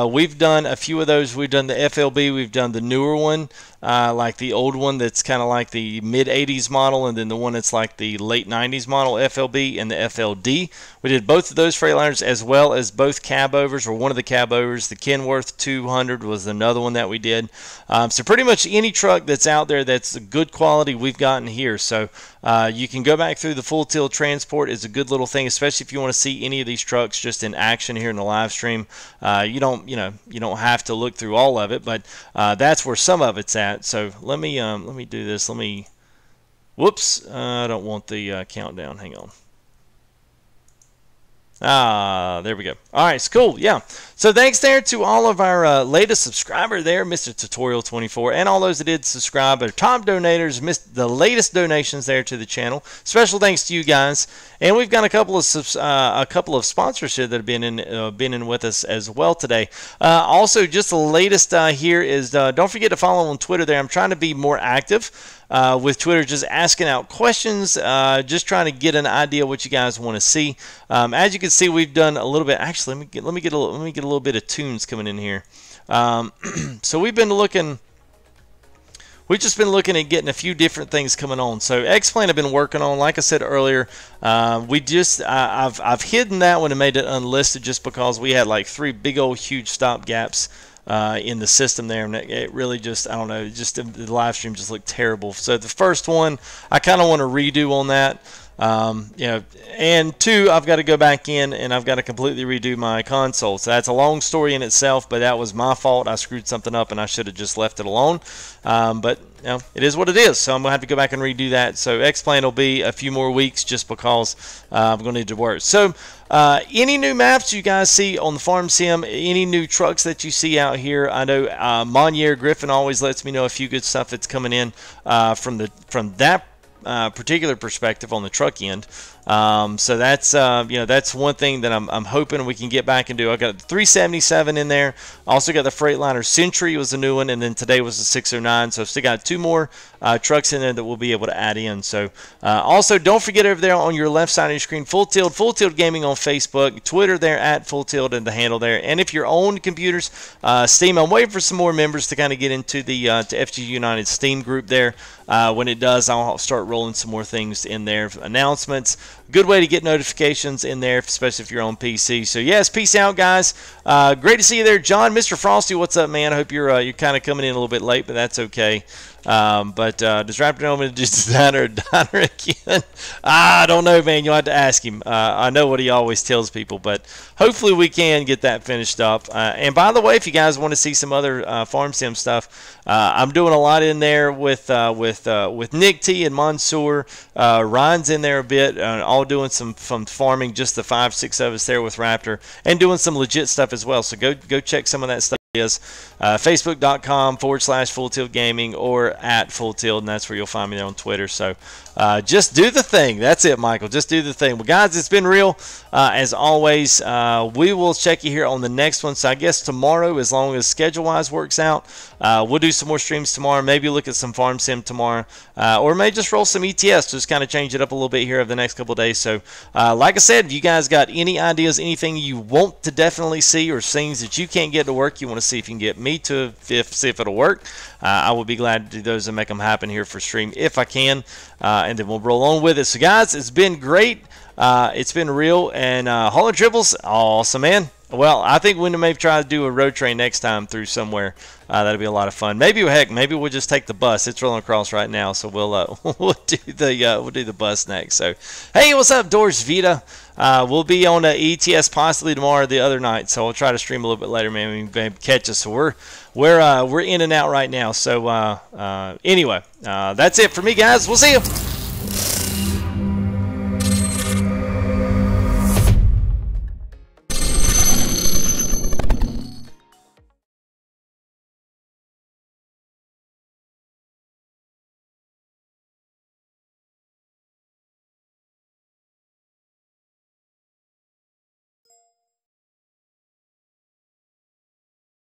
we've done a few of those. We've done the FLB. We've done the newer one, like the old one that's kind of like the mid-'80s model, and then the one that's like the late '90s model, FLB, and the FLD. We did both of those Freightliners as well as both cab overs, or one of the cab overs. The Kenworth 200 was another one that we did. So pretty much any truck that's out there that's good quality, we've gotten here. So you can go back through the full tilt transport. Is a good little thing, especially if you want to see any of these trucks just in action here in the live stream. You don't have to look through all of it, but that's where some of it's at. So let me do this. Whoops, I don't want the countdown. Hang on. There we go. All right, it's cool. Yeah. So thanks there to all of our latest subscriber there, Mr. Tutorial24, and all those that did subscribe, our top donators, missed the latest donations there to the channel. Special thanks to you guys. And we've got a couple of sponsorships that have been in with us as well today. Also, just the latest here is don't forget to follow on Twitter there. I'm trying to be more active with Twitter, just asking out questions, just trying to get an idea what you guys want to see. As you can see, we've done a little bit. Actually, let me get a little bit of tunes coming in here. So we've just been looking at getting a few different things coming on. So X-Plane I've been working on. Like I said earlier, I've hidden that one and made it unlisted just because we had like 3 big old huge stop gaps in the system there, and it really just, I don't know, just the live stream just looked terrible. So the first one I kind of want to redo on that. And 2, I've got to go back in and I've got to completely redo my console. So that's a long story in itself, but that was my fault. I screwed something up and I should have just left it alone. But it is what it is. So I'm gonna have to go back and redo that. So X-Plane will be a few more weeks just because I'm gonna need to work. So any new maps you guys see on the farm sim, any new trucks that you see out here, I know Monier Griffin always lets me know a few good stuff that's coming in from that particular perspective on the truck end. So that's that's one thing that I'm hoping we can get back and do. I got the 377 in there. Also got the Freightliner Century was a new one, and then today was the 609. So I've still got 2 more trucks in there that we'll be able to add in. So also don't forget over there on your left side of your screen, Full Tilt Gaming on Facebook, Twitter there at Full Tilt and the handle there. And if you're on computers, Steam, I'm waiting for some more members to kind of get into the to FG United Steam group there. When it does, I'll start rolling some more things in there, announcements. Good way to get notifications in there, especially if you're on PC. So yes, peace out, guys. Great to see you there, John. Mr. Frosty, what's up, man? I hope you're kind of coming in a little bit late, but that's okay. But does Raptor know me to designer again? I don't know, man. You'll have to ask him. I know what he always tells people, but hopefully we can get that finished up. And by the way, if you guys want to see some other farm sim stuff, I'm doing a lot in there with Nick T and Mansoor. Ryan's in there a bit, all doing some farming, just the 5-6 of us there with Raptor, and doing some legit stuff as well. So go check some of that stuff. Is facebook.com/Full Tilt Gaming or at Full Tilt, and that's where you'll find me there on Twitter. So just do the thing. That's it, Michael. Just do the thing. Well, guys, it's been real. As always, we will check you here on the next one. So I guess tomorrow, as long as schedule-wise works out, we'll do some more streams tomorrow. Maybe look at some farm sim tomorrow, or maybe just roll some ETS. Just kind of change it up a little bit here over the next couple of days. So like I said, if you guys got any ideas, anything you want to definitely see, or things that you can't get to work, you want to see if you can get me to see if it'll work, I will be glad to do those and make them happen here for stream if I can, and then we'll roll on with it. So guys, it's been great. It's been real, and Holler Dribbles, awesome, man. Well, I think we may try to do a road train next time through somewhere. That'll be a lot of fun. Maybe, heck, maybe we'll just take the bus. It's rolling across right now, so we'll we'll do the bus next. So, hey, what's up, Doors Vita? We'll be on ETS possibly tomorrow or the other night, so we'll try to stream a little bit later, man. Maybe catch us. So we're in and out right now. So anyway, that's it for me, guys. We'll see you.